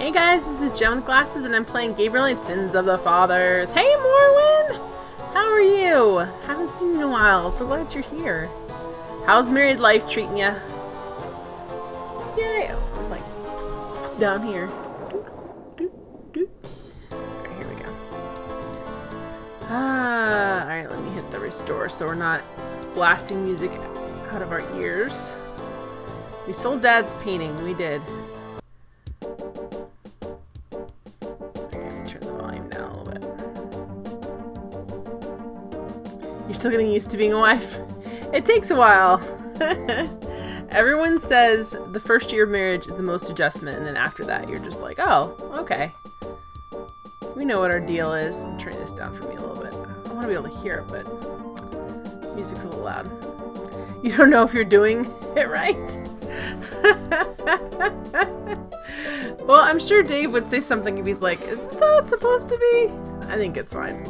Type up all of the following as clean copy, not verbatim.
Hey guys, this is Joan with Glasses and I'm playing Gabriel Knight Sins of the Fathers. Hey Morwin! How are you? Haven't seen you in a while, so glad you're here. How's married life treating ya? Yay! I'm like down here. Alright, here we go. Alright, let me hit the restore so we're not blasting music out of our ears. We sold Dad's painting, we did. You're still getting used to being a wife? It takes a while. Everyone says the first year of marriage is the most adjustment, and then after that you're just like, oh, okay. We know what our deal is. I'm turning this down for me a little bit. I want to be able to hear it, but music's a little loud. You don't know if you're doing it right? Well, I'm sure Dave would say something if he's like, is this how it's supposed to be? I think it's fine.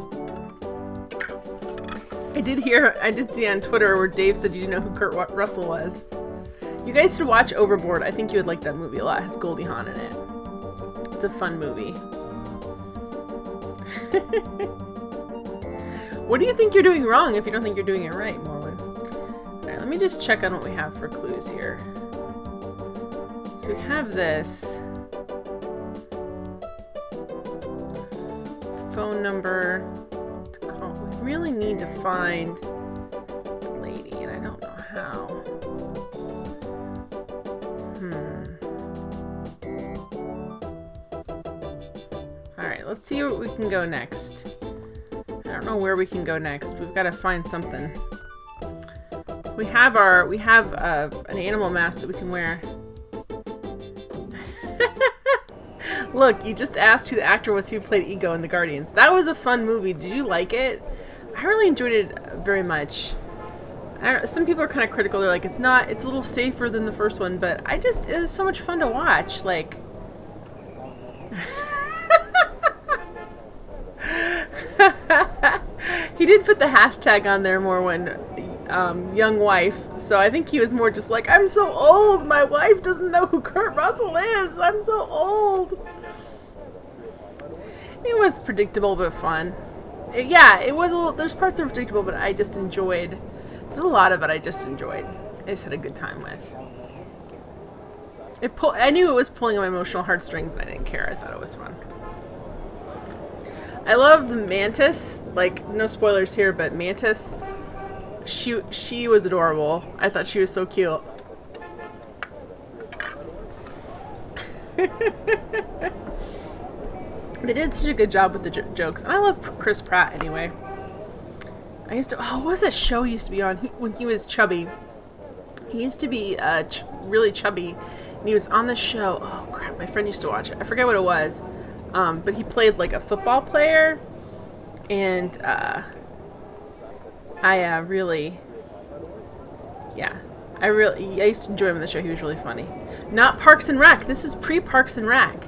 I did see on Twitter where Dave said you know who Kurt Russell was. You guys should watch Overboard. I think you would like that movie a lot. It has Goldie Hawn in it. It's a fun movie. What do you think you're doing wrong if you don't think you're doing it right, Morwin? Alright, let me just check on what we have for clues here. So we have this. Phone number. We really need to find the lady, and I don't know how. Alright, let's see where we can go next. I don't know where we can go next. We've got to find something. We have an animal mask that we can wear. Look, you just asked who the actor was who played Ego in The Guardians. That was a fun movie. Did you like it? I really enjoyed it very much. Some people are kind of critical. They're like, it's a little safer than the first one, but it was so much fun to watch. Like, he did put the hashtag on there more when young wife, so I think he was more just like, I'm so old, my wife doesn't know who Kurt Russell is, I'm so old. It was predictable but fun. It was a little, there's parts that were predictable, but I just enjoyed, there's a lot of it I just enjoyed. I just had a good time with. I knew it was pulling on my emotional heartstrings and I didn't care. I thought it was fun. I love the Mantis, like, no spoilers here, but Mantis, she was adorable. I thought she was so cute. They did such a good job with the jokes, and I love Chris Pratt anyway. What was that show he used to be on when he was chubby? He used to be really chubby, and he was on the show. Oh crap, my friend used to watch it. I forget what it was, but he played like a football player, and I used to enjoy him on the show. He was really funny. Not Parks and Rec. This was pre-Parks and Rec.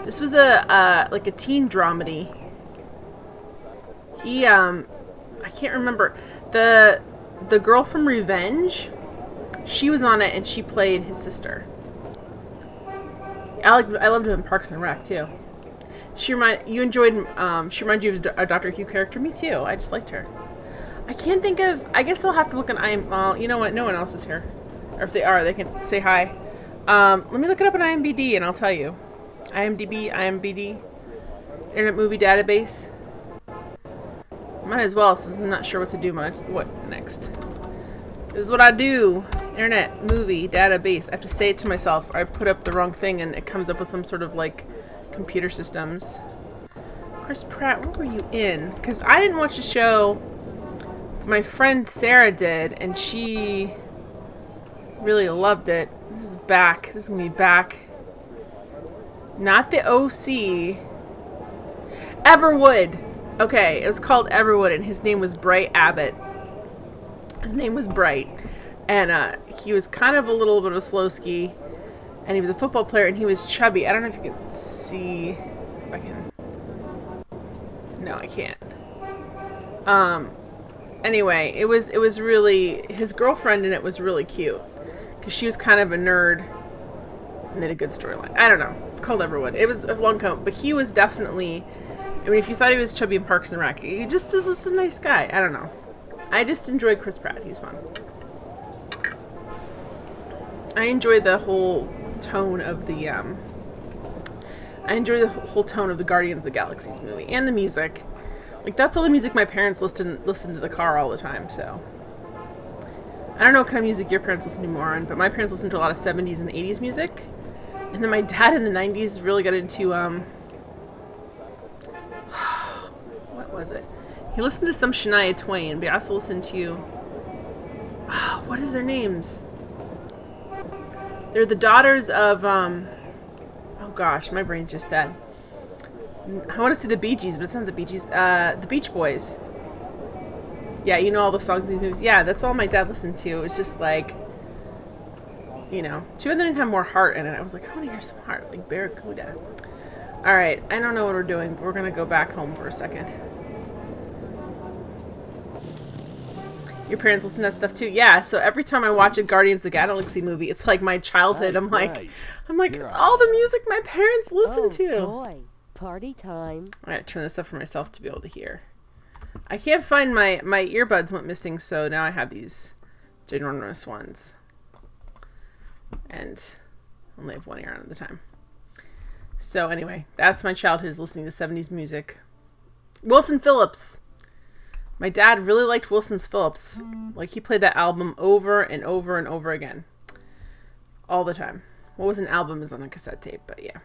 This was like a teen dramedy. I can't remember. The girl from Revenge, she was on it and she played his sister. I loved him in Parks and Rec too. She reminded you of a Doctor Who character. Me too. I just liked her. I can't think of. I guess they'll have to look on well, you know what? No one else is here, or if they are, they can say hi. Let me look it up on IMDb and I'll tell you. IMDb, Internet Movie Database. Might as well, since I'm not sure what to do much. What next? This is what I do. Internet Movie Database. I have to say it to myself, or I put up the wrong thing and it comes up with some sort of like computer systems. Chris Pratt, what were you in? Because I didn't watch the show. My friend Sarah did, and she really loved it. This is back. This is gonna be back. Not the OC. Everwood. Okay, it was called Everwood, and his name was Bright Abbott. His name was Bright, and he was kind of a little bit of a slow ski, and he was a football player, and he was chubby. I don't know if you can see. If I can. No, I can't. Anyway, it was really, his girlfriend in it was really cute, because she was kind of a nerd, And they had a good storyline. I don't know. It's called Everwood. It was a long coat, but he was definitely... I mean, if you thought he was chubby in Parks and Rec, he just is just a nice guy. I don't know. I just enjoyed Chris Pratt. He's fun. I enjoy the whole tone of the... I enjoy the whole tone of the Guardians of the Galaxies movie. And the music. Like, that's all the music my parents listen to the car all the time, so... I don't know what kind of music your parents listen to more on, but my parents listened to a lot of 70s and 80s music. And then my dad in the 90s really got into, what was it? He listened to some Shania Twain, but he also listened to, what is their names? They're the daughters of, oh gosh, my brain's just dead. I want to say the Bee Gees, but it's not the Bee Gees, the Beach Boys. Yeah, you know all the songs in these movies. Yeah, that's all my dad listened to. It was just like, you know, too bad they didn't have more heart in it. I was like, I want to hear some heart, like Barracuda. Alright, I don't know what we're doing, but we're going to go back home for a second. Your parents listen to that stuff too? Yeah, so every time I watch a Guardians of the Galaxy movie, it's like my childhood. I'm like, it's all the music my parents listen to. Boy, party time. I gotta turn this up for myself to be able to hear. I can't find my earbuds went missing, so now I have these ginormous ones. And I only have one ear on at the time. So anyway, that's my childhood, is listening to 70s music. Wilson Phillips. My dad really liked Wilson Phillips. Like, he played that album over and over and over again. All the time. What was an album is on a cassette tape, but yeah.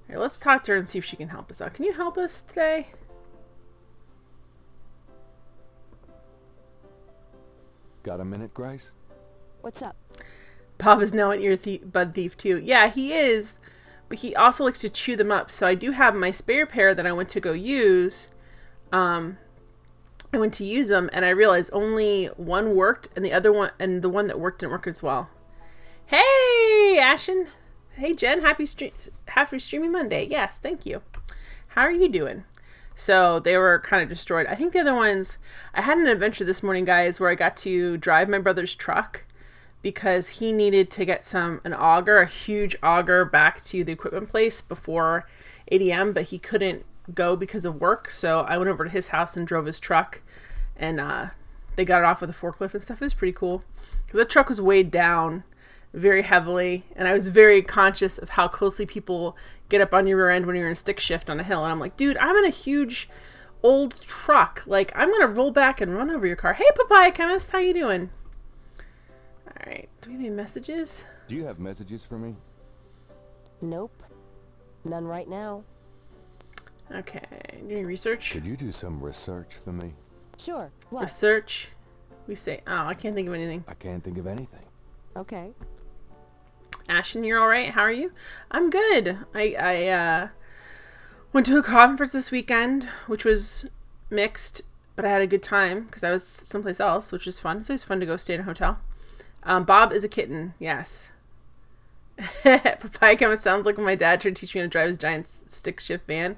Alright, let's talk to her and see if she can help us out. Can you help us today? Got a minute, Grace? What's up? Bob is now an earbud thief too. Yeah, he is, but he also likes to chew them up. So I do have my spare pair that I went to go use. I went to use them, and I realized only one worked, and the one that worked didn't work as well. Hey, Ashen. Hey, Jen. Happy Streaming Monday. Yes, thank you. How are you doing? So they were kind of destroyed. I think the other ones, I had an adventure this morning, guys, where I got to drive my brother's truck because he needed to get an auger, a huge auger, back to the equipment place before 8 a.m., but he couldn't go because of work. So I went over to his house and drove his truck, and they got it off with a forklift and stuff. It was pretty cool because the truck was weighed down very heavily, and I was very conscious of how closely people get up on your rear end when you're in a stick shift on a hill. And I'm like, dude, I'm in a huge old truck. Like, I'm gonna roll back and run over your car. Hey, Papaya Chemist, how you doing? All right, do we have any messages? Do you have messages for me? Nope. None right now. Okay, do any research? Could you do some research for me? Sure. What? Research. We say, oh, I can't think of anything. I can't think of anything. Okay. Ashen, you're all right? How are you? I'm good. I went to a conference this weekend, which was mixed, but I had a good time because I was someplace else, which was fun. It's always fun to go stay in a hotel. Bob is a kitten. Yes. Papaya Chemist sounds like when my dad tried to teach me how to drive his giant stick shift van.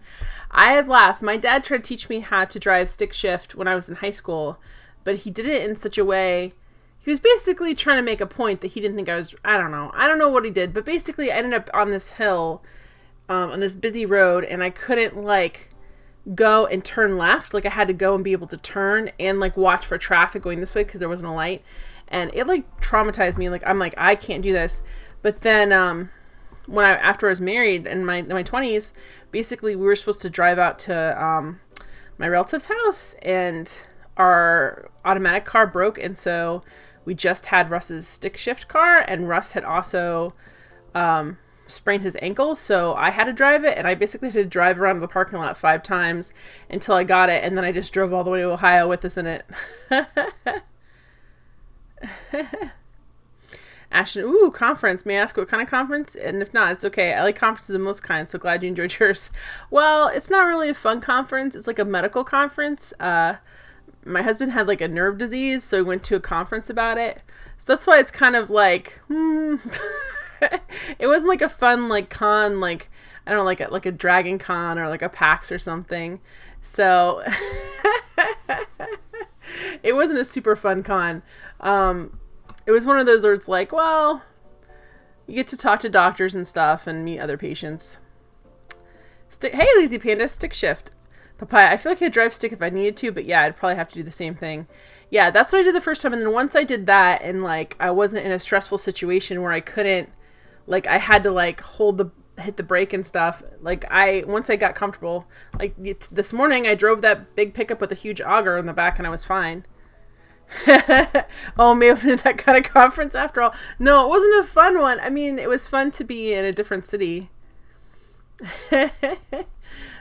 I had laughed. My dad tried to teach me how to drive stick shift when I was in high school, but he did it in such a way. He was basically trying to make a point that he didn't think I was, I don't know what he did, but basically I ended up on this hill, on this busy road, and I couldn't, like, go and turn left. Like, I had to go and be able to turn and, like, watch for traffic going this way because there wasn't a light, and it, like, traumatized me. Like, I'm like, I can't do this. But then, after I was married in my 20s, basically we were supposed to drive out to, my relative's house, and our automatic car broke, and so we just had Russ's stick shift car, and Russ had also sprained his ankle, so I had to drive it, and I basically had to drive around the parking lot 5 times until I got it, and then I just drove all the way to Ohio with us in it. Ashton, ooh, conference. May I ask what kind of conference? And if not, it's okay. I like conferences of most kinds, so glad you enjoyed yours. Well, it's not really a fun conference. It's like a medical conference. My husband had like a nerve disease, so we went to a conference about it. So that's why it's kind of like, it wasn't like a fun like con, like, I don't know, like a Dragon Con or like a PAX or something. So it wasn't a super fun con. It was one of those where it's like, well, You get to talk to doctors and stuff and meet other patients. Hey, Lazy Panda, stick shift. Papaya, I feel like I'd drive stick if I needed to, but yeah, I'd probably have to do the same thing. Yeah, that's what I did the first time. And then once I did that and like I wasn't in a stressful situation where I couldn't, like I had to like hit the brake and stuff. Like once I got comfortable, like this morning I drove that big pickup with a huge auger in the back and I was fine. Oh, maybe that kind of conference after all. No, it wasn't a fun one. I mean, it was fun to be in a different city.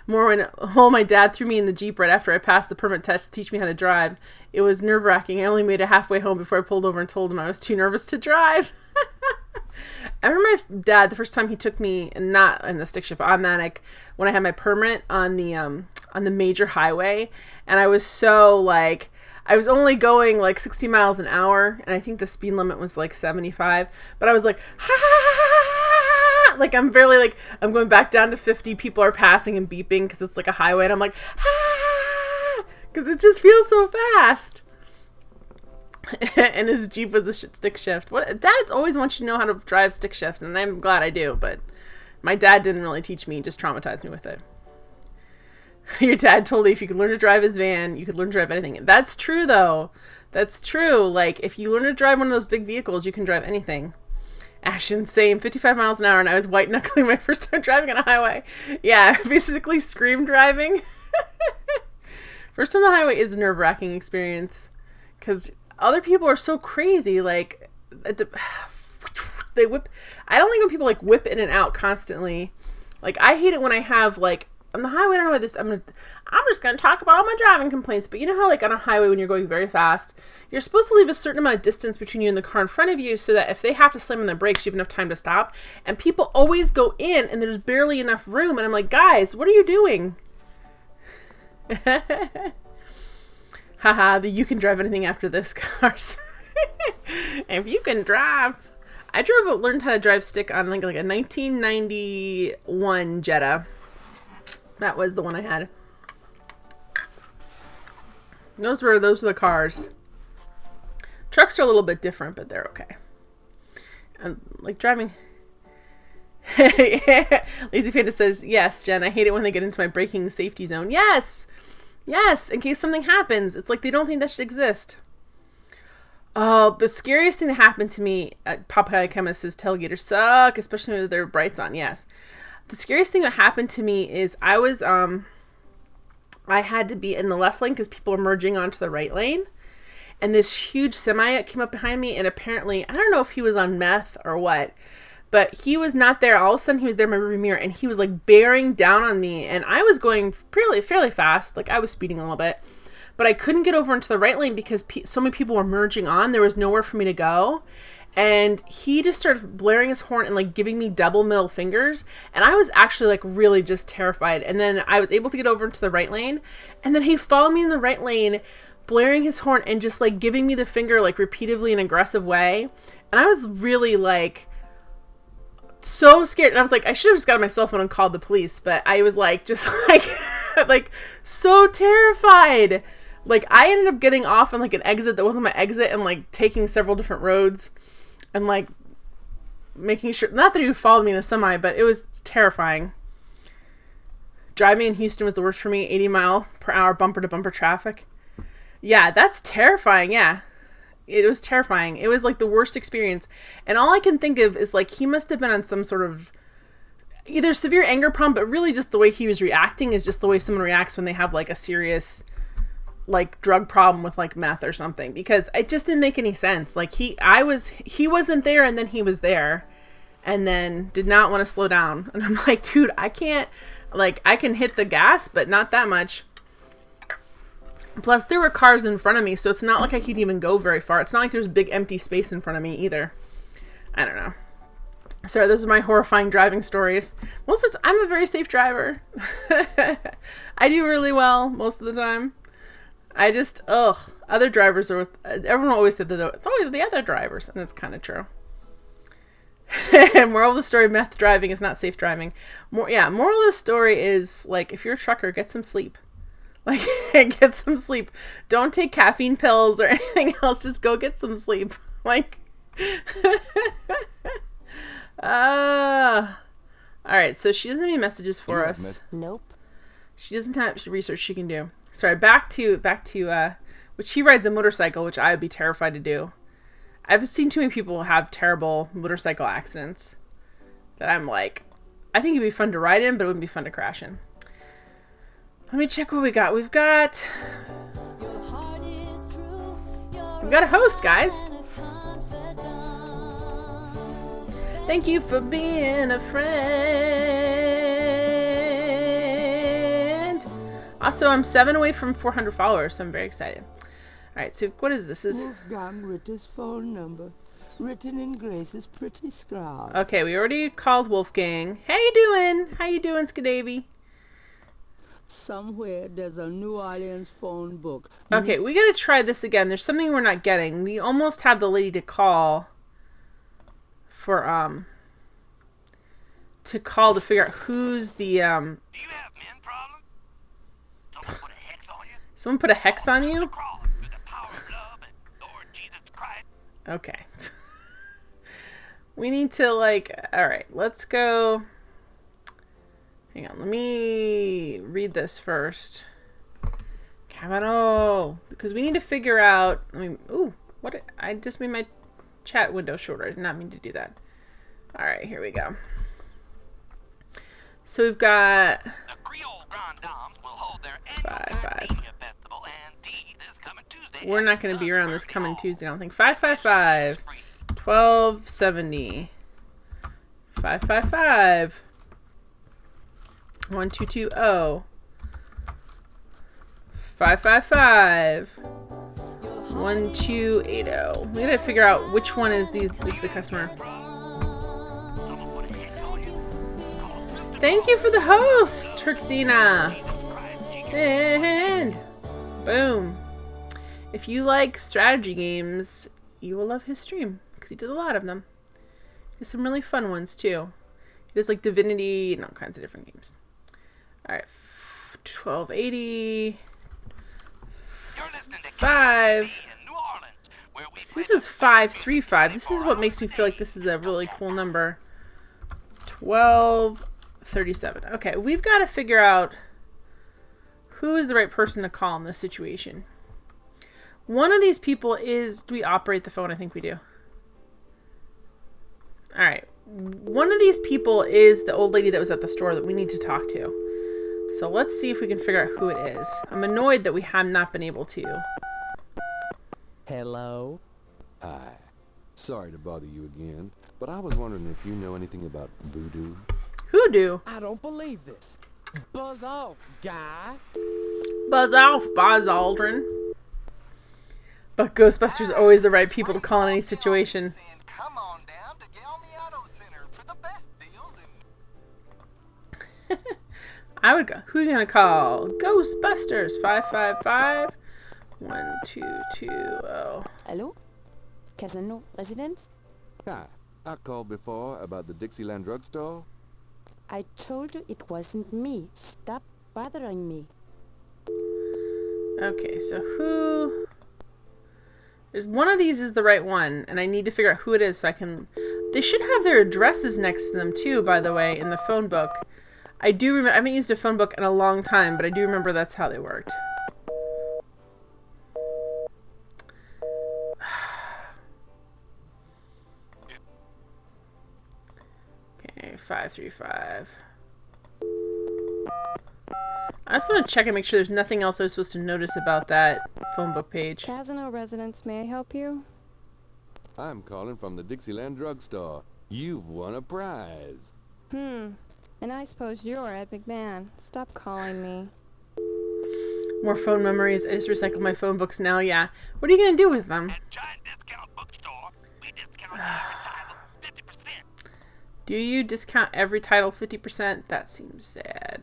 More when my dad threw me in the Jeep right after I passed the permit test to teach me how to drive. It was nerve-wracking. I only made it halfway home before I pulled over and told him I was too nervous to drive. I remember my dad, the first time he took me, not in the stick shift, automatic, when I had my permit on the major highway, and I was so like, I was only going like 60 miles an hour, and I think the speed limit was like 75, but I was like, ha! Like I'm barely like, I'm going back down to 50, people are passing and beeping because it's like a highway, and I'm like, ha! Because it just feels so fast. And his Jeep was a stick shift. Dads always want you to know how to drive stick shift, and I'm glad I do, but my dad didn't really teach me, he just traumatized me with it. Your dad told you if you could learn to drive his van, you could learn to drive anything. That's true, though. That's true. Like, if you learn to drive one of those big vehicles, you can drive anything. Ashton, same, 55 miles an hour, and I was white-knuckling my first time driving on a highway. Yeah, basically scream driving. First on the highway is a nerve-wracking experience, because other people are so crazy. Like, they whip. I don't like when people, like, whip in and out constantly. Like, I hate it when I have, like, on the highway, I don't know this. I'm just gonna talk about all my driving complaints. But you know how, like, on a highway when you're going very fast, you're supposed to leave a certain amount of distance between you and the car in front of you, so that if they have to slam on their brakes, you have enough time to stop. And people always go in, and there's barely enough room. And I'm like, guys, what are you doing? Haha, you can drive anything after this, cars. If you can drive. I learned how to drive stick on like a 1991 Jetta. That was the one I had. Those were the cars. Trucks are a little bit different, but they're okay. And like driving. Lazy Panda says, yes, Jen, I hate it when they get into my braking safety zone. Yes! Yes, in case something happens. It's like they don't think that should exist. Oh, the scariest thing that happened to me at Papaya Chemist says tailgaters suck, especially with their brights on. Yes. The scariest thing that happened to me is I had to be in the left lane because people were merging onto the right lane. And this huge semi came up behind me, and apparently, I don't know if he was on meth or what, but he was not there. All of a sudden, he was there in my rearview mirror, and he was like bearing down on me, and I was going fairly fast. Like I was speeding a little bit, but I couldn't get over into the right lane because so many people were merging on. There was nowhere for me to go. And he just started blaring his horn and like giving me double middle fingers. And I was actually like really just terrified. And then I was able to get over into the right lane. And then he followed me in the right lane, blaring his horn and just like giving me the finger like repeatedly in an aggressive way. And I was really like so scared. And I was like, I should have just got on my cell phone and called the police. But I was like, just like, like so terrified. Like I ended up getting off on like an exit that wasn't my exit and like taking several different roads. And like making sure, not that he would follow me in a semi, but it was terrifying. Driving in Houston was the worst for me. 80 mile per hour bumper to bumper traffic. Yeah, that's terrifying. Yeah, it was terrifying. It was like the worst experience. And all I can think of is like he must have been on some sort of either severe anger problem, but really just the way he was reacting is just the way someone reacts when they have like a serious like drug problem with like meth or something, because it just didn't make any sense. Like he wasn't there, and then he was there and then did not want to slow down. And I'm like, dude, I can't, like I can hit the gas, but not that much. Plus there were cars in front of me, so it's not like I could even go very far. It's not like there's big empty space in front of me either. I don't know. Sorry, those are my horrifying driving stories. Most of the time, I'm a very safe driver. I do really well most of the time. I just, other drivers are, everyone always said that it's always the other drivers, and it's kind of true. Moral of the story, meth driving is not safe driving. Moral of the story is, like, if you're a trucker, get some sleep. Like, get some sleep. Don't take caffeine pills or anything else, just go get some sleep. Like, right, so she doesn't have any messages for have us. Nope. She doesn't have research she can do. Sorry, back to which he rides a motorcycle, which I would be terrified to do. I've seen too many people have terrible motorcycle accidents that I'm like, I think it'd be fun to ride in, but it wouldn't be fun to crash in. Let me check what we got. We've got a host, guys. Thank you for being a friend. Also, I'm 7 away from 400 followers, so I'm very excited. All right, so what is this? Wolfgang Ritter's phone number, written in Grace's pretty scrawl. Okay, we already called Wolfgang. How you doing? How you doing, Skadavy? Somewhere there's a New Orleans phone book. Okay, we gotta try this again. There's something we're not getting. We almost have the lady to call for to figure out who's the Do you have men problem? Someone put a hex on you? Someone put a hex on you? Crawl through the power of love and Lord Jesus Christ. Okay. We need to alright, let's go. Hang on, let me read this first. Cavano! Because we need to figure out, I just made my chat window shorter. I did not mean to do that. Alright, here we go. So we've got The Creole Grand Dames will hold their annual 5-5. Gardenia Festival and tea this coming Tuesday. We're not going to be around this coming Tuesday, I don't think. 555 1270 555 1220 555 1280. We gotta figure out which one is the customer. Thank you for the host, Turksina. And boom. If you like strategy games, you will love his stream because he does a lot of them. He does some really fun ones too. He does like Divinity and all kinds of different games. All right, 1280. 5. So this is 535. This is what makes me feel like this is a really cool number. 1237. Okay, we've got to figure out who is the right person to call in this situation. One of these people is... Do we operate the phone? I think we do. Alright. One of these people is the old lady that was at the store that we need to talk to. So let's see if we can figure out who it is. I'm annoyed that we have not been able to. Hello? Hi. Sorry to bother you again, but I was wondering if you know anything about voodoo. Hoodoo. I don't believe this. Buzz off, guy. Buzz off, Buzz Aldrin. But Ghostbusters are always the right people to call in any situation. Come on down to Gelmy Auto Center for the best deals and I would go. Who are you gonna call? Ghostbusters 555 1220. Hello? Casino residence? Hi. I called before about the Dixieland drugstore. I told you it wasn't me. Stop bothering me. Okay, so who... There's one of these is the right one, and I need to figure out who it is so I can... They should have their addresses next to them too, by the way, in the phone book. I do remember... I haven't used a phone book in a long time, but I do remember that's how they worked. Okay, 535. I just want to check and make sure there's nothing else I was supposed to notice about that phone book page. Casino residence, may I help you? I'm calling from the Dixieland drugstore. You've won a prize. And I suppose you're Ed McMahon. Stop calling me. More phone memories. I just recycled my phone books now, yeah. What are you going to do with them? at Giant Discount Bookstore, we discount every title 50%. Do you discount every title 50%? That seems sad.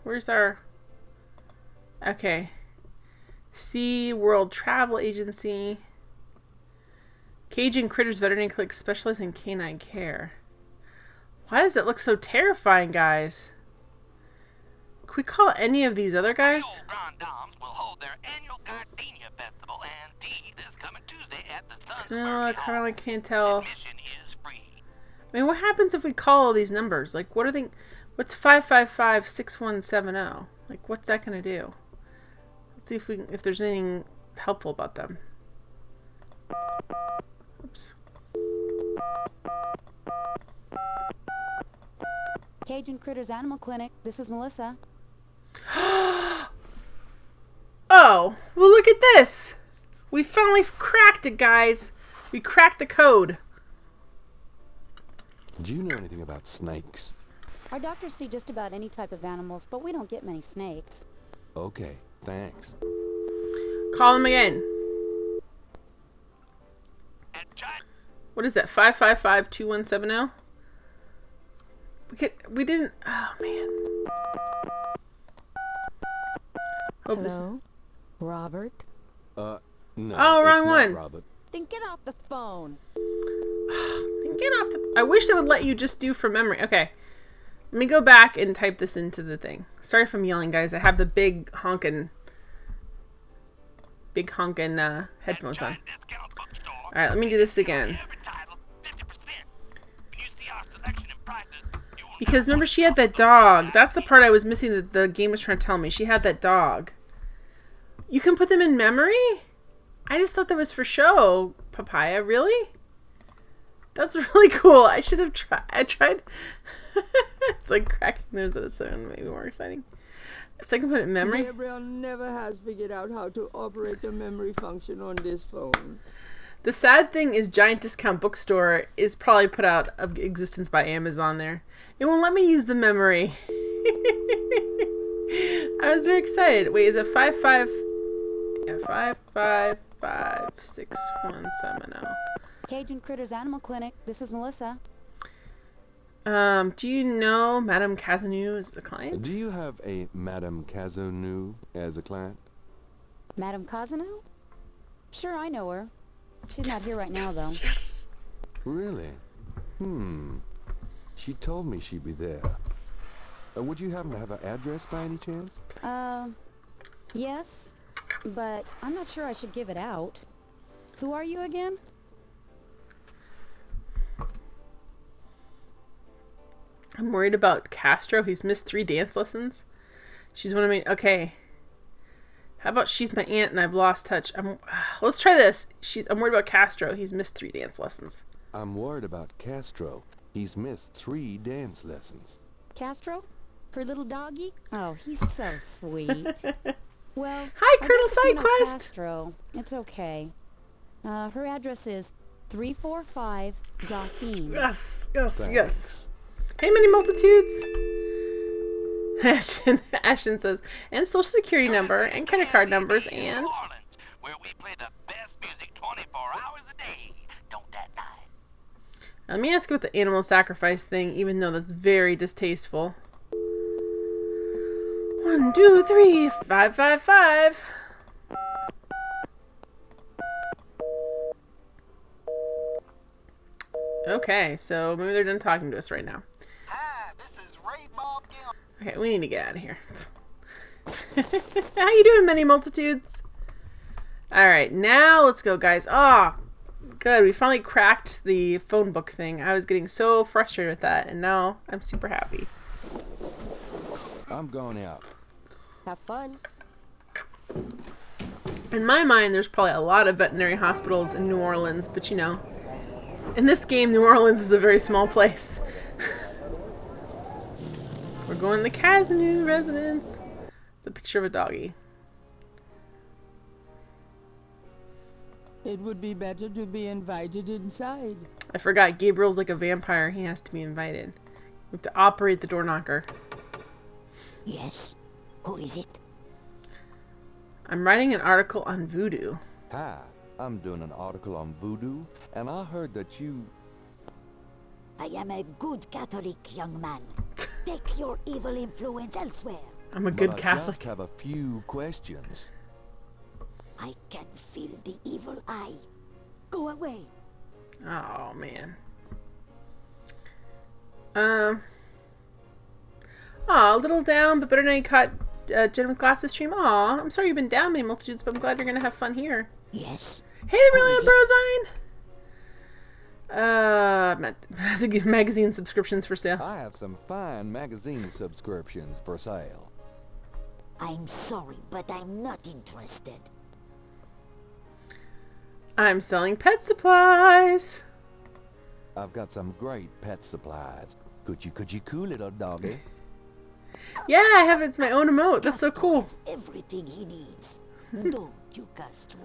Where's our... Okay. Sea World Travel Agency. Cajun Critters Veterinary Clinic specialize in canine care. Why does it look so terrifying, guys? Can we call any of these other guys? Creole Grand Dames will hold their annual Gardenia Festival and tea this coming Tuesday at the Sun's No, I kind of can't tell. Admission I mean, what happens if we call all these numbers? Like, what are they? What's 555-6170? Like, what's that gonna do? Let's see if there's anything helpful about them. Oops. Cajun Critters Animal Clinic. This is Melissa. Oh, well, look at this. We finally cracked it, guys. We cracked the code. Do you know anything about snakes? Our doctors see just about any type of animals, but we don't get many snakes. Okay, thanks. Call them again. What is that? 555-2170? We didn't. Oh man. Hope Hello? Robert? No. Oh, it's wrong not one. Robert. Then get off the phone. Get off the. I wish they would let you just do from memory. Okay. Let me go back and type this into the thing. Sorry if I'm yelling, guys. I have the big honkin' headphones on. Alright, let me do this again. Because remember, she had that dog. That's the part I was missing that the game was trying to tell me. She had that dog. You can put them in memory? I just thought that was for show, Papaya. Really? That's really cool. I should have tried. I tried. It's like cracking those at a sound, maybe more exciting. So I can put it in memory. Gabriel never has figured out how to operate the memory function on this phone. The sad thing is Giant Discount Bookstore is probably put out of existence by Amazon there. It won't let me use the memory. I was very excited. Wait, is it 555-6170? Cajun Critters Animal Clinic. This is Melissa. Do you know Madame Cazanou is the client? Do you have a Madame Cazanou as a client? Madame Cosano? Sure, I know her. She's not here right now, though. Yes. Really? She told me she'd be there. Would you happen to have an address by any chance? Yes, but I'm not sure I should give it out. Who are you again? I'm worried about Castro. He's missed 3 dance lessons. She's one of my... Okay. How about she's my aunt and I've lost touch? Let's try this. I'm worried about Castro. He's missed 3 dance lessons. I'm worried about Castro. He's missed 3 dance lessons. Castro? Her little doggy? Oh, he's so sweet. Well, Hi, I Colonel guess if you know Sidequest. Castro, it's okay. Her address is 345 Dauphine. Yes. Thanks. Hey, many multitudes. Ashton says, and social security number, and credit card numbers, and... Where we play the best music 24 hours a day. Don't that night? Let me ask about the animal sacrifice thing, even though that's very distasteful. 1, 2, 3, 5, 5, 5. Okay, so maybe they're done talking to us right now. Hi, this is Ray Bob Gil. Okay, we need to get out of here. How you doing, many multitudes? Alright, now let's go, guys. Ah, good. We finally cracked the phone book thing. I was getting so frustrated with that, and now I'm super happy. I'm going out. Have fun. In my mind, there's probably a lot of veterinary hospitals in New Orleans, but you know, in this game, New Orleans is a very small place. We're going to the Cazanou residence. It's a picture of a doggy. It would be better to be invited inside. I forgot, Gabriel's like a vampire. He has to be invited. We have to operate the door knocker. Yes. Who is it? I'm writing an article on voodoo. Hi, I'm doing an article on voodoo, and I heard that you... I am a good Catholic young man. Take your evil influence elsewhere. I'm a good but I Catholic. just have a few questions. I can feel the evil eye. Go away. Oh, man. Aw, a little down, but better now you caught Jen with Glasses stream. Aw, I'm sorry you've been down, many multitudes, but I'm glad you're gonna have fun here. Yes. Hey, Brilliant Brosine! Magazine subscriptions for sale. I have some fine magazine subscriptions for sale. I'm sorry, but I'm not interested. I'm selling pet supplies. I've got some great pet supplies. Could you cool little doggy? Yeah, I have. It's my own emote. That's so Castro cool. has everything he needs. Don't you, Castro?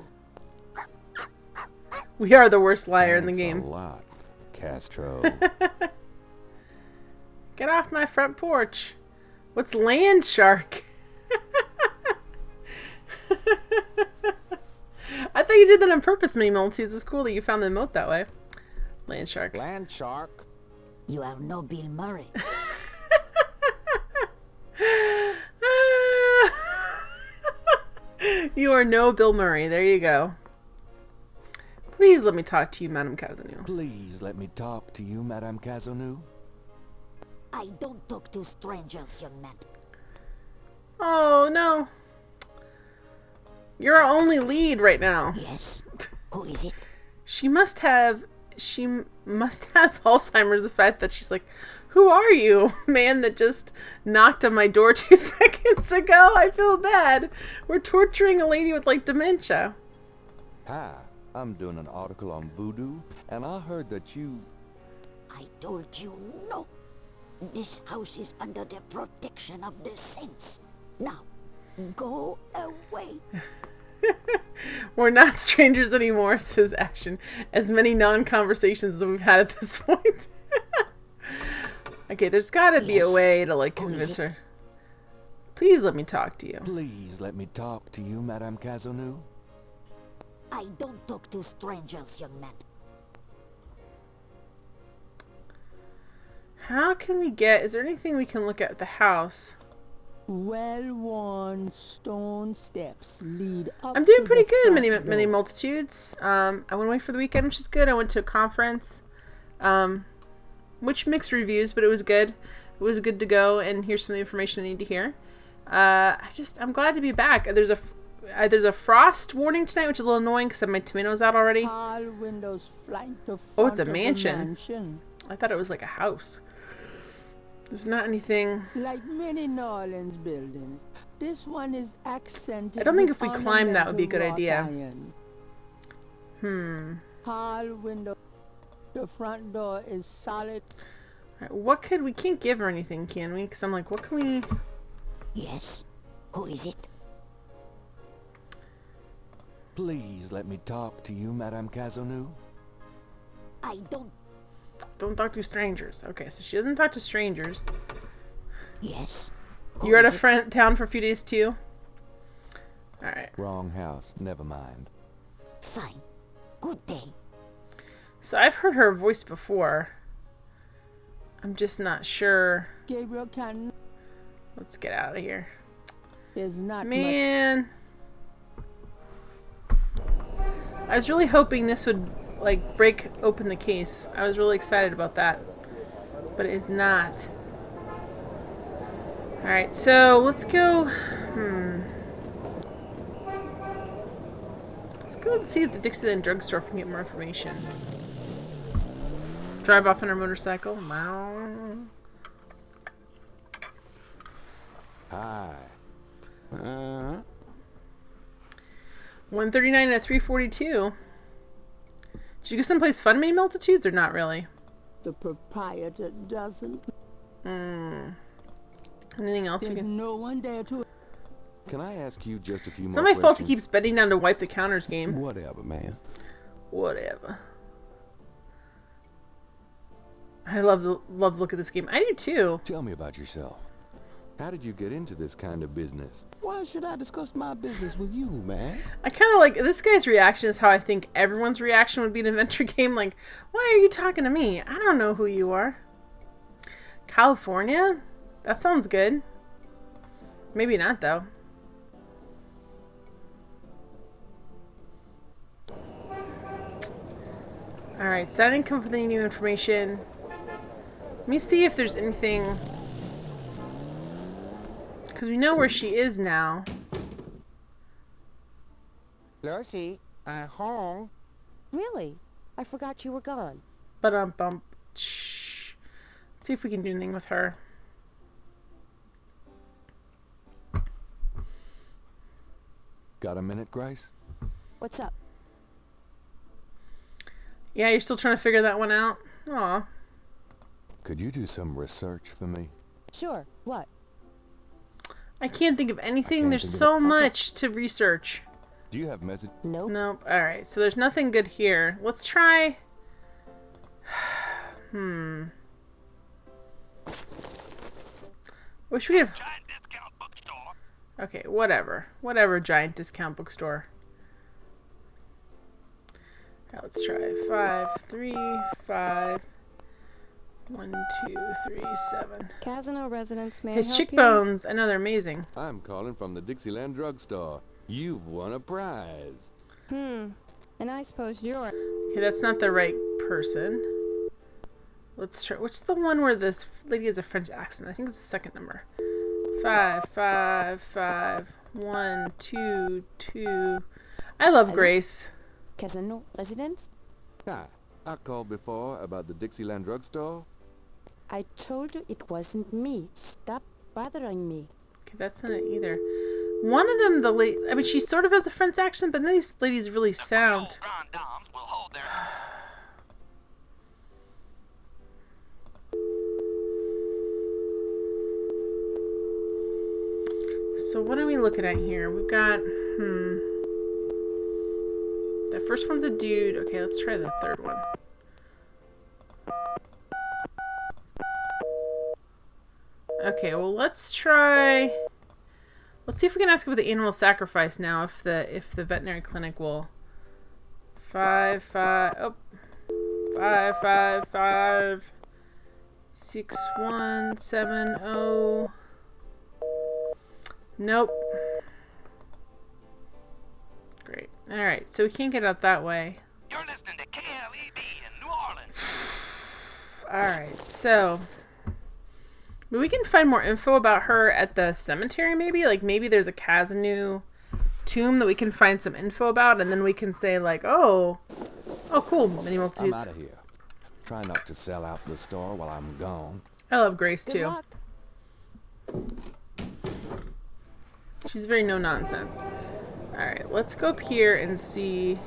We are the worst liar in the Thanks game. a lot, Castro. Get off my front porch. What's land shark? I thought you did that on purpose, Mini Multitudes. It's cool that you found the emote that way. Land shark. Land shark. You are no Bill Murray. You are no Bill Murray. There you go. Please let me talk to you, Madame Cazanou. Please let me talk to you, Madame Cazanou. I don't talk to strangers, young man. Oh, no. You're our only lead right now. Yes? Who is it? She must have Alzheimer's. The fact that she's like, who are you? Man that just knocked on my door 2 seconds ago. I feel bad. We're torturing a lady with like dementia. Hi, I'm doing an article on voodoo, and I heard that you... I told you no. This house is under the protection of the saints. Now, go away. We're not strangers anymore, says Ashen. As many non-conversations as we've had at this point. Okay, there's gotta be a way to like convince her. Please let me talk to you. Please let me talk to you, Madame Cazanou. I don't talk to strangers, young man. How can we get... Is there anything we can look at the house? Well-worn stone steps lead up I'm doing to pretty the good, front many door. multitudes. I went away for the weekend, which is good. I went to a conference, which mixed reviews, but it was good. It was good to go, and here's some of the information I need to hear. I'm glad to be back. There's a frost warning tonight, which is a little annoying because I have my tomatoes out already. All windows flank the Oh, it's front a of the mansion. I thought it was like a house. There's not anything... Like many New Orleans buildings, this one is accented. I don't think with if we climb that would be a good ornamental idea. wrought iron. Tall window. The front door is solid. Alright, what could... We can't give her anything, can we? Because I'm like, what can we... Yes? Who is it? Please let me talk to you, Madame Cazanou. I don't... Don't talk to strangers. Okay, so she doesn't talk to strangers. Yes? You're at a town for a few days too? Alright. Wrong house. Never mind. Fine. Good day. So I've heard her voice before. I'm just not sure. Gabriel Knight Let's get out of here. is not Man. I was really hoping this would like break open the case. I was really excited about that. But it is not. Alright, so let's go. Let's go and see if the Dixieland drugstore can get more information. Drive off on her motorcycle. Meow. Hi. 139 and a 342. Did you go someplace fun, Many Multitudes, or not really? the proprietor doesn't. Anything else we There's can... no one there to. Can I ask you just a few It's more not my fault he questions? keeps bending down to wipe the counters, game. Whatever, man. Whatever. I love the look of this game. I do too. Tell me about yourself. How did you get into this kind of business? Why should I discuss my business with you, man? I kind of like this guy's reaction is how I think everyone's reaction would be in an adventure game. Like, why are you talking to me? I don't know who you are. California? That sounds good. Maybe not, though. Alright, so I didn't come up with any new information. Let me see if there's anything... Because we know where she is now. Lucy, I'm home. Really? I forgot you were gone. Bump. Shh. Let's see if we can do anything with her. Got a minute, Grace? What's up? Yeah, you're still trying to figure that one out? Aw. Could you do some research for me? Sure. What? I can't think of anything. can't There's think of so much to research. Do you have message? Nope. Nope. Alright, so there's nothing good here. Let's try... Wish we could... Giant discount bookstore. Okay, whatever. Whatever, giant discount bookstore. Alright, let's try 5, 3, 5, 1, 2, 3, 7. Casino residents, may I His help you? cheekbones, I know they're amazing. I'm calling from the Dixieland drugstore. You've won a prize. And I suppose you're... Okay, that's not the right person. Let's try. What's the one where this lady has a French accent? I think it's the second number. 5, 5, 5, 1, 2, 2. I love Grace. Casino residence? Hi, I called before about the Dixieland drugstore. I told you it wasn't me. Stop bothering me. Okay, that's not it either. One of them, the lady. I mean, she sort of has a French accent, but none of these ladies really sound. Grand dames will hold their... So what are we looking at here? We've got, The first one's a dude. Okay, let's try the third one. Okay, well let's try... Let's see if we can ask about the animal sacrifice now, if the veterinary clinic will... 5, 5, oh. 5, 5, 5, 6, 1, 7, 0... Nope. Great. Alright, so we can't get out that way. You're listening to KLED in New Orleans. Alright, so... we can find more info about her at the cemetery, maybe? Like, maybe there's a Kazanu tomb that we can find some info about, and then we can say, like, oh, cool, many I'm multitudes. out of here. Try not to sell out the store while I'm gone. I love Grace, Good too. luck. She's very no-nonsense. Alright, let's go up here and see...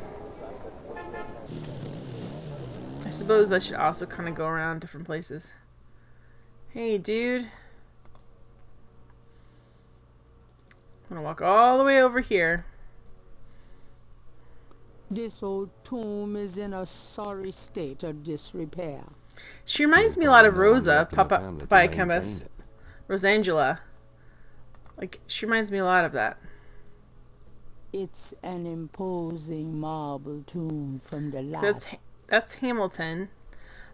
I suppose I should also kind of go around different places. Hey, dude. I'm gonna walk all the way over here. This old tomb is in a sorry state of disrepair. She reminds me a lot of Rosa, Lucky enough Papa family to by maintain Chemist. it. Rosangela. Like, she reminds me a lot of that. It's an imposing marble tomb from the last... That's Hamilton.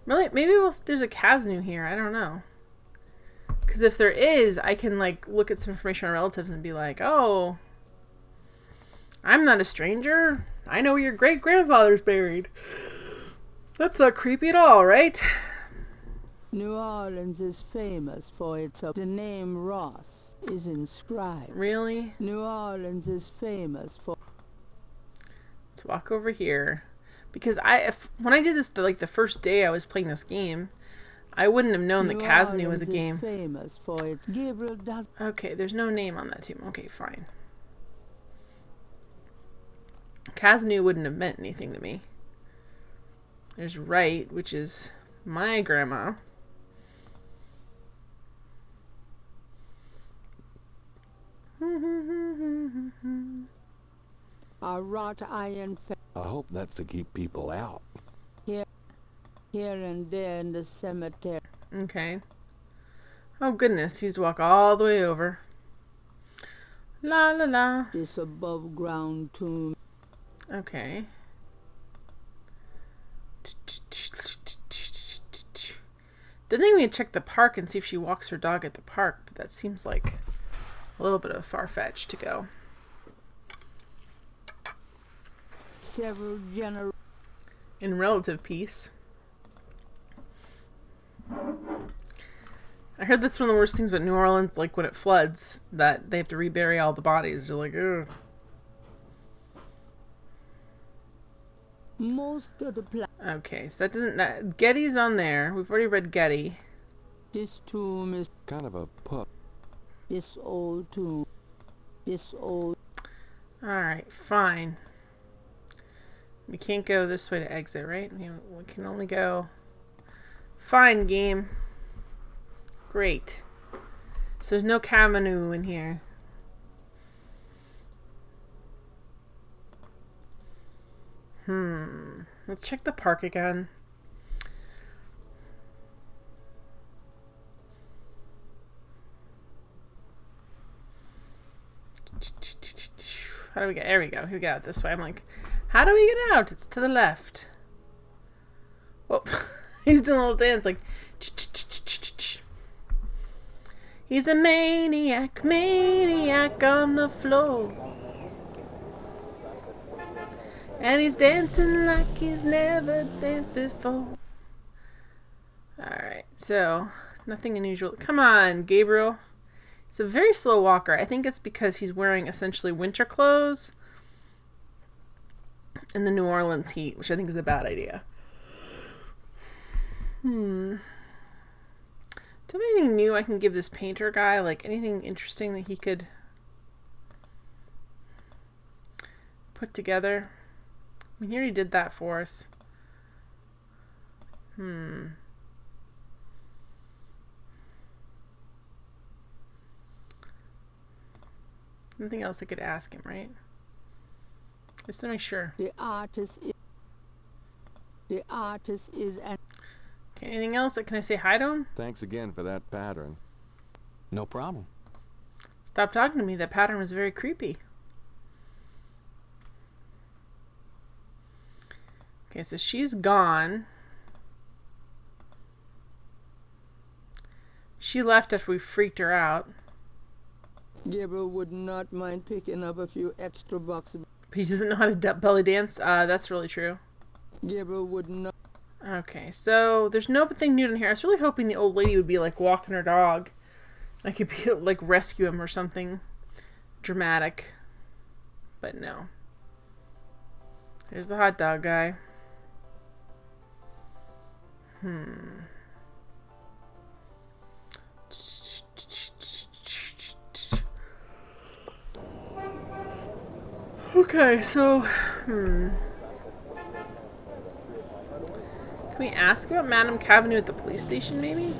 Really, maybe there's a Kaznu here. I don't know. Because if there is, I can, like, look at some information on relatives and be like, oh, I'm not a stranger. I know where your great-grandfather's buried. That's not creepy at all, right? New Orleans is famous for its... the name Ross is inscribed. Really? New Orleans is famous for... Let's walk over here. Because when I did this, the first day I was playing this game, I wouldn't have known that Kaznu was a game. New Orleans is famous for its... Gabriel does... Okay, there's no name on that tomb. Okay, fine. Kaznu wouldn't have meant anything to me. There's Wright, which is my grandma. A wrought iron I hope that's to keep people out. here and there in the cemetery. Okay. Oh goodness, he's walk all the way over. La la la. This above ground tomb. Okay. Then we can check the park and see if she walks her dog at the park, but that seems like a little bit of far-fetched to go. Several generations. In relative peace. I heard that's one of the worst things about New Orleans, like when it floods, that they have to rebury all the bodies. You're like, ugh. Most of the Okay, so that doesn't... That, Getty's on there. We've already read Getty. This tomb is Kind of a pup. this old tomb. This old. Alright, fine. We can't go this way to exit, right? We can only go... Fine, game. Great. So there's no Kavanu in here. Let's check the park again. How do we get? There we go. Here we go. This way. I'm like, how do we get out? It's to the left. Well, he's doing a little dance like. He's a maniac, maniac on the floor. And he's dancing like he's never danced before. Alright, so nothing unusual. Come on, Gabriel. He's a very slow walker. I think it's because he's wearing essentially winter clothes in the New Orleans heat, which I think is a bad idea. Do you have anything new I can give this painter guy? Like anything interesting that he could put together? I mean, he already did that for us. Nothing else I could ask him, right? Just to make sure. The artist is an. Okay, anything else? Can I say hi to him? Thanks again for that pattern. No problem. Stop talking to me. That pattern was very creepy. Okay, so she's gone. She left after we freaked her out. Gabriel would not mind picking up a few extra bucks. But he doesn't know how to belly dance. That's really true. Gabriel would not. Okay, so there's nothing new in here. I was really hoping the old lady would be like walking her dog. I could be like rescue him or something dramatic. But no. There's the hot dog guy. Okay, so can we ask about Madame Cavanu at the police station, maybe?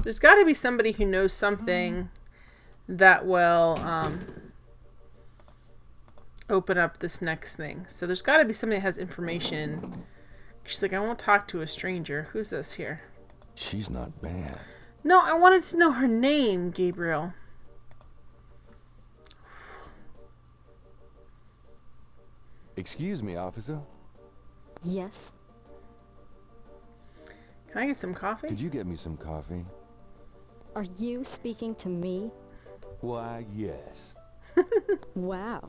There's got to be somebody who knows something that will open up this next thing. So there's got to be somebody that has information. She's like, I won't talk to a stranger. Who's this here? She's not bad. No, I wanted to know her name, Gabriel. Excuse me, officer. Yes? Can I get some coffee? Could you get me some coffee? Are you speaking to me? Why, yes. Wow.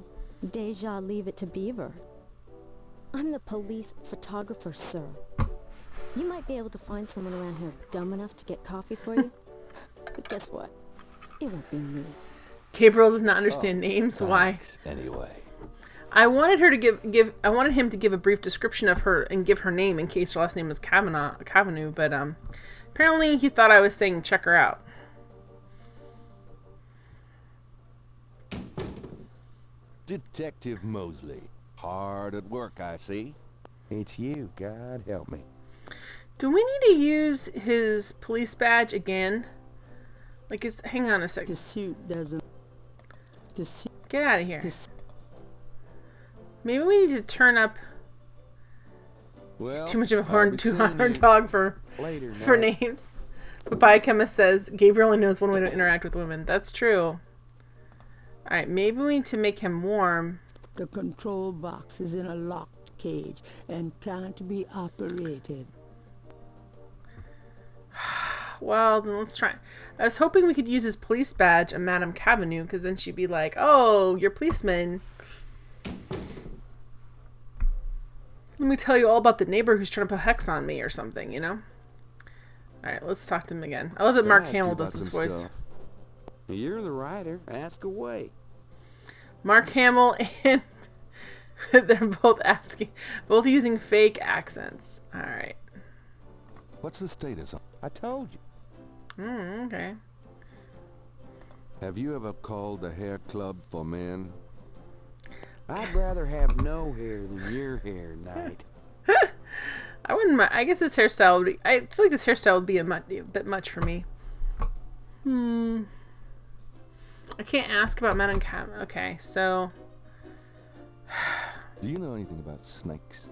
Deja leave it to Beaver. I'm the police photographer, sir. You might be able to find someone around here dumb enough to get coffee for you. But guess what? It won't be me. Gabriel does not understand names. Why? Thanks, anyway. I wanted her to I wanted him to give a brief description of her and give her name in case her last name was Cavanu, but apparently he thought I was saying check her out. Detective Mosley. Hard at work, I see. It's you, God help me. Do we need to use his police badge again? Like, hang on a The second. suit doesn't. The suit. Get out of here. The Maybe we need to turn up. Well, It's too much of a I'll horn, be too seeing hard you dog for later, Nat. names. But Biochemist says Gabriel only knows one way to interact with women. That's true. Alright, maybe we need to make him warm. The control box is in a locked cage and can't be operated. Well, then let's try. I was hoping we could use his police badge and Madame Cavanu, because then she'd be like, oh, you're policeman. Let me tell you all about the neighbor who's trying to put hex on me or something, you know? Alright, let's talk to him again. I love that Can I Mark ask you Hamill about does his some voice. stuff? You're the writer. Ask away. Mark Hamill and They're both using fake accents. All right. What's the status on? I told you. Okay. Have you ever called the hair club for men? I'd rather have no hair than your hair, Knight. I wouldn't. I guess this hairstyle would be. I feel like this hairstyle would be a bit much for me. I can't ask about men on cam. Okay, so. Do you know anything about snakes?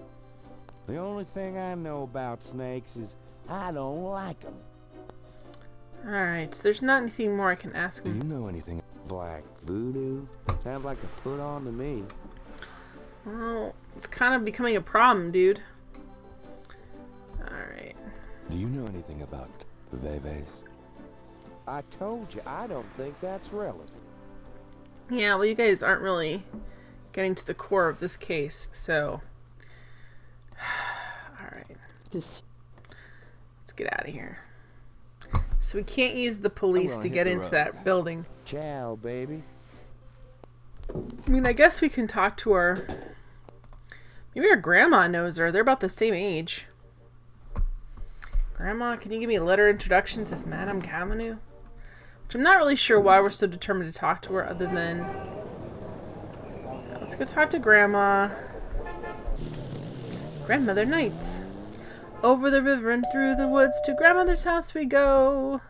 The only thing I know about snakes is I don't like them. All right. So there's not anything more I can ask Do him. you know anything? Black voodoo? Sounds like a put on to me. Well, it's kind of becoming a problem, dude. All right. Do you know anything about Veves? I told you, I don't think that's relevant. Yeah. Well, you guys aren't really getting to the core of this case, so. All right. Just Let's get out of here. So we can't use the police to get into that building. Ciao, baby. I mean, I guess we can talk to her. Maybe our grandma knows her. They're about the same age. Grandma, can you give me a letter introduction to this Madame Cavanaugh? Which I'm not really sure why we're so determined to talk to her other than... Let's go talk to Grandma. Grandmother Knights. Over the river and through the woods to Grandmother's house we go.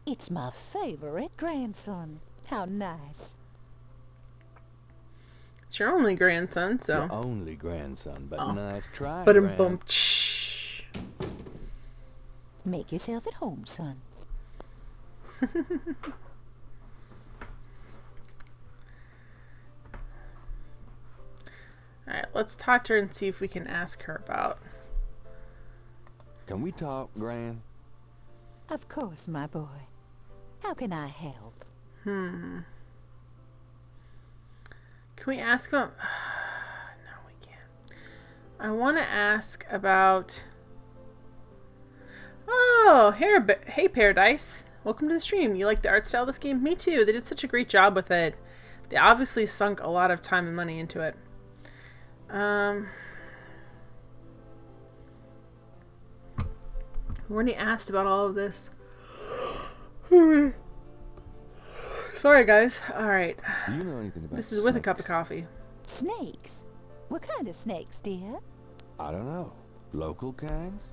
It's my favorite grandson. How nice. It's your only grandson, so... Your only grandson, but Oh. nice try, But Gran. boom. Make yourself at home, son. Alright, let's talk to her and see if we can ask her about... Can we talk, Gran? Of course, my boy. How can I help? Can we ask about... No, we can't. I want to ask about... Oh, hey Paradise. Welcome to the stream. You like the art style of this game? Me too. They did such a great job with it. They obviously sunk a lot of time and money into it. We already asked about all of this. Sorry, guys. Alright. Do you know anything about This is with a snakes? cup of coffee. Snakes? What kind of snakes, dear? I don't know. Local kinds?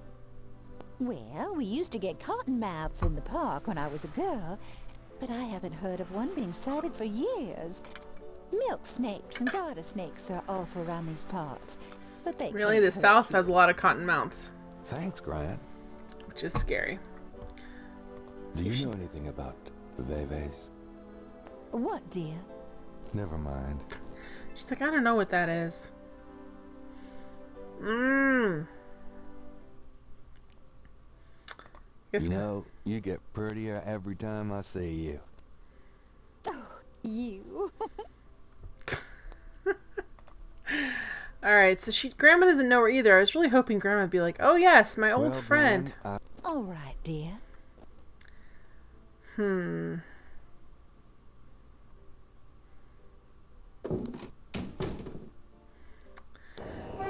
Well, we used to get cottonmouths in the park when I was a girl, but I haven't heard of one being sighted for years. Milk snakes and garter snakes are also around these parts, but they Really, can't the hurt South you. has a lot of cottonmouths, Thanks, Gran. which is scary. Do you know anything about Veves? What, dear? Never mind. She's like, I don't know what that is. Guess You know, you get prettier every time I see you. You? Alright, so Grandma doesn't know her either. I was really hoping Grandma would be like, oh yes, my old Well, friend. Gran, All right, dear.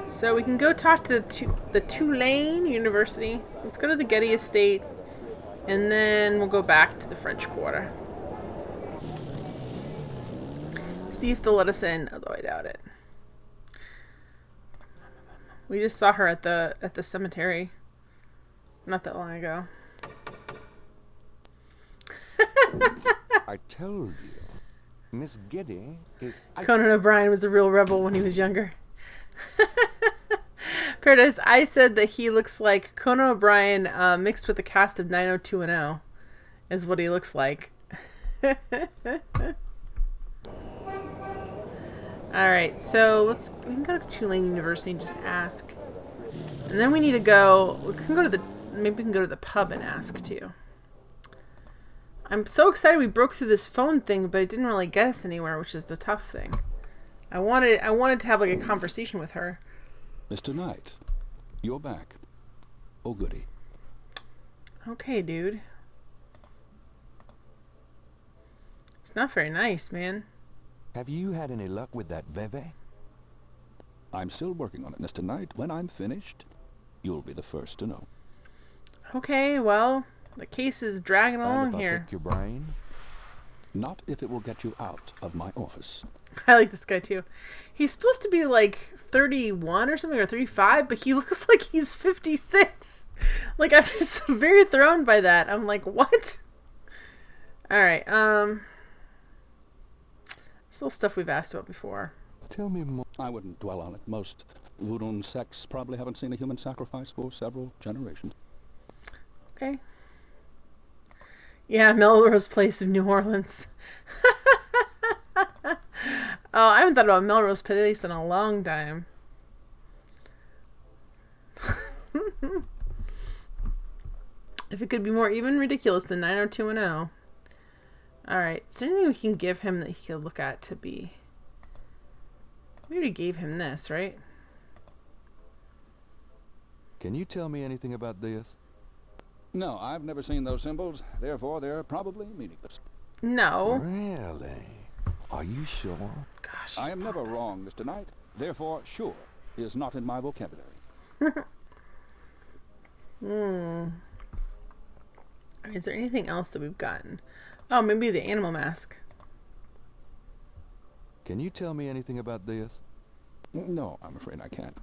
So we can go talk to the Tulane University. Let's go to the Getty Estate, and then we'll go back to the French Quarter. See if they'll let us in, although I doubt it. We just saw her at the cemetery not that long ago. I told you. Miss Giddy is... Conan O'Brien was a real rebel when he was younger. Paradise, I said that he looks like Conan O'Brien mixed with the cast of 90210 is what he looks like. Alright, so we can go to Tulane University and just ask. And then we need to go, maybe we can go to the pub and ask too. I'm so excited we broke through this phone thing, but it didn't really get us anywhere, which is the tough thing. I wanted to have like a conversation with her. Mr. Knight, you're back. Oh, goody. Okay, dude. It's not very nice, man. Have you had any luck with that beve? I'm still working on it, Mr. Knight. When I'm finished, you'll be the first to know. Okay, well, the case is dragging Mind along if I here. pick your brain? Not if it will get you out of my office. I like this guy too. He's supposed to be like 31 or something, or 35, but he looks like he's 56. Like, I'm just very thrown by that. I'm like, what? Alright, still stuff we've asked about before. Tell me more. I wouldn't dwell on it. Most Voodoo sects probably haven't seen a human sacrifice for several generations. Okay. Yeah, Melrose Place in New Orleans. Oh, I haven't thought about Melrose Place in a long time. If it could be more even ridiculous than 90210. Alright, is there anything we can give him that he could look at to be... We already gave him this, right? Can you tell me anything about this? No, I've never seen those symbols. Therefore, they're probably meaningless. No. Really? Are you sure? Gosh, I am never wrong, Mr. Knight. Therefore, sure is not in my vocabulary. Is there anything else that we've gotten? Oh, maybe the animal mask. Can you tell me anything about this? No, I'm afraid I can't.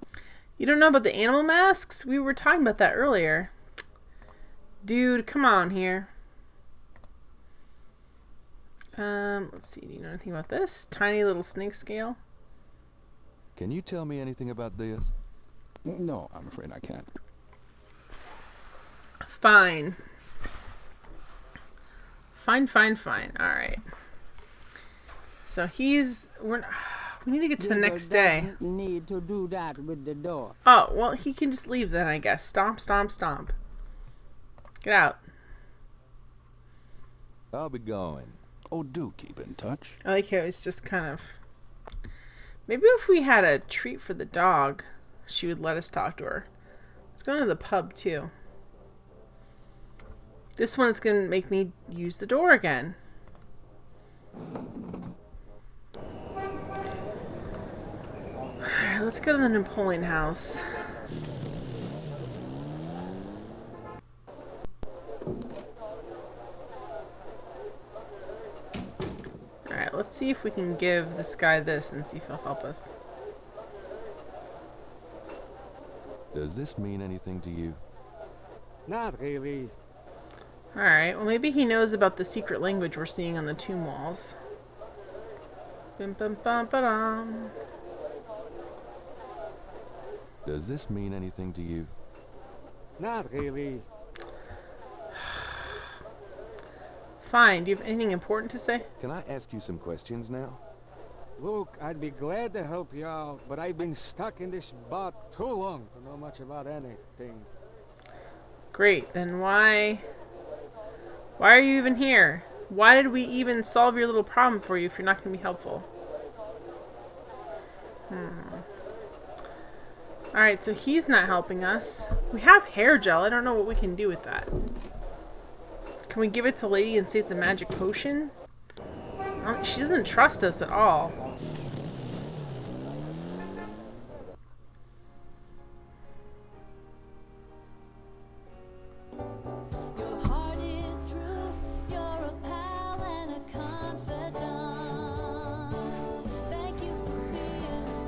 You don't know about the animal masks? We were talking about that earlier. Dude, come on here. Let's see. Do you know anything about this? Tiny little snake scale. Can you tell me anything about this? No, I'm afraid I can't. Fine. Fine. Alright. So we need to get to the next day. Need to do that with the door. Oh, well, he can just leave then, I guess. Stomp. Get out. I'll be going. Oh, do keep in touch. I like how it's just kind of... Maybe if we had a treat for the dog, she would let us talk to her. Let's go to the pub, too. This one's going to make me use the door again. Alright, let's go to the Napoleon house. Alright, let's see if we can give this guy this and see if he'll help us. Does this mean anything to you? Not really. Alright, well maybe he knows about the secret language we're seeing on the tomb walls. Bum bum bum ba-dum. Does this mean anything to you? Not really. Fine, do you have anything important to say? Can I ask you some questions now? Look, I'd be glad to help you out, but I've been stuck in this bot too long to know much about anything. Great, then why are you even here? Why did we even solve your little problem for you if you're not going to be helpful? Alright, so he's not helping us. We have hair gel. I don't know what we can do with that. Can we give it to Lady and say it's a magic potion? She doesn't trust us at all.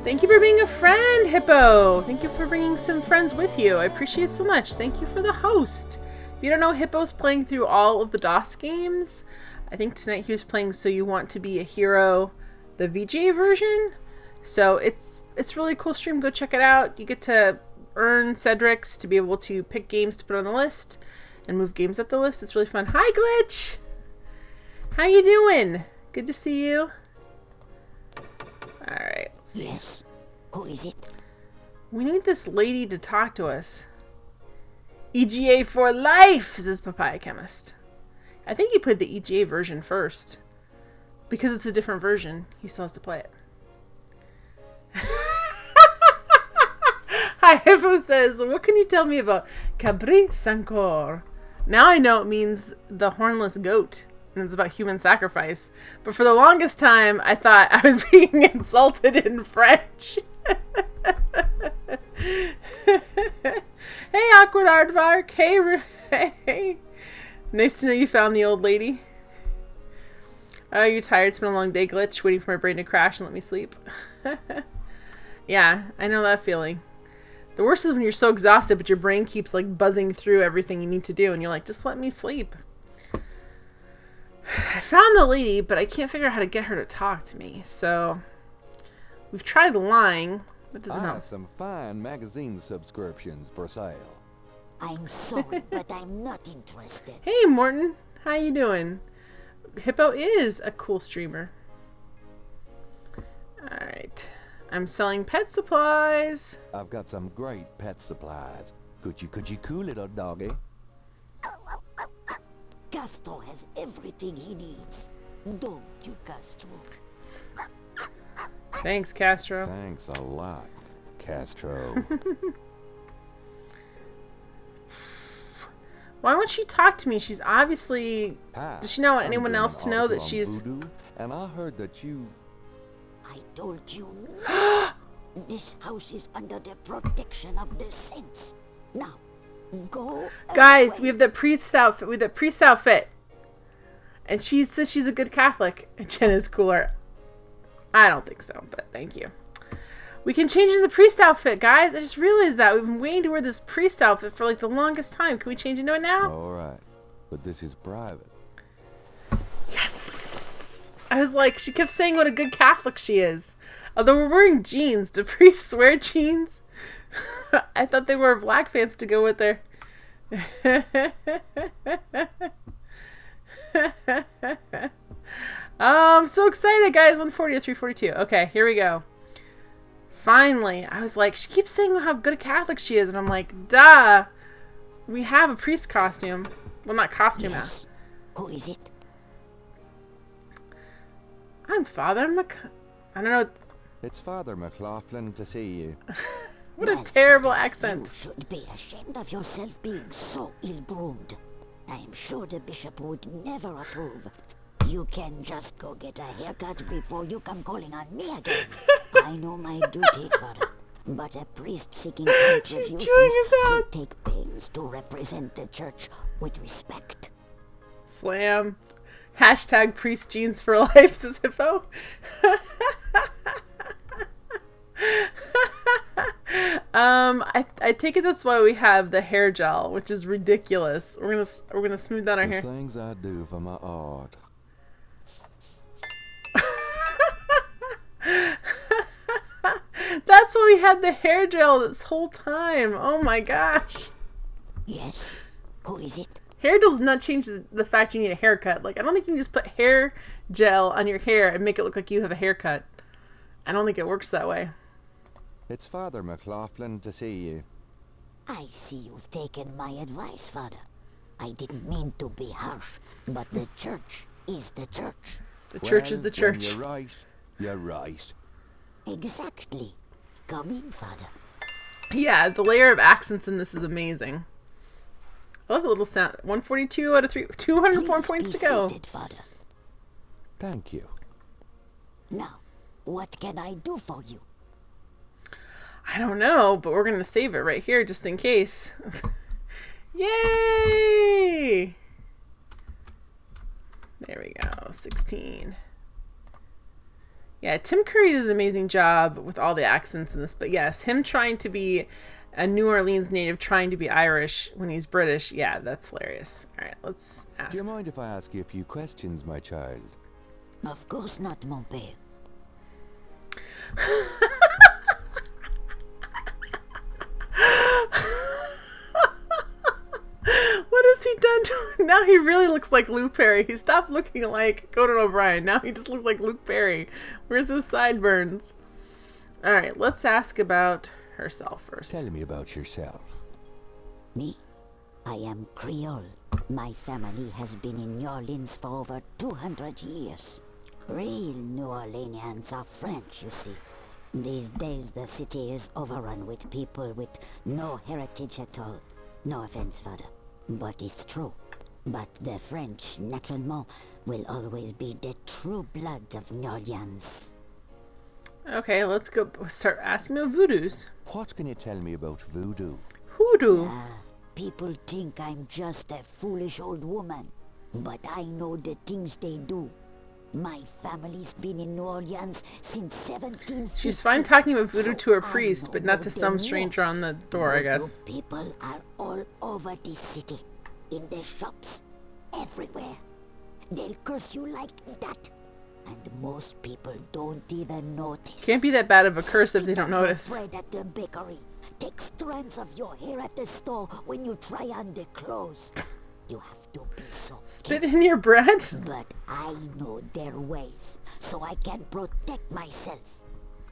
Thank you for being a friend, Hippo. Thank you for bringing some friends with you. I appreciate it so much. Thank you for the host. If you don't know, Hippo's playing through all of the DOS games. I think tonight he was playing So You Want to Be a Hero, the VJ version. So it's really cool stream. Go check it out. You get to earn Cedrics to be able to pick games to put on the list and move games up the list. It's really fun. Hi, Glitch. How you doing? Good to see you. All right. Yes. Who is it? We need this lady to talk to us. EGA for life, says Papaya Chemist. I think he played the EGA version first. Because it's a different version, he still has to play it. Hi, Hippo says, what can you tell me about Cabri Sancor? Now I know it means the hornless goat. and it's about human sacrifice. But for the longest time, I thought I was being insulted in French. Hey, awkward aardvark. Hey. Nice to know you found the old lady. Oh, you're tired. It's been a long day, Glitch. Waiting for my brain to crash and let me sleep. Yeah, I know that feeling. The worst is when you're so exhausted, but your brain keeps like buzzing through everything you need to do, and you're like, just let me sleep. I found the lady, but I can't figure out how to get her to talk to me. So we've tried lying. That doesn't I help. have some fine magazine subscriptions for sale. I'm sorry, but I'm not interested. Hey, Morton. How you doing? Hippo is a cool streamer. Alright. I'm selling pet supplies. I've got some great pet supplies. Could you cool little doggy? Castro has everything he needs. Don't you, Castro? Thanks, Castro. Thanks a lot, Castro. Why won't she talk to me? She's obviously... Hi, Does she not want I'm anyone doing else to an know that article on she's... voodoo, and I heard that you... I told you no. This house is under the protection of the saints. Now, go Guys, away. we have the priest outfit. We have the priest outfit. And she says she's a good Catholic. And Jen is cooler. I don't think so, but thank you. We can change into the priest outfit, guys. I just realized that. We've been waiting to wear this priest outfit for like the longest time. Can we change into it now? All right, but this is private. Yes! I was like, she kept saying what a good Catholic she is. Although we're wearing jeans. Do priests wear jeans? I thought they wore black pants to go with their... I'm so excited, guys. 140 to 342. Okay, here we go. Finally. I was like, she keeps saying how good a Catholic she is. And I'm like, duh. We have a priest costume. Well, not costume. Yes. Who is it? I'm Father I don't know. It's Father McLaughlin to see you. What a Well, terrible Father, accent. You should be ashamed of yourself being so ill-groomed. I am sure the bishop would never approve. You can just go get a haircut before you come calling on me again. I know my duty, Father. But a priest seeking contributions should take pains to represent the church with respect. Slam. Hashtag priest jeans for life, says Hippo. I take it that's why we have the hair gel, which is ridiculous. We're gonna smooth down our The hair. things I do for my art. That's why we had the hair gel this whole time. Oh my gosh. Yes? Who is it? Hair does not change the fact you need a haircut. Like, I don't think you can just put hair gel on your hair and make it look like you have a haircut. I don't think it works that way. It's Father McLaughlin to see you. I see you've taken my advice, Father. I didn't mean to be harsh, but the church is the church. The church is the Well, when church. you're right. You're right. Exactly. Come in, Father. Yeah, the layer of accents in this is amazing. I love the little sound. 142 out of 3. 204 points to go. Seated, Father. Thank you. Now, what can I do for you? I don't know, but we're going to save it right here just in case. Yay! There we go. 16. Yeah, Tim Curry does an amazing job with all the accents in this. But yes, him trying to be a New Orleans native trying to be Irish when he's British. Yeah, that's hilarious. All right, let's ask. Do you mind if I ask you a few questions, my child? Of course not, mon père. What has he done to him? Now he really looks like Luke Perry. He stopped looking like Conan O'Brien. Now he just looks like Luke Perry. Where's his sideburns? All right, let's ask about herself first. Tell me about yourself. Me? I am Creole. My family has been in New Orleans for over 200 years. Real New Orleanians are French, you see. These days the city is overrun with people with no heritage at all. No offense, Father, but it's true. But the French, naturellement, will always be the true blood of New Orleans. Okay, let's go start asking about voodoos. What can you tell me about voodoo? Hoodoo. People think I'm just a foolish old woman, but I know the things they do. My family's been in New Orleans since 1750. She's fine talking about voodoo to a priest, but not to some stranger on the door, I guess. People are all over this city, in the shops, everywhere. They'll curse you like that, and most people don't even notice. Can't be that bad of a curse if they don't notice. Bread at the bakery. Take strands of your hair at the store when you try on the clothes. You have to be so Spit in your bread? But I know their ways, so I can protect myself.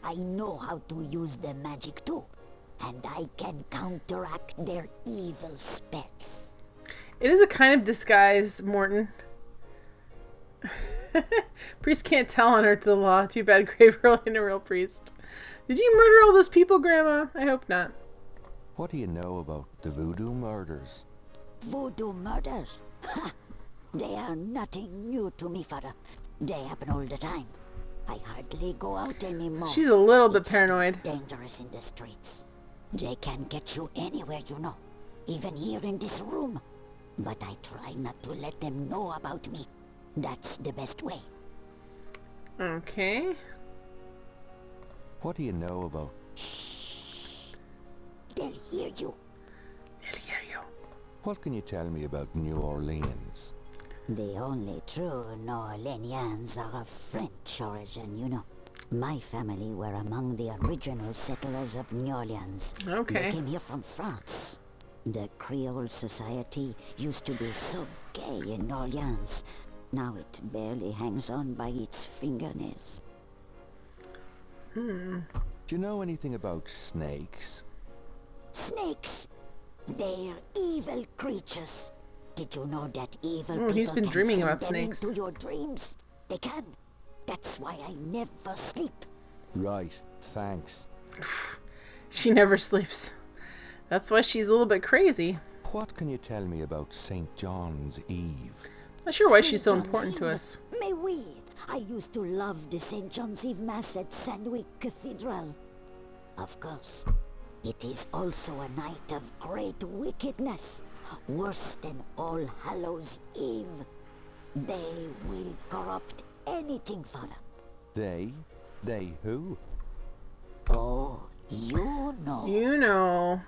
I know how to use the magic too, and I can counteract their evil spells. It is a kind of disguise, Morton. Priest can't tell on her to the law. Too bad Gabriel ain't a real priest. Did you murder all those people, Grandma? I hope not. What do you know about the voodoo murders? Voodoo murders? Ha! They are nothing new to me, Father. They happen all the time. I hardly go out anymore. She's a little bit paranoid. Dangerous in the streets. They can get you anywhere, you know. Even here in this room. But I try not to let them know about me. That's the best way. Okay. What do you know about? They'll hear you. They'll hear you. What can you tell me about New Orleans? The only true New Orleanians are of French origin, you know. My family were among the original settlers of New Orleans. Okay. They came here from France. The Creole society used to be so gay in New Orleans. Now it barely hangs on by its fingernails. Do you know anything about snakes? Snakes? They're evil creatures. Did you know that evil people he's been can dreaming send about them snakes. into your dreams? They can. That's why I never sleep. Right, thanks. She never sleeps. That's why she's a little bit crazy. What can you tell me about St. John's Eve? Not sure why she's so St. John's important to Eve. us. Mais oui, I used to love the St. John's Eve Mass at Sandwick Cathedral. Of course, it is also a night of great wickedness, worse than All Hallows Eve. They will corrupt anything, Father. They? They who? Oh, you know. You know.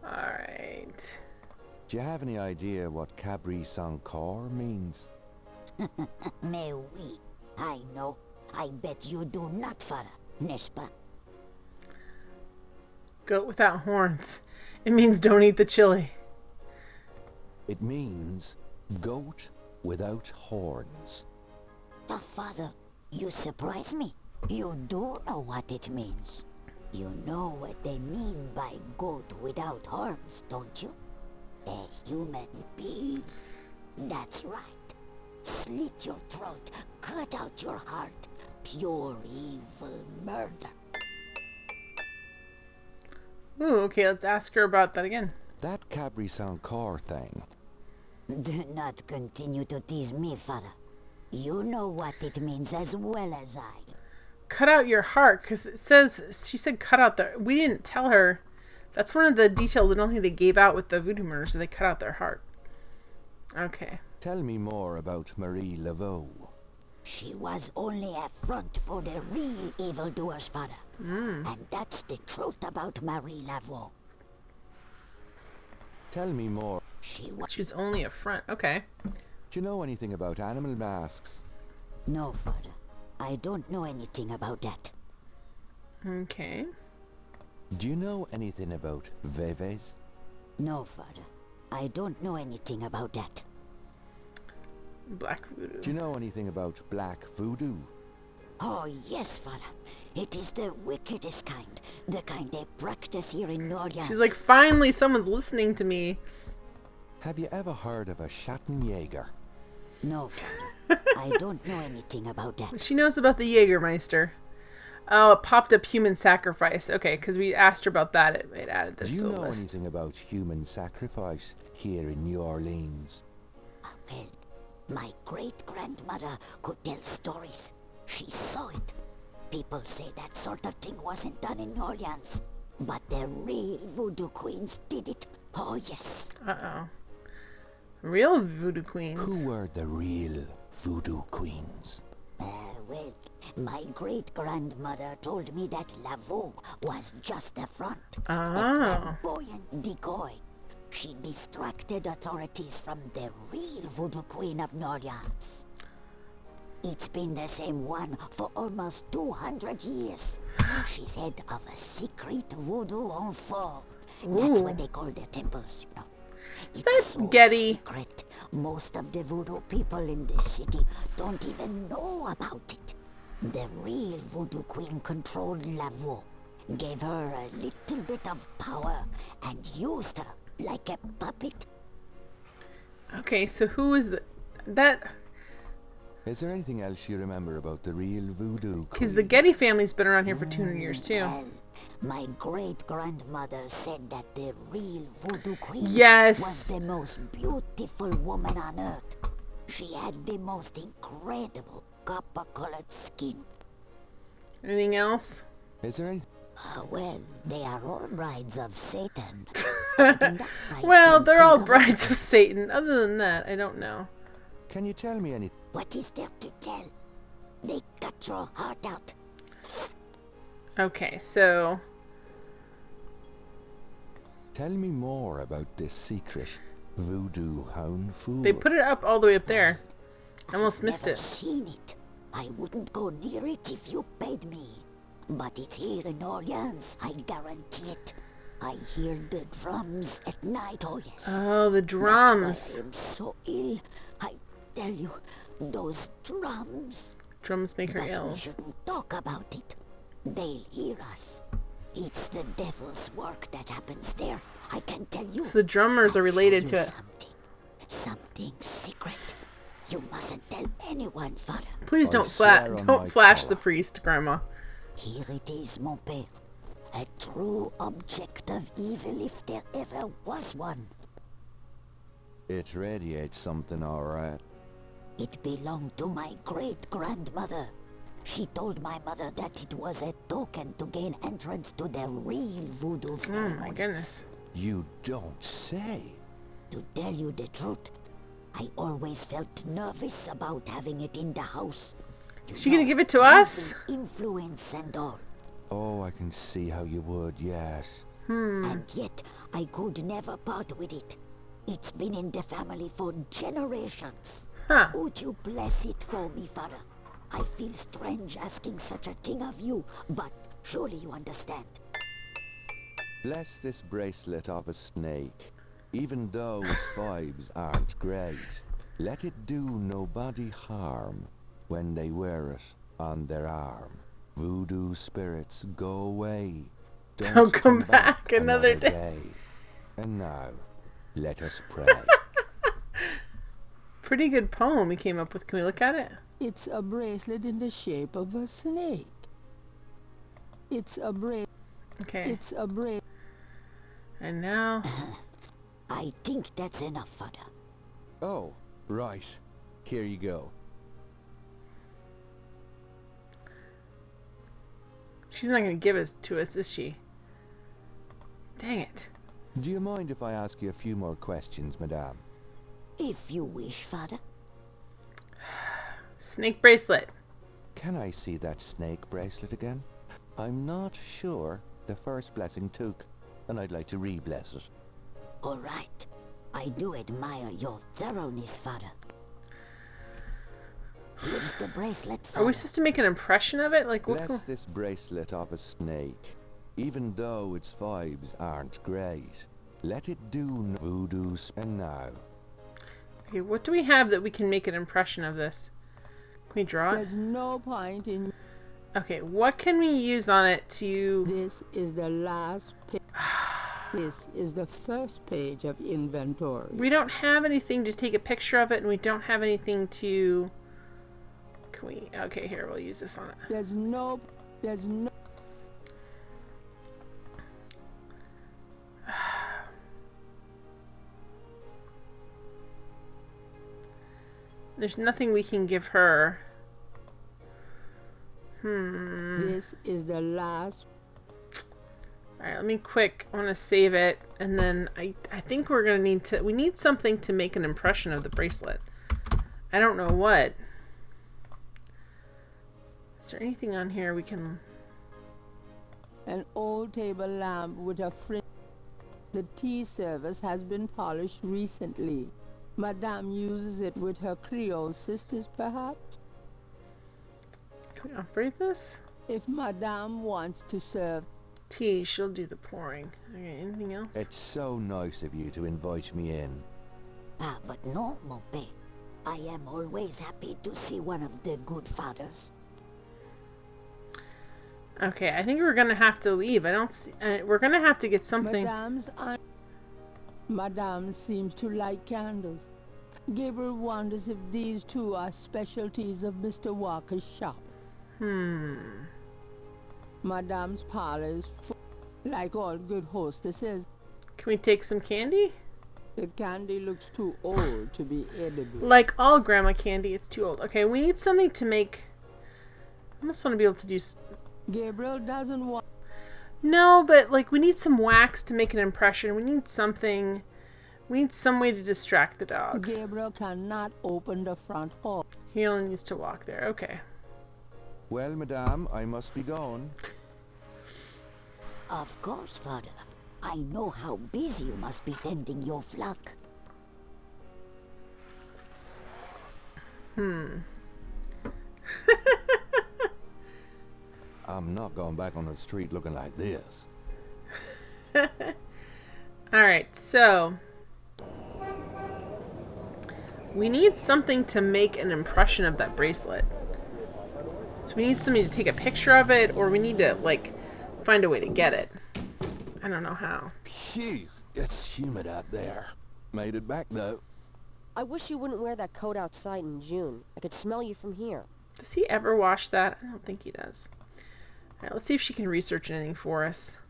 Alright. Do you have any idea what Cabri Sans Corps means? Mais oui, I know. I bet you do not, Father, n'est-ce pas? Goat without horns. It means don't eat the chili. It means goat without horns. Oh, Father, you surprise me. You do know what it means. You know what they mean by goat without horns, don't you? A human being. That's right. Slit your throat, cut out your heart. Pure evil murder. Ooh, okay, let's ask her about that again. That Cabri Sans Corps thing. Do not continue to tease me, Father. You know what it means as well as I. Cut out your heart, because it says, she said cut out the, we didn't tell her. That's one of the details I don't think they gave out with the voodoo murder, so they cut out their heart. Okay. Tell me more about Marie Laveau. She was only a front for the real evildoers, Father. And that's the truth about Marie Laveau. Tell me more. She was... She's only a front. Okay. Do you know anything about animal masks? No, Father. I don't know anything about that. Okay. Do you know anything about Veves? No, Father. I don't know anything about that. Black voodoo. Do you know anything about black voodoo? Oh, yes, Father. It is the wickedest kind. The kind they practice here in New Orleans. She's like, finally someone's listening to me. Have you ever heard of a Schattenjäger? No, Father. I don't know anything about that. She knows about the Jägermeister. Oh, it popped up human sacrifice. Okay, because we asked her about that. It added this Do you to the know list. anything about human sacrifice here in New Orleans? Well, my great-grandmother could tell stories. She saw it. People say that sort of thing wasn't done in New Orleans. But the real voodoo queens did it. Oh, yes. Uh-oh. Real voodoo queens. Who were the real voodoo queens? Well, my great-grandmother told me that Laveau was just a front. A flamboyant decoy. She distracted authorities from the real voodoo queen of New Orleans. It's been the same one for almost 200 years. She's head of a secret voodoo enfant. That's what they call their temples, you know. It's so Getty. secret. Most of the voodoo people in the city don't even know about it. The real voodoo queen controlled Laveau, gave her a little bit of power, and used her like a puppet. Okay, so who is that? Is there anything else you remember about the real voodoo queen? Because the Getty family's been around here for 200 years, too. Well, my great-grandmother said that the real voodoo queen Yes. was the most beautiful woman on earth. She had the most incredible copper-colored skin. Anything else? Is there anything? Well, they are all brides of Satan. Well, they're all brides of Satan. Other than that, I don't know. Can you tell me anything? What is there to tell? They cut your heart out. Okay, so... Tell me more about this secret voodoo hound fool. They put it up all the way up there. I almost missed Never it. seen it. I wouldn't go near it if you paid me. But it's here in Orleans, I guarantee it. I hear the drums at night, oh yes. Oh, the drums. That's why I am so ill. I tell you, those drums. Drums make her But ill. we shouldn't talk about it. They'll hear us. It's the devil's work that happens there. I can tell you. So the drummers are related to it. Something secret. You mustn't tell anyone, Father. Please don't swear on my flash the power. priest, Grandma. Here it is, mon père. A true object of evil if there ever was one. It radiates something, alright. It belonged to my great-grandmother. She told my mother that it was a token to gain entrance to the real voodoo Oh ceremonies. my goodness. You don't say. To tell you the truth, I always felt nervous about having it in the house. Is she gonna give it to us? Influence and all. Oh, I can see how you would, yes. And yet, I could never part with it. It's been in the family for generations. Huh. Would you bless it for me, Father? I feel strange asking such a thing of you, but surely you understand. Bless this bracelet of a snake. Even though its vibes aren't great, let it do nobody harm when they wear it on their arm. Voodoo spirits, go away. Don't come back another day. And now, let us pray. Pretty good poem we came up with. Can we look at it? It's a bracelet in the shape of a snake. It's a Okay. It's a bracelet. And now... I think that's enough, Father. Oh, right. Here you go. She's not going to give it to us, is she? Dang it. Do you mind if I ask you a few more questions, madame? If you wish, Father. Snake bracelet. Can I see that snake bracelet again? I'm not sure the first blessing took, and I'd like to re-bless it. All right. I do admire your thoroughness, Father. Here's the bracelet, Father. Are we supposed to make an impression of it? Like, what? Bless this bracelet of a snake, even though its vibes aren't great. Let it do voodoo and now. Okay, what do we have that we can make an impression of this? Can we draw it? There's no point in... Okay, what can we use on it to... This is the last page. This is the first page of inventory. We don't have anything to take a picture of it, and we don't have anything to... Can we... Okay, here, we'll use this on it. There's no... There's nothing we can give her. This is the last. Alright, let me quick. I want to save it. And then I think we're going to need to... We need something to make an impression of the bracelet. I don't know what. Is there anything on here we can... An old table lamp with a fringe. The tea service has been polished recently. Madame uses it with her Creole sisters, perhaps? Can we operate this? If Madame wants to serve tea, she'll do the pouring. Okay, anything else? It's so nice of you to invite me in. Ah, but no, mon père. I am always happy to see one of the good fathers. Okay, I think we're gonna have to leave. I don't see... we're gonna have to get something... Madame seems to like candles. Gabriel wonders if these two are specialties of Mr. Walker's shop. Madame's parlor is full, like all good hostesses. Can we take some candy? The candy looks too old to be edible. Like all grandma candy, it's too old. Okay, we need something to make... I almost want to be able to do... Gabriel doesn't want... No, but like we need some wax to make an impression. We need something... We need some way to distract the dog. Gabriel cannot open the front hall. He only needs to walk there. Okay. Well, madame, I must be gone. Of course, father. I know how busy you must be tending your flock. I'm not going back on the street looking like this. Alright, so... We need something to make an impression of that bracelet. So we need somebody to take a picture of it, or we need to, like, find a way to get it. I don't know how. Phew, it's humid out there. Made it back, though. I wish you wouldn't wear that coat outside in June. I could smell you from here. Does he ever wash that? I don't think he does. Alright, let's see if she can research anything for us.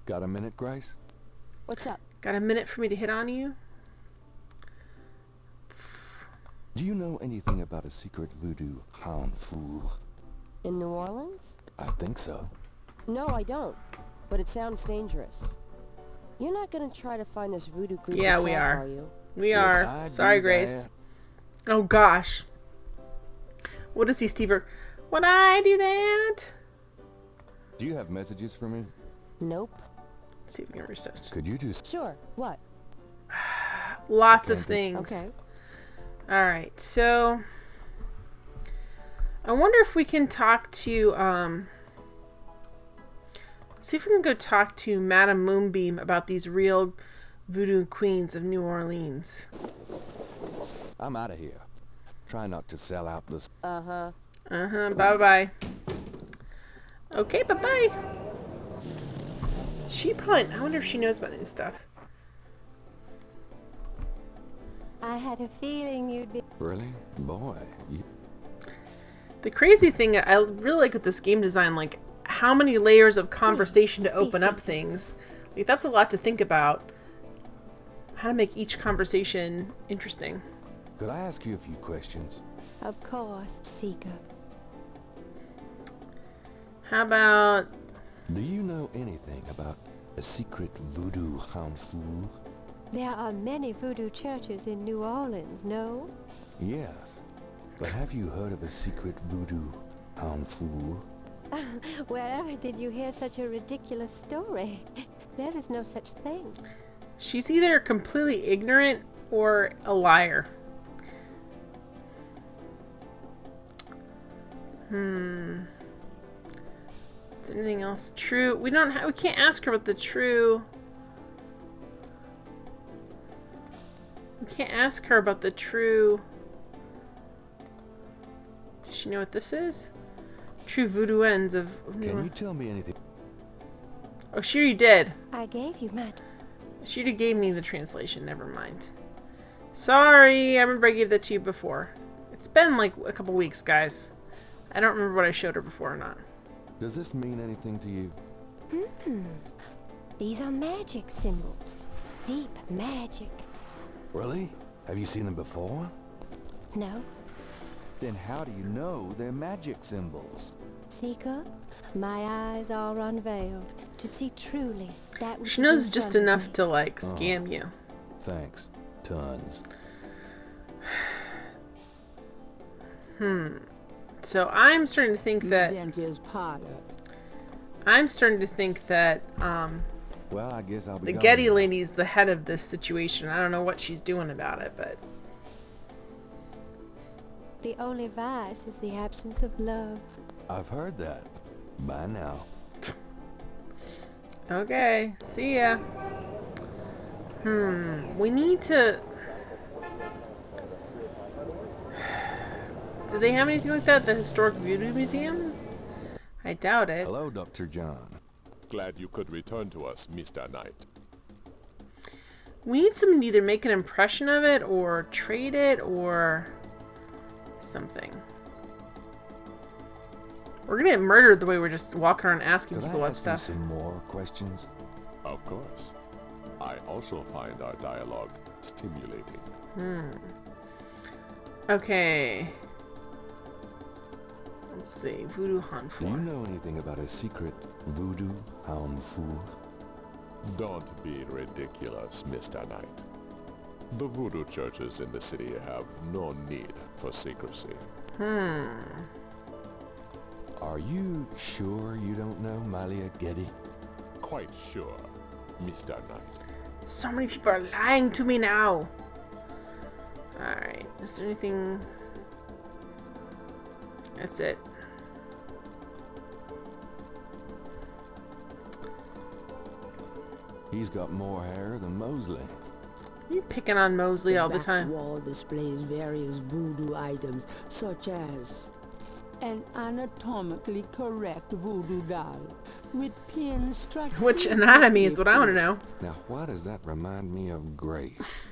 Got a minute, Grace? What's up? Got a minute for me to hit on you? Do you know anything about a secret voodoo hound fool? In New Orleans? I think so. No, I don't. But it sounds dangerous. You're not gonna try to find this voodoo group Yeah, we yourself, are. You? We are. Sorry, Grace. Oh, gosh. What is he, Stever? Would I do that? Do you have messages for me? Nope. Let's see if we can research. Could you do... Sure. What? Lots of things. Okay. Alright, so... I wonder if we can talk to, see if we can go talk to Madame Moonbeam about these real voodoo queens of New Orleans. I'm out of here. Try not to sell out this... Uh-huh. Uh-huh, bye-bye. Okay, bye-bye. She probably... I wonder if she knows about this stuff. I had a feeling you'd be... Really? Boy, you... The crazy thing I really like with this game design, like, how many layers of conversation to open up things. Like, that's a lot to think about. How to make each conversation interesting. Could I ask you a few questions? Of course, Seeker. How about... Do you know anything about a secret voodoo hound fool? There are many voodoo churches in New Orleans, no? Yes. But have you heard of a secret voodoo hound fool? Wherever did you hear such a ridiculous story? There is no such thing. She's either completely ignorant or a liar. Is there anything else true? We can't ask her about the true. We can't ask her about the true. Does she know what this is? True voodoo ends of... Can you tell me anything? Oh, she already did. I gave you Matt. She already gave me the translation. Never mind. Sorry, I remember I gave that to you before. It's been like a couple weeks, guys. I don't remember what I showed her before or not. Does this mean anything to you? These are magic symbols. Deep magic. Really? Have you seen them before? No? Then how do you know they're magic symbols? Seeker, my eyes are unveiled to see truly that which She is knows in just front of enough me. to, like, scam you. Thanks. Tons. So I'm starting to think that... I'm starting to think that, Well, I guess I'll be the gone Getty now. lady's the head of this situation. I don't know what she's doing about it, but... The only vice is the absence of love. I've heard that. Bye now. Okay, see ya. We need to... Do they have anything like that at the Historic Voodoo Museum? I doubt it. Hello, Dr. John. Glad you could return to us, Mr. Knight. We need someone to either make an impression of it, or trade it, or... something. We're gonna get murdered the way we're just walking around asking Could people I that ask you stuff. some more questions? Of course. I also find our dialogue stimulating. Okay. Let's see. Voodoo Do you Hanfour. know anything about a secret voodoo Hanfour? Don't be ridiculous, Mr. Knight. The voodoo churches in the city have no need for secrecy. Are you sure you don't know Malia Getty? Quite sure, Mr. Knight. So many people are lying to me now. Alright. Is there anything... That's it. He's got more hair than Mosley. You're picking on Mosley all the back time. wall displays various voodoo items, such as an anatomically correct voodoo doll with pins struck. Which anatomy is what I want to know. Now, why does that remind me of Grace?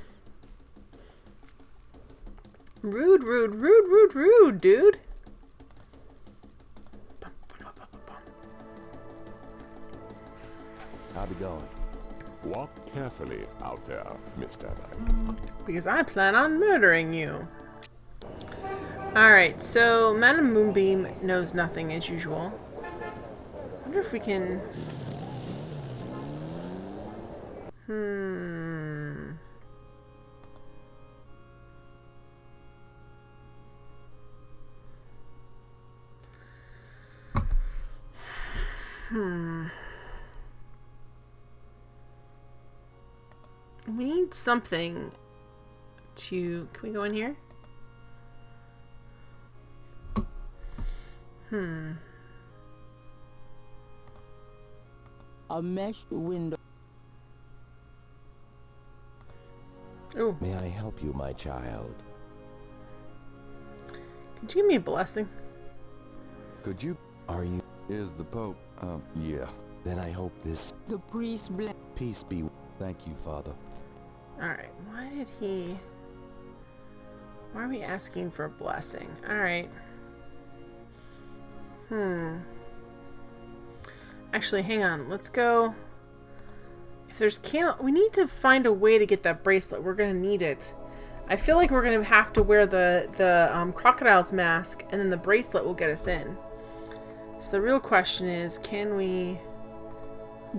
Rude, rude, rude, rude, rude, dude. I'll be going. Walk carefully out there, Mr. Knight. Because I plan on murdering you. Alright, so Madame Moonbeam knows nothing as usual. I wonder if we can... We need something to... Can we go in here? A meshed window. Ooh. May I help you, my child? Could you give me a blessing? Could you? Are you? Is the Pope? Yeah. Then I hope this... The priest bless. Peace be... Thank you, Father. Alright, why did he... Why are we asking for a blessing? Alright. Actually, hang on. Let's go... If there's candle... We need to find a way to get that bracelet. We're gonna need it. I feel like we're gonna have to wear the crocodile's mask, and then the bracelet will get us in. So the real question is, can we...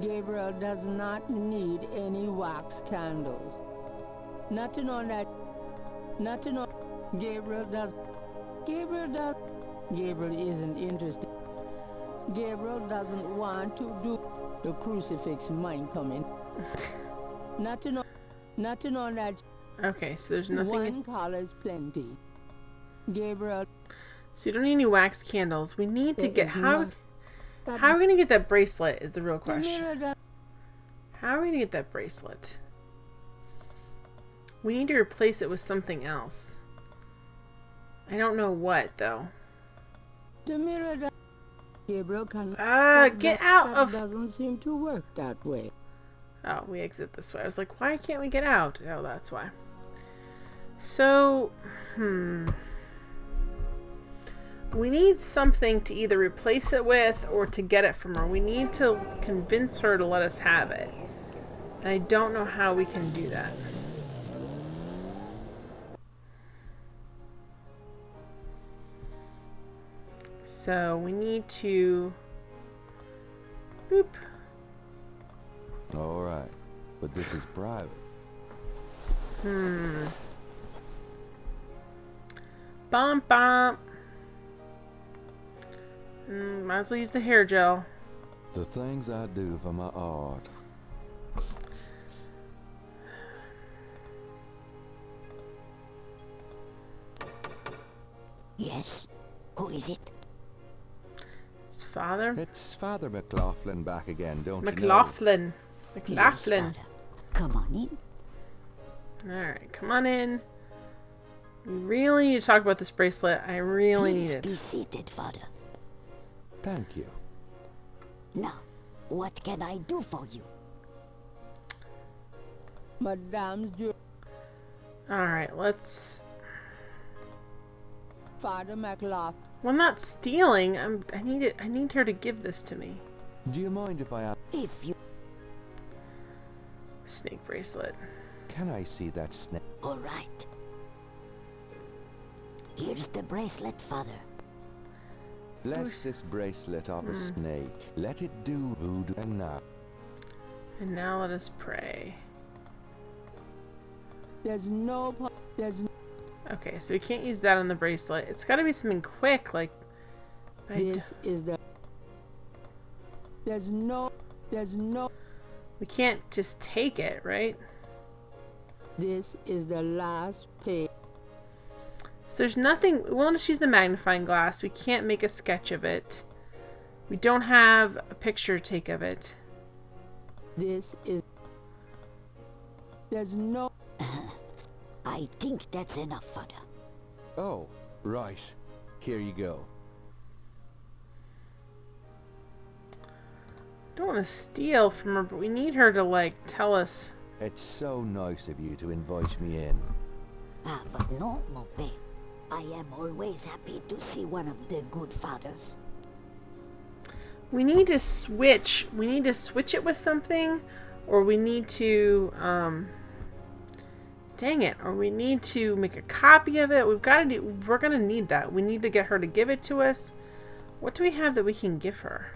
Gabriel does not need any wax candles. Nothing on that. Nothing on. Gabriel does. Gabriel isn't interested. Gabriel doesn't want to do. The crucifix might come in. Nothing on that. Okay, so there's nothing... One color's plenty. Gabriel. So you don't need any wax candles. We need to There get... is How are we going to get that bracelet is the real question. How are we going to get that bracelet? We need to replace it with something else. I don't know what, though. The mirror that Gabriel can... Get out of... That doesn't seem to work that way. Oh, we exit this way. I was like, why can't we get out? Oh, that's why. So, we need something to either replace it with or to get it from her. We need to convince her to let us have it. And I don't know how we can do that. So we need to... Boop. Alright, but this is private. Bump, bump. Might as well use the hair gel. The things I do for my art. Yes? Who is it? It's Father. It's Father McLaughlin back again, don't you know? McLaughlin. Yes, McLaughlin. Father. Come on in. Alright, come on in. We really need to talk about this bracelet. I really need Please it. be seated, Father. Thank you. Now, what can I do for you? Madame's Alright, let's... Father McLaughlin. Well, I'm not stealing. I need it. I need her to give this to me. Do you mind if I ask? If you... Snake bracelet. Can I see that snake? All right. Here's the bracelet, Father. Bless this bracelet of a snake. Let it do voodoo and now. And now let us pray. There's no... Okay, so we can't use that on the bracelet. It's got to be something quick, like... This is the... There's no... We can't just take it, right? This is the last page. So there's nothing... We'll just use the magnifying glass. We can't make a sketch of it. We don't have a picture to take of it. This is... There's no... I think that's enough, Father. Oh, right. Here you go. Don't want to steal from her, but we need her to, like, tell us. It's so nice of you to invite me in. Ah, but no, Mope. I am always happy to see one of the good fathers. We need to switch. We need to switch it with something, or we need to, dang it, or we need to make a copy of it. We've got to do, we're going to need that. We need to get her to give it to us. What do we have that we can give her?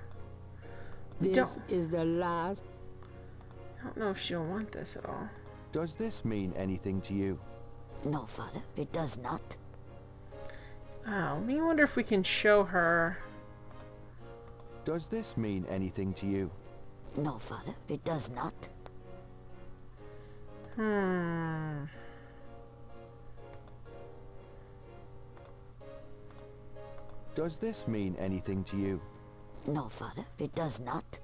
This is the last... I don't know if she'll want this at all. Does this mean anything to you? No, Father, it does not. Oh, let me wonder if we can show her. Does this mean anything to you? No, Father, it does not. Does this mean anything to you? No, Father, it does not.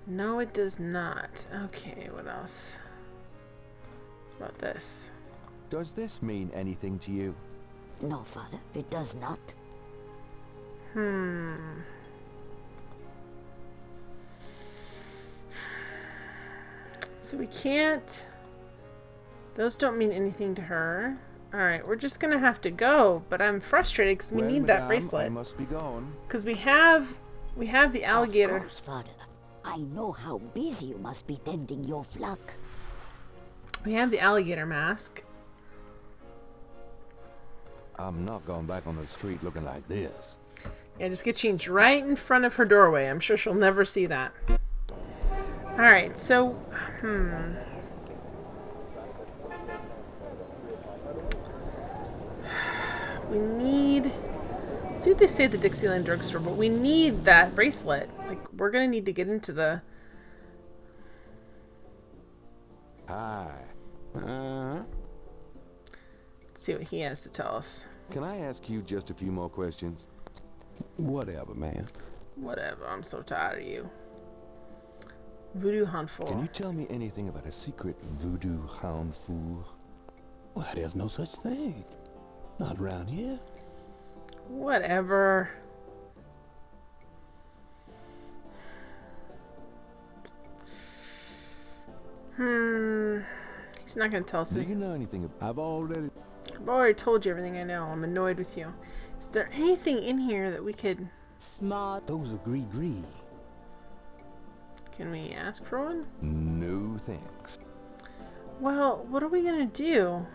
No, it does not. Okay, what else? What about this? Does this mean anything to you? No, Father, it does not. So we can't... Those don't mean anything to her. Alright, we're just gonna have to go, but I'm frustrated because we Well, need that madame, bracelet. I must be going. Because we have the alligator. Of course, Father. I know how busy you must be tending your flock. We have the alligator mask. I'm not going back on the street looking like this. Yeah, just get changed right in front of her doorway. I'm sure she'll never see that. Alright, so... We need... Let's see what they say at the Dixieland drugstore, but we need that bracelet. Like, we're gonna need to get into the... Hi. Let's see what he has to tell us. Can I ask you just a few more questions? Whatever, man. Whatever, I'm so tired of you. Voodoo handful. Can you tell me anything about a secret voodoo handful? Well, there's no such thing. Not around here. Whatever. He's not gonna tell us Do anything. you know anything? I've already told you everything I know. I'm annoyed with you. Is there anything in here that we could... Smart. Those are gree. Can we ask for one? No thanks. Well, what are we gonna do?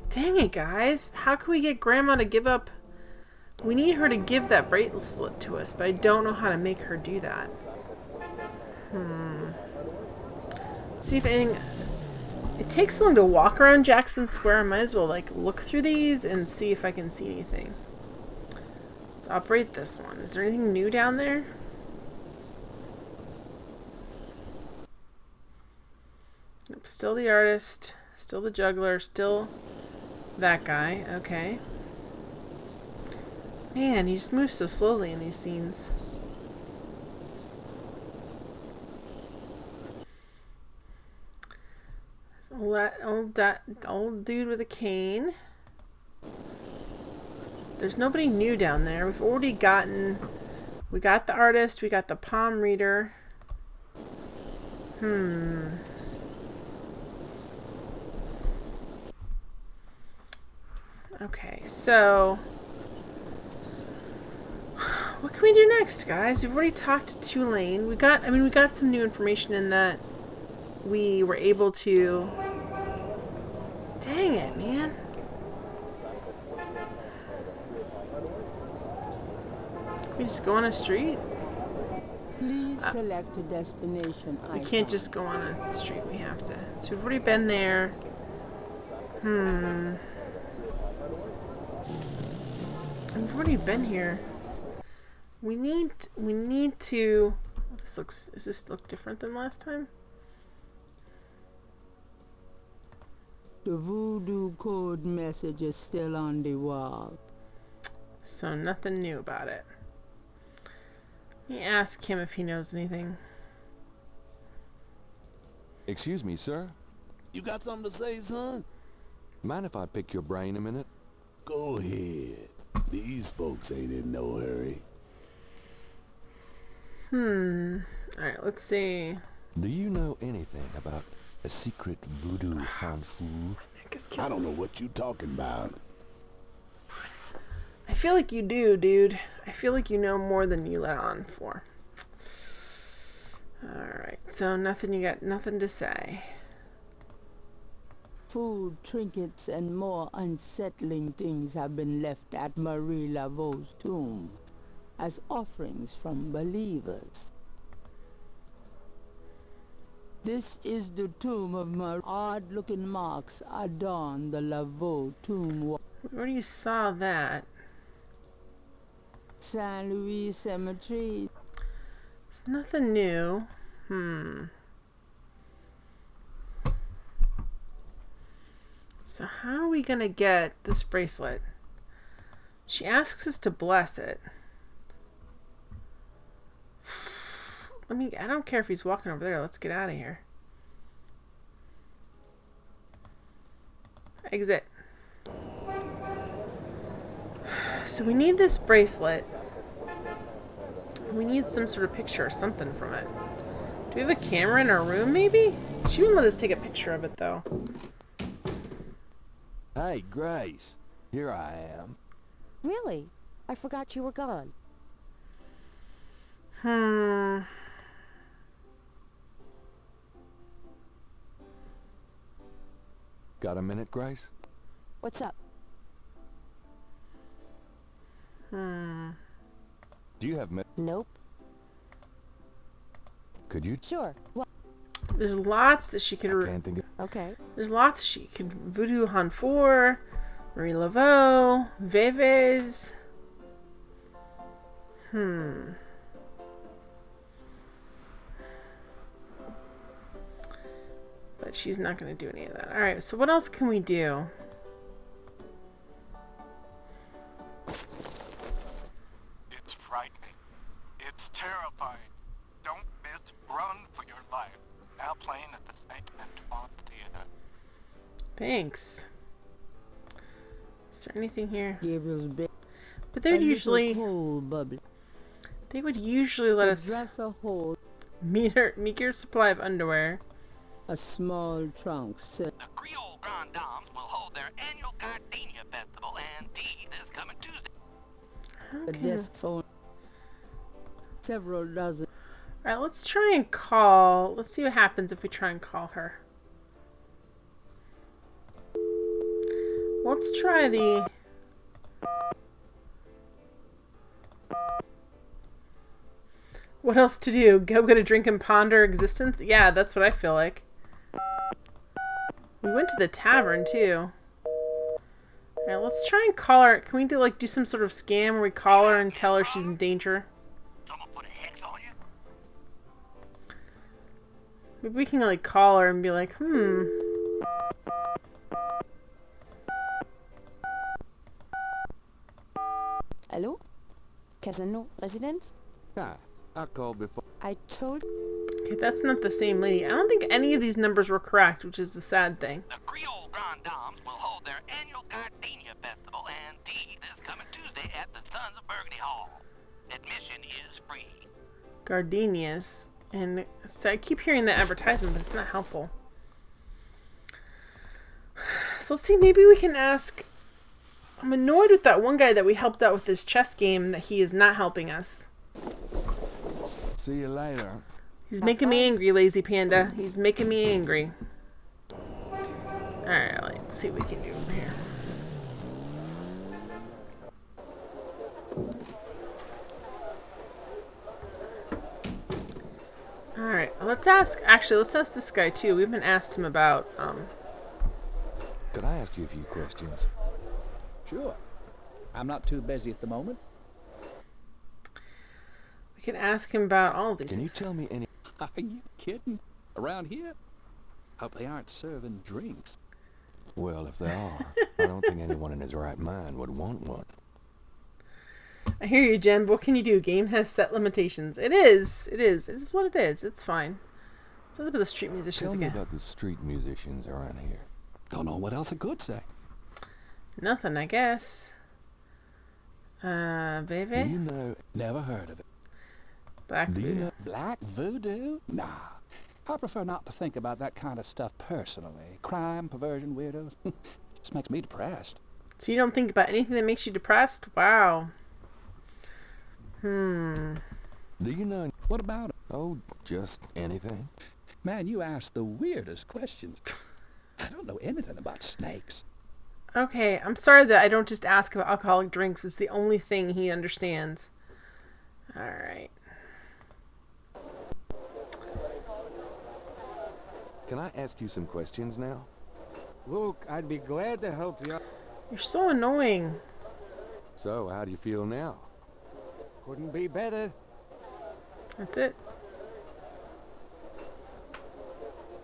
Dang it, guys. How can we get Grandma to give up... We need her to give that bracelet to us, but I don't know how to make her do that. See if anything... It takes so long to walk around Jackson Square. I might as well, like, look through these and see if I can see anything. Let's operate this one. Is there anything new down there? Nope, still the artist. Still the juggler. Still that guy. Okay. Man, he just moves so slowly in these scenes. Old dude with a cane. There's nobody new down there. We've already gotten... We got the artist. We got the palm reader. Okay, so... What can we do next, guys? We've already talked to Tulane. We got some new information in that we were able to... Dang it, man. Can we just go on a street? Please select a destination icon. We can't just go on a street. We have to. So we've already been there. We've already been here. We need to... Does this look different than last time? The voodoo code message is still on the wall. So nothing new about it. Let me ask him if he knows anything. Excuse me, sir. You got something to say, son? Mind if I pick your brain a minute? Go ahead. These folks ain't in no hurry. Alright, let's see. Do you know anything about a secret voodoo hanfu? I don't know what you talking about. I feel like you do, dude. I feel like you know more than you let on for. Alright, so you got nothing to say. Food, trinkets, and more unsettling things have been left at Marie Laveau's tomb as offerings from believers. This is the tomb of Marie. Odd-looking marks adorn the Laveau tomb wall. We already saw that. Saint Louis Cemetery. It's nothing new. So how are we gonna get this bracelet? She asks us to bless it. I don't care if he's walking over there. Let's get out of here. Exit. So we need this bracelet. We need some sort of picture or something from it. Do we have a camera in our room, maybe? She wouldn't let us take a picture of it, though. Hey, Grace. Here I am. Really? I forgot you were gone. Got a minute, Grace? What's up? Do you have Nope. Could you? Sure. What? There's lots that she could... Can't think of... Okay. There's lots she could... Voodoo Hanfour, Marie Laveau, Veves. But she's not going to do any of that. Alright, so what else can we do? It's frightening. It's terrifying. Don't miss Run for Your Life. Now playing at the St. Antoine Theater. Thanks. Is there anything here? Gabriel's bed. But they'd usually... Bubbly. They would usually let us meet your supply of underwear. A small trunk. The Creole Grand Dames will hold their annual Gardenia Festival and tea this coming Tuesday. A desk phone. Several dozen. Alright, let's try and call... Let's see what happens if we try and call her. Let's try the... What else to do? Go get a drink and ponder existence? Yeah, that's what I feel like. We went to the tavern, too. Alright, let's try and call her. Can we do some sort of scam where we call her and tell her she's in danger? Maybe we can like call her and be like, Hello? Casino residence? Yeah, I called before. I told... Okay, that's not the same lady. I don't think any of these numbers were correct, which is the sad thing. The Creole Grand Dames will hold their annual Gardenia Festival and Tea this coming Tuesday at the Sons of Burgundy Hall. Admission is free. Gardenias. And so I keep hearing the advertisement, but it's not helpful. So let's see, maybe we can ask... I'm annoyed with that one guy that we helped out with this chess game that he is not helping us. See you later. He's making me angry, lazy panda. He's making me angry. Alright, let's see what we can do here. Alright, let's ask this guy too. We haven't asked him about, Could I ask you a few questions? Sure. I'm not too busy at the moment. we can ask him about all of these Can you things. tell me any... Are you kidding? Around here? Hope they aren't serving drinks. Well, if they are, I don't think anyone in his right mind would want one. I hear you, Jen, but what can you do? Game has set limitations. It is what it is. It's fine. Sounds about the street musicians Tell me again. about the street musicians around here. Don't know what else I could say. Nothing, I guess. Baby? Do you know... Never heard of it. Black Do you voodoo. know... Black voodoo? Nah. I prefer not to think about that kind of stuff personally. Crime, perversion, weirdos. Just makes me depressed. So you don't think about anything that makes you depressed? Wow. Hmm. Do you know... What about it? Oh, just anything. Man, you ask the weirdest questions. I don't know anything about snakes. Okay, I'm sorry that I don't just ask about alcoholic drinks. It's the only thing he understands. Alright. Can I ask you some questions now? Look, I'd be glad to help you. You're so annoying. So, how do you feel now? Couldn't be better. That's it.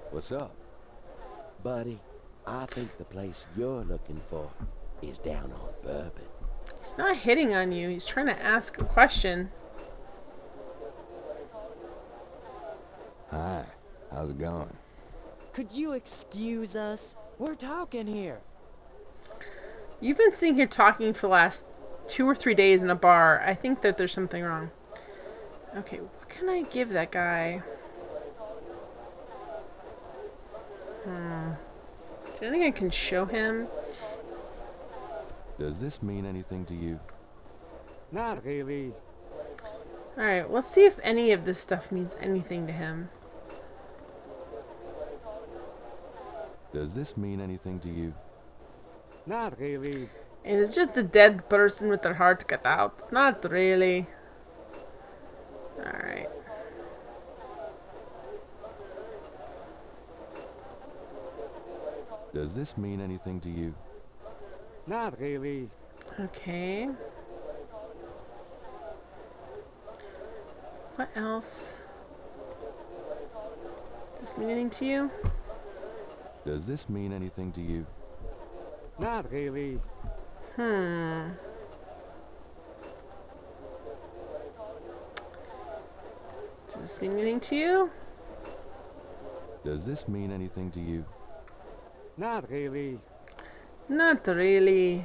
What's up? Buddy, I think the place you're looking for is down on Bourbon. He's not hitting on you. He's trying to ask a question. Hi. How's it going? Could you excuse us? We're talking here. You've been sitting here talking for the last 2 or 3 days in a bar. I think that there's something wrong. Okay, what can I give that guy? Is there anything I can show him? Does this mean anything to you? Not really. Alright, let's see if any of this stuff means anything to him. Does this mean anything to you? Not really. And it's just a dead person with their heart cut out. Not really. Alright. Does this mean anything to you? Not really. Okay. What else? Does this mean anything to you? Does this mean anything to you? Not really. Does this mean anything to you? Does this mean anything to you? Not really. Not really.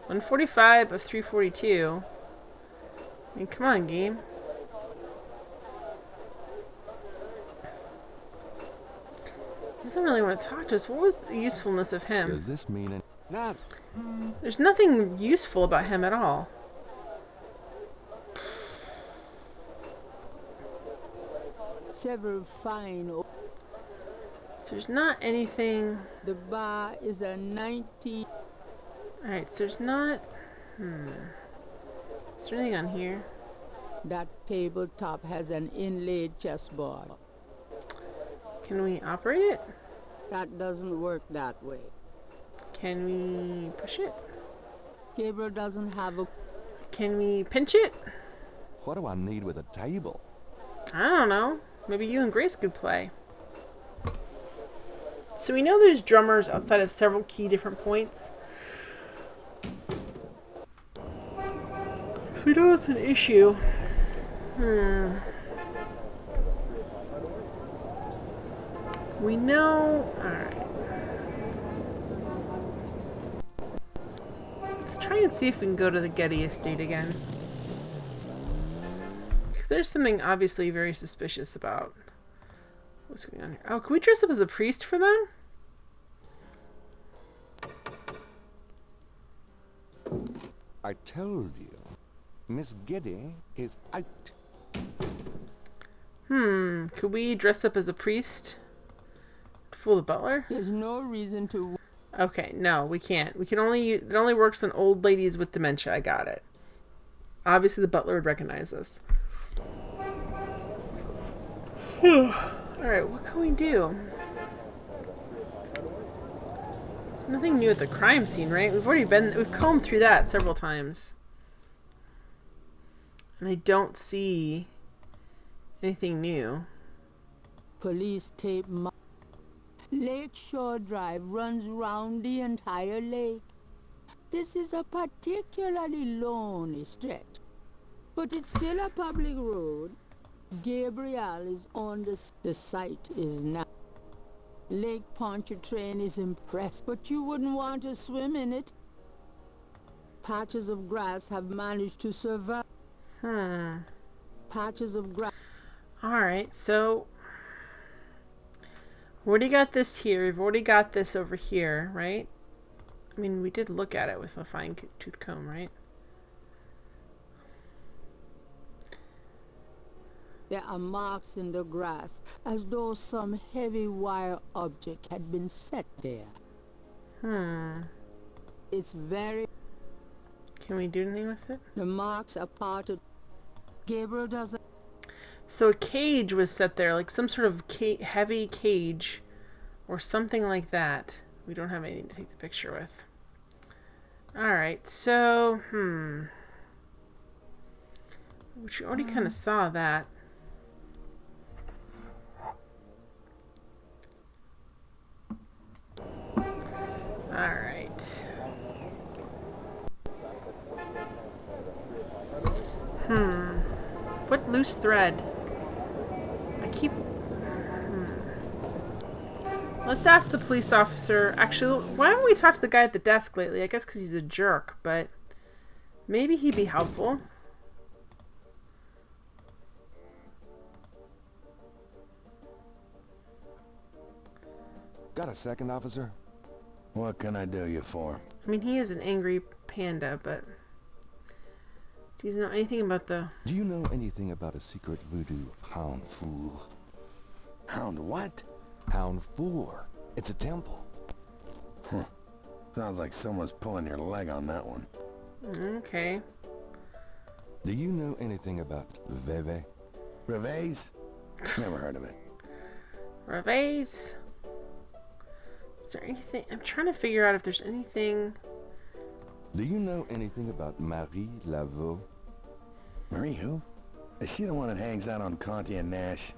145 of 342. I mean, come on, game. He doesn't really want to talk to us. What was the usefulness of him? Does this mean anything? Not. There's nothing useful about him at all. Several fine... So there's not anything... The bar is a 19... Alright, so there's not... Is there anything on here? That tabletop has an inlaid chessboard. Can we operate it? That doesn't work that way. Can we push it? Gabriel doesn't have a... Can we pinch it? What do I need with a table? I don't know. Maybe you and Grace could play. So we know there's drummers outside of several key different points. So we know that's an issue. We know... Alright. Let's try and see if we can go to the Getty estate again. Because there's something obviously very suspicious about what's going on here. Oh, can we dress up as a priest for them? I told you, Miss Getty is out. Could we dress up as a priest? Fool the butler? There's no reason to... Okay, no, we can't. We can only it only works on old ladies with dementia. I got it. Obviously, the butler would recognize us. Alright, what can we do? There's nothing new at the crime scene, right? We've combed through that several times. And I don't see anything new. Police tape... Lakeshore Drive runs round the entire lake. This is a particularly lonely stretch, but it's still a public road. Gabriel is on the site is now. Lake Pontchartrain is impressed, but you wouldn't want to swim in it. Patches of grass have managed to survive. Patches of grass. Alright, so... We've already got this here. We've already got this over here, right? I mean, we did look at it with a fine-tooth comb, right? There are marks in the grass, as though some heavy wire object had been set there. It's very... Can we do anything with it? The marks are part of... Gabriel doesn't... So a cage was set there, like some sort of heavy cage or something like that. We don't have anything to take the picture with. Alright, so, which you already kind of saw that. Alright. What loose thread? I keep... Let's ask the police officer. Actually, why haven't we talked to the guy at the desk lately? I guess because he's a jerk, but maybe he'd be helpful. Got a second, officer? What can I do you for? I mean, he is an angry panda, but... Do you know anything about the... Do you know anything about a secret voodoo hound fool? Hound what? Hound four. It's a temple. Huh. Sounds like someone's pulling your leg on that one. Okay. Do you know anything about Veve? Reves? Never heard of it. Reves? Is there anything... I'm trying to figure out if there's anything... Do you know anything about Marie Laveau? Marie who? Is she the one that hangs out on Conti and Nash?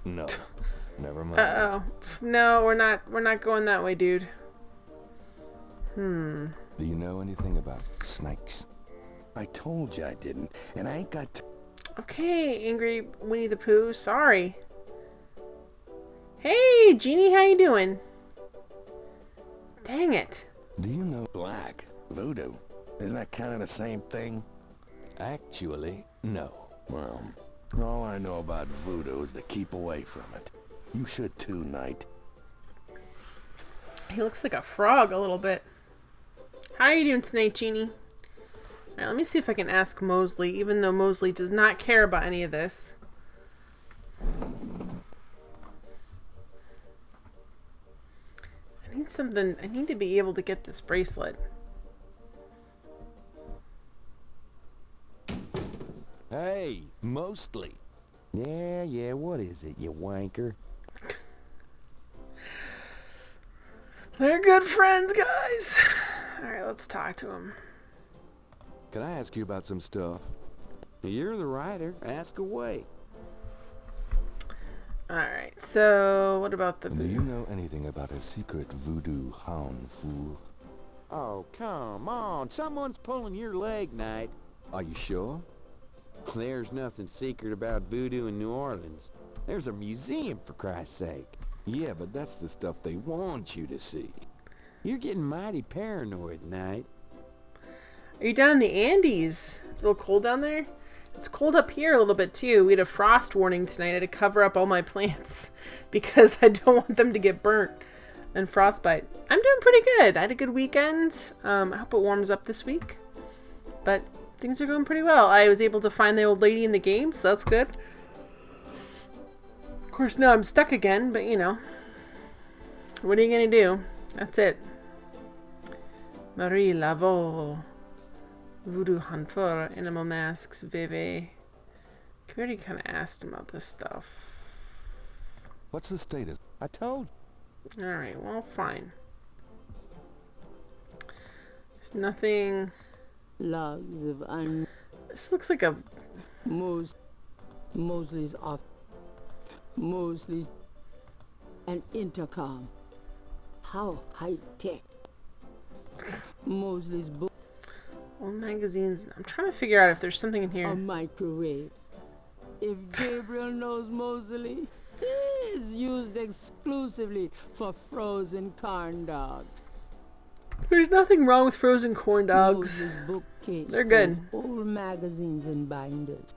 No. Never mind. Uh-oh. No, we're not going that way, dude. Do you know anything about snakes? I told you I didn't, and I ain't got... Okay, angry Winnie the Pooh. Sorry. Hey, Jeannie, how you doing? Dang it. Do you know... Black? Voodoo? Isn't that kind of the same thing? Actually, no. Well, all I know about voodoo is to keep away from it. You should too, Knight. He looks like a frog a little bit. How are you doing tonight, Jeannie? Alright, let me see if I can ask Mosley, even though Mosley does not care about any of this. I need something. I need to be able to get this bracelet. Hey, mostly. Yeah, what is it, you wanker? They're good friends, guys. Alright, let's talk to him. Can I ask you about some stuff? You're the writer. Ask away. Alright, so what about the... Do you know anything about a secret voodoo hound fool? Oh, come on. Someone's pulling your leg, Knight. Are you sure? There's nothing secret about voodoo in New Orleans. There's a museum, for Christ's sake. Yeah, but that's the stuff they want you to see. You're getting mighty paranoid, Knight. Are you down in the Andes? It's a little cold down there? It's cold up here a little bit too. We had a frost warning tonight. I had to cover up all my plants because I don't want them to get burnt and frostbite. I'm doing pretty good. I had a good weekend. I hope it warms up this week. But things are going pretty well. I was able to find the old lady in the game, so that's good. Of course, now I'm stuck again, but you know. What are you going to do? That's it. Marie Laveau. Voodoo hunt for animal masks, Veve. We already kind of asked him about this stuff. What's the status? I told you. Alright, well, fine. There's nothing... Logs of This looks like a... Mosley's off. Mosley's... An intercom. How high-tech. Mosley's book. Old magazines. I'm trying to figure out if there's something in here. A microwave. If Gabriel knows Mosley, it's used exclusively for frozen corn dogs. There's nothing wrong with frozen corn dogs. Mosley's bookcase. They're good. Old magazines and binders.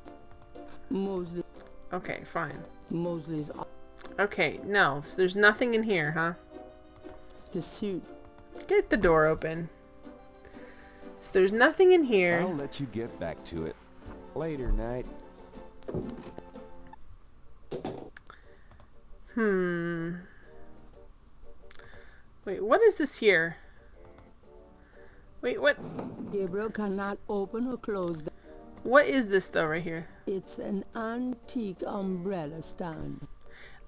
Mosley. Okay, fine. Mosley's. Okay, no. There's nothing in here, huh? The suit. Get the door open. So there's nothing in here. I'll let you get back to it. Later, Knight. Wait, what is this here? Wait, what? Gabriel cannot open or close. What is this, though, right here? It's an antique umbrella stand.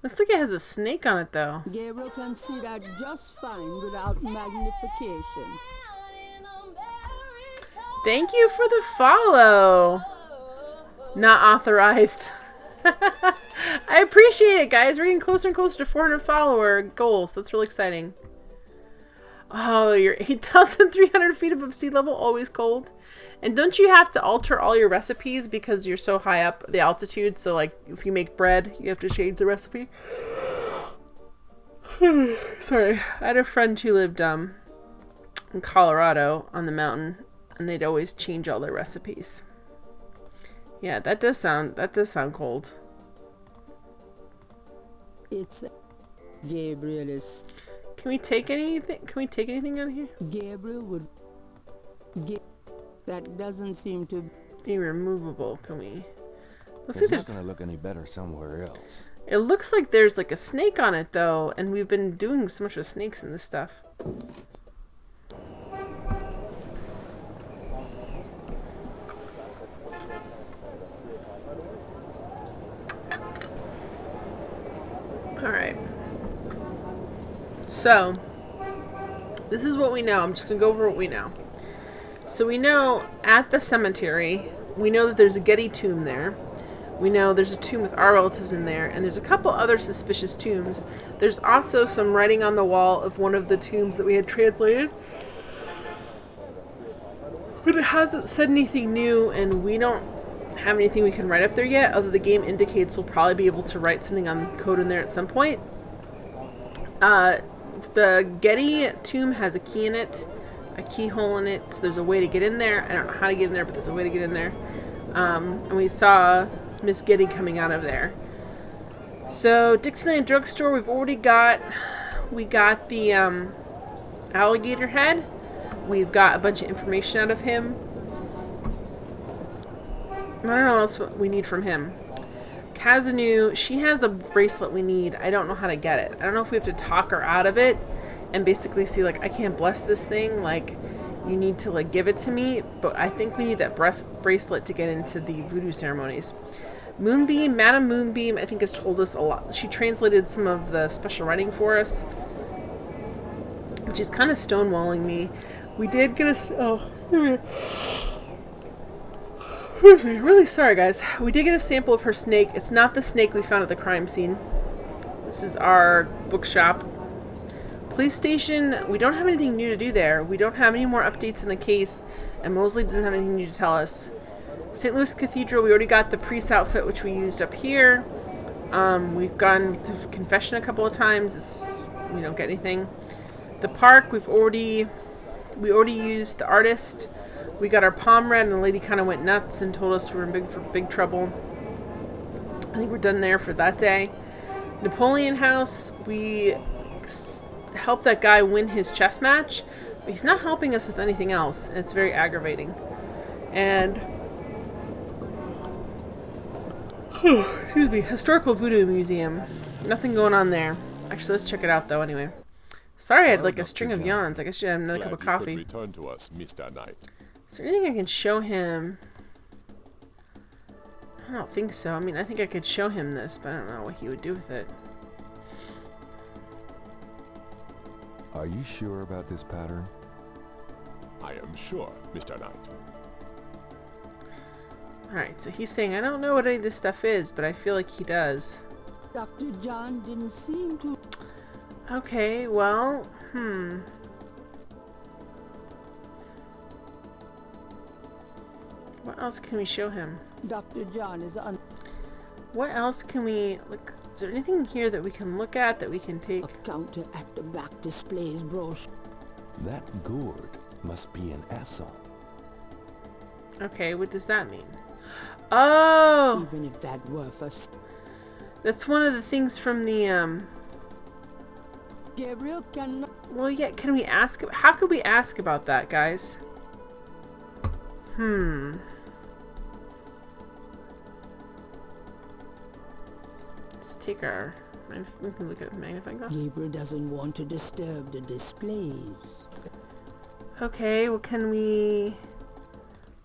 Looks like it has a snake on it, though. Gabriel can see that just fine without magnification. Thank you for the follow. Not authorized. I appreciate it, guys. We're getting closer and closer to 400 follower goals. That's really exciting. Oh, you're 8,300 feet above sea level, always cold. And don't you have to alter all your recipes because you're so high up the altitude? So, like, if you make bread, you have to change the recipe. Sorry. I had a friend who lived in Colorado on the mountain, and they'd always change all their recipes. Yeah, that does sound cold. It's Gabriel is. Can we take anything? Can we take anything out of here? Gabriel would. That doesn't seem to be removable. Can we? It's not gonna look any better somewhere else. It looks like there's like a snake on it though, and we've been doing so much with snakes in this stuff. Alright. So, this is what we know. I'm just going to go over what we know. So we know at the cemetery, we know that there's a Getty tomb there. We know there's a tomb with our relatives in there, and there's a couple other suspicious tombs. There's also some writing on the wall of one of the tombs that we had translated. But it hasn't said anything new, and we don't have anything we can write up there yet, although the game indicates we'll probably be able to write something on code in there at some point. The Getty tomb has a key in it, a keyhole in it, so there's a way to get in there. I don't know how to get in there, but there's a way to get in there. And we saw Miss Getty coming out of there. So, Dixieland Drugstore, we got the alligator head. We've got a bunch of information out of him. I don't know what else we need from him. Kazanu, she has a bracelet we need. I don't know how to get it. I don't know if we have to talk her out of it and basically see, like, I can't bless this thing. Like, you need to like give it to me, but I think we need that bracelet to get into the voodoo ceremonies. Moonbeam, Madame Moonbeam, I think has told us a lot. She translated some of the special writing for us, which is kind of stonewalling me. We did get really sorry guys. We did get a sample of her snake. It's not the snake we found at the crime scene. This is our bookshop. Police station, we don't have anything new to do there. We don't have any more updates in the case, and Mosley doesn't have anything new to tell us. St. Louis Cathedral, we already got the priest's outfit, which we used up here. We've gone to confession a couple of times. We don't get anything. The park, we already used the artist. We got our palm read, and the lady kind of went nuts and told us we were in big trouble. I think we're done there for that day. Napoleon House, we helped that guy win his chess match, but he's not helping us with anything else, and it's very aggravating. And excuse me, Historical Voodoo Museum. Nothing going on there. Actually, let's check it out though anyway. Sorry I had like a string of yawns. I guess you had another cup of coffee. Return to us, Mr. Knight. Is there anything I can show him? I don't think so. I mean, I think I could show him this, but I don't know what he would do with it. Are you sure about this pattern? I am sure, Mr. Knight. Alright, so he's saying, I don't know what any of this stuff is, but I feel like he does. Dr. John didn't seem to... Okay, well, What else can we show him? Dr. John is on... What else can we... Look, is there anything here that we can look at, that we can take? A counter at the back displays brochure. That gourd must be an Esso. Okay, what does that mean? Oh! Even if that were for... That's one of the things from the, Gabriel cannot... Well, yeah, can we ask... How could we ask about that, guys? Let's take our... We can look at the magnifying glass. Gabriel doesn't want to disturb the displays. Okay, well, can we...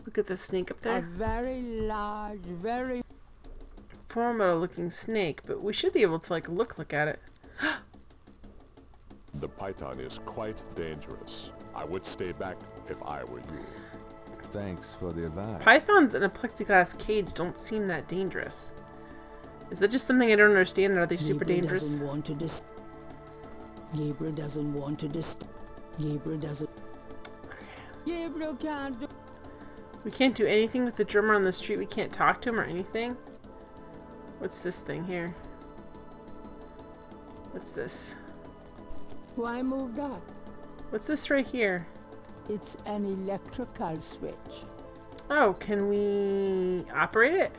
Look at the snake up there? A very large, very... formidable looking snake, but we should be able to, like, look at it. The python is quite dangerous. I would stay back if I were you. Thanks for the advice. Pythons in a plexiglass cage don't seem that dangerous. Is that just something I don't understand, or are they super dangerous? Gabriel doesn't want to Gabriel doesn't... Gabriel can't do... We can't do anything with the drummer on the street. We can't talk to him or anything. What's this thing here? What's this? Why move that? What's this right here? It's an electrical switch. Oh, can we operate it?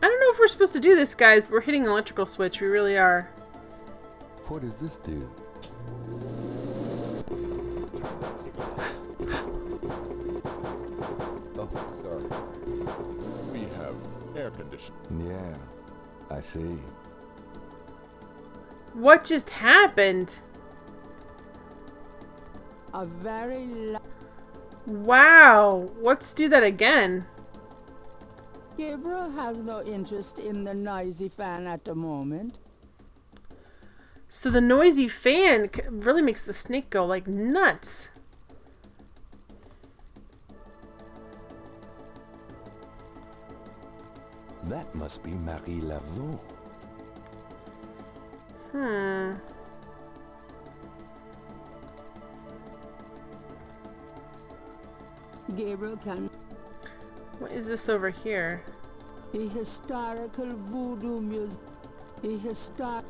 I don't know if we're supposed to do this, guys. We're hitting an electrical switch. We really are. What does this do? Oh, sorry. We have air conditioning. Yeah, I see. What just happened? A very... Wow. Let's do that again. Gabriel has no interest in the noisy fan at the moment. So the noisy fan really makes the snake go like nuts. That must be Marie Laveau. Gabriel can... What is this over here? The historical voodoo music. The historic...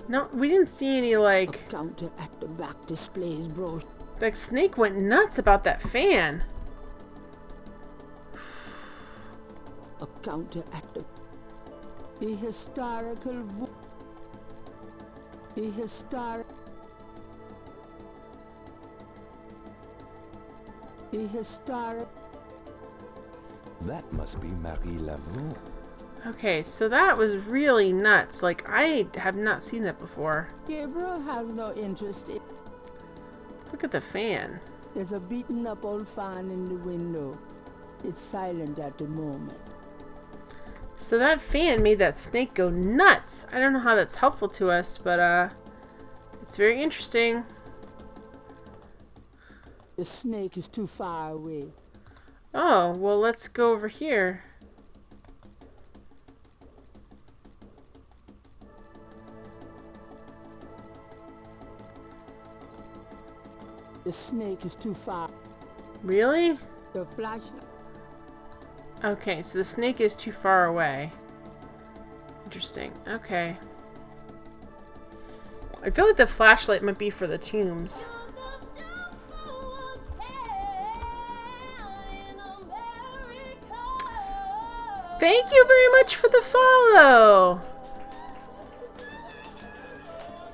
No, we didn't see any, like... A counter at the back displays brochure. The snake went nuts about that fan. A counter at the... The historical voodoo... The historic... The historic... That must be Marie Laveau. Okay, so that was really nuts. Like, I have not seen that before. Gabriel has no interest in... Look at the fan. There's a beaten up old fan in the window. It's silent at the moment. So that fan made that snake go nuts. I don't know how that's helpful to us, but it's very interesting. The snake is too far away. Oh, well, let's go over here. The snake is too far. Really? The flashlight. Okay, so the snake is too far away. Interesting. Okay. I feel like the flashlight might be for the tombs. Thank you very much for the follow.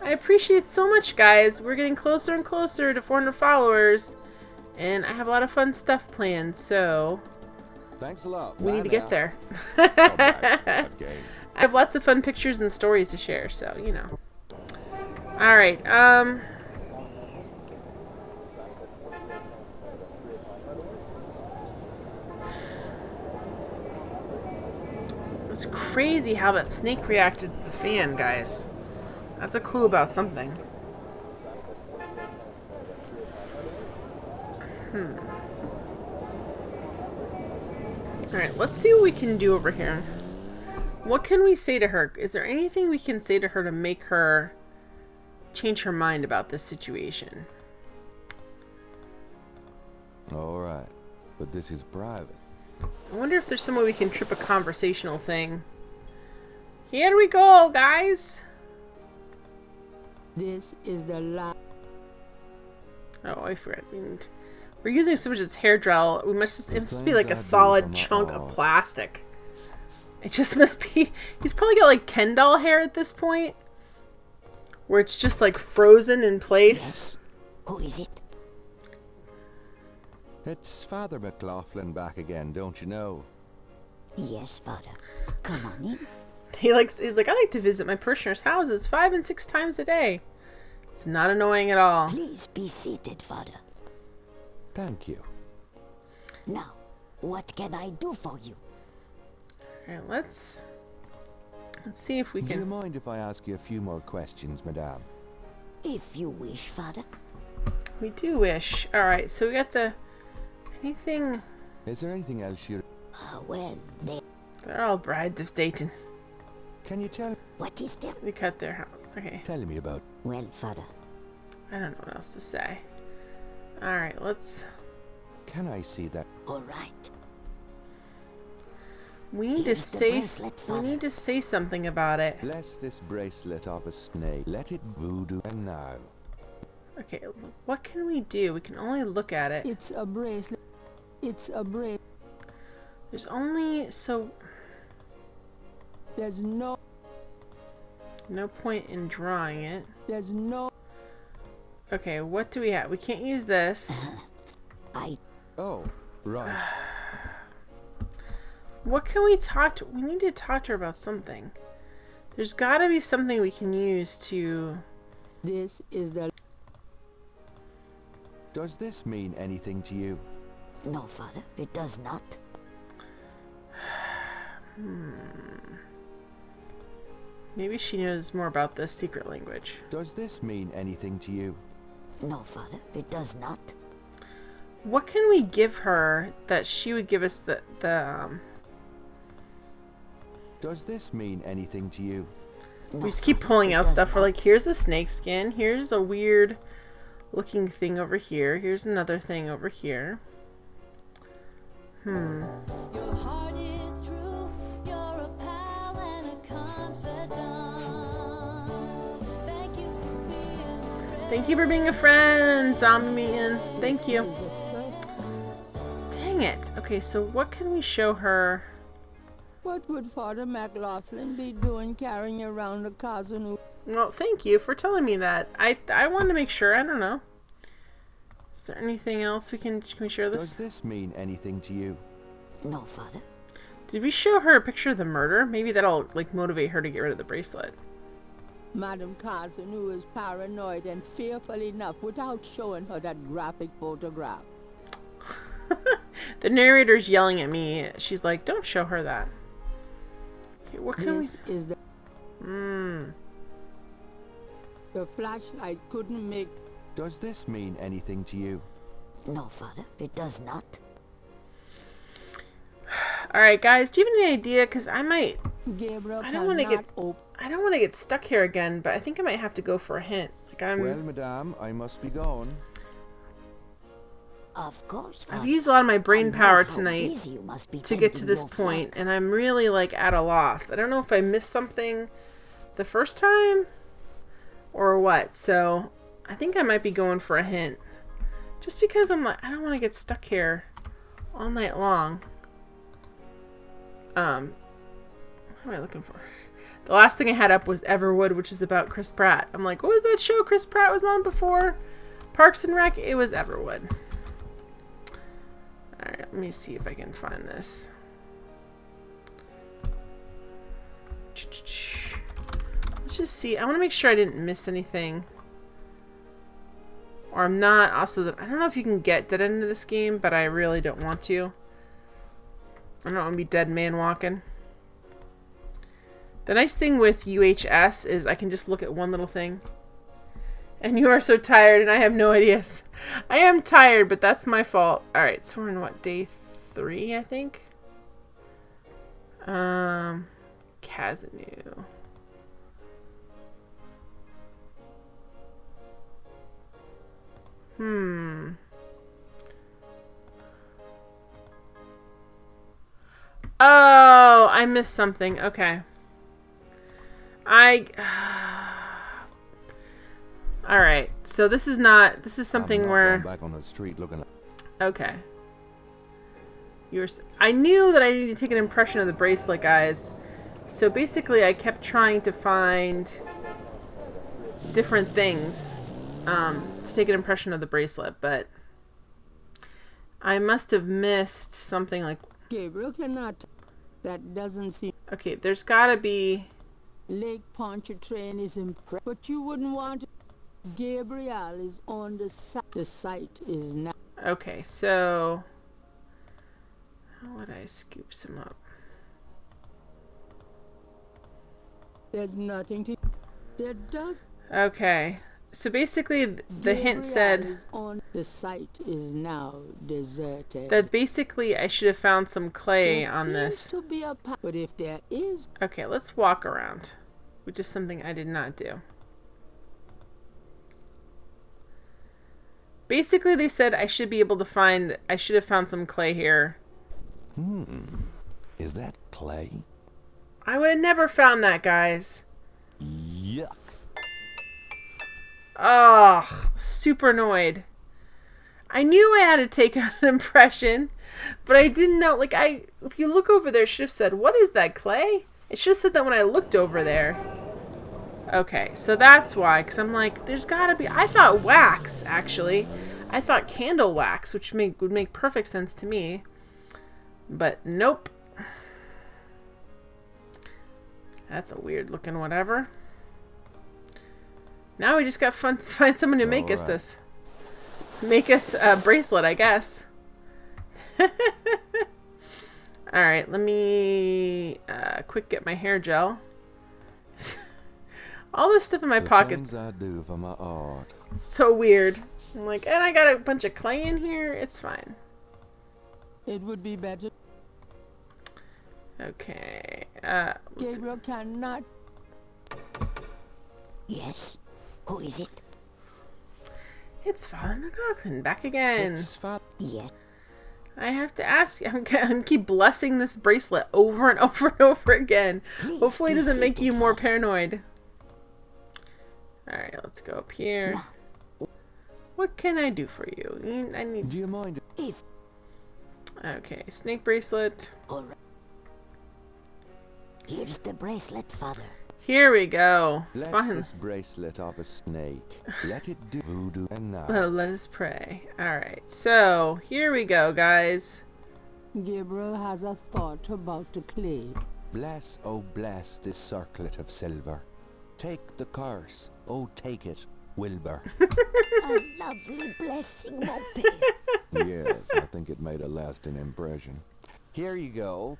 I appreciate it so much, guys. We're getting closer and closer to 400 followers, and I have a lot of fun stuff planned, so Thanks a lot. we need to get there. Okay. I have lots of fun pictures and stories to share, so, you know. Alright, it was crazy how that snake reacted to the fan, guys. That's a clue about something. Alright, let's see what we can do over here. What can we say to her? Is there anything we can say to her to make her change her mind about this situation? Alright, but this is private. I wonder if there's some way we can trip a conversational thing. Here we go, guys! This is the last. Oh, I forgot. We're using so much of this hair gel. It must be like a solid chunk of plastic. It just must be. He's probably got like Ken doll hair at this point, where it's just like frozen in place. Yes. Who is it? It's Father McLaughlin back again, don't you know? Yes, Father. Come on in. He's like, I like to visit my parishioners' houses 5 and 6 times a day. It's not annoying at all. Please be seated, Father. Thank you. Now, what can I do for you? Alright, let's see if we Do you can. mind if I ask you a few more questions, Madame? If you wish, Father. We do wish. Alright, so we got the. Anything. Is there anything else you... Well, They're all brides of Satan. Can you tell... What is there? We cut their house. Okay. Tell me about... Well, Father. I don't know what else to say. Alright, let's. Can I see that? All right. We need to Here's the say. bracelet, We Father. need to say something about it. Bless this bracelet of a snake. Let it voodoo and now. Okay, what can we do? We can only look at it. It's a bracelet. It's a bracelet. There's only so. There's no. No point in drawing it. There's no. Okay, what do we have? We can't use this. Oh, right. What can we talk to? We need to talk to her about something. There's gotta be something we can use to. This is the. Does this mean anything to you? No, Father, it does not. Maybe she knows more about this secret language. Does this mean anything to you? No, Father, it does not. What can we give her that she would give us the Does this mean anything to you? No, we just keep Father, pulling it out does stuff. We're not. like, here's a snake skin. Here's a weird looking thing over here. Here's another thing over here. Your heart is true. You're a pal and a confidant. Thank you for being a friend. Thank you for being a friend, Zombie Man. Thank you. Dang it. Okay, so what can we show her? What would Father McLaughlin be doing carrying around a cousin who... Well, thank you for telling me that. I wanted to make sure. I don't know. Is there anything else can we share this? Does this mean anything to you? No, Father. Did we show her a picture of the murder? Maybe that'll like motivate her to get rid of the bracelet. Madam Carson, who is paranoid and fearful enough without showing her that graphic photograph. The narrator's yelling at me. She's like, don't show her that. Okay, what can This is the... The flashlight couldn't make... Does this mean anything to you? No, Father, it does not. Alright, guys, do you have any idea? Because I might... Gabriel I don't want to get stuck here again, but I think I might have to go for a hint. Like Well, madame, I must be going. Of course, Father. I've used a lot of my brain power how tonight busy you must be to get to tending this your point, flock. and I'm really like at a loss. I don't know if I missed something the first time or what. So I think I might be going for a hint, just because I'm like, I don't want to get stuck here all night long. What am I looking for? The last thing I had up was Everwood, which is about Chris Pratt. I'm like, what was that show Chris Pratt was on before Parks and Rec? It was Everwood. Alright, let me see if I can find this. Let's just see. I want to make sure I didn't miss anything. Or I'm not. Also, I don't know if you can get dead end of this game, but I really don't want to. I don't want to be dead man walking. The nice thing with UHS is I can just look at one little thing. And you are so tired, and I have no ideas. I am tired, but that's my fault. Alright, so we're in what, day 3, I think? Kazanu. Oh, I missed something. Okay. Alright, so this is something where... back on the street looking at... Okay. I knew that I needed to take an impression of the bracelet, guys. So basically, I kept trying to find different things to take an impression of the bracelet, but I must have missed something like... Gabriel cannot... That doesn't seem... Okay, there's gotta be... Lake Pontchartrain is impressive, but you wouldn't want to... Gabriel is on the site. The site is now... Okay, so... How would I scoop some up? There's nothing to... There does... Okay, so basically the hint said... On the site is now deserted. That basically I should have found some clay There on seems this. to be a but if there is... Okay, let's walk around, which is something I did not do. Basically, they said I should have found some clay here. Is that clay? I would have never found that, guys. Yuck. Oh, super annoyed. I knew I had to take an impression, but I didn't know. Like, if you look over there, it should have said, what is that, clay? It should have said that when I looked over there. Okay, so that's why, because I'm like, there's gotta be... I thought wax, actually. I thought candle wax, which would make perfect sense to me. But nope. That's a weird looking whatever. Now we just got to find someone to make us this. Make us a bracelet, I guess. Alright, let me quick get my hair gel. All this stuff in my pockets. Things I do for my art. So weird. I'm like, and I got a bunch of clay in here. It's fine. It would be better. Okay. Gabriel cannot. Yes? Who is it? It's Father McLaughlin back again. It's Yes. I have to ask you. I'm gonna keep blessing this bracelet over and over and over again. Please, Hopefully, it doesn't make you more Father. paranoid. All right, let's go up here. What can I do for you? I need. Do you mind if? Okay, snake bracelet. All right. Here's the bracelet, Father. Here we go. Bless Fun. this bracelet of a snake. Let it do voodoo and now. Let us pray. Alright, so here we go, guys. Gabriel has a thought about the clay. Bless, oh bless this circlet of silver. Take the curse. Oh, take it, Wilbur. A lovely blessing, mon père. Yes, I think it made a lasting impression. Here you go.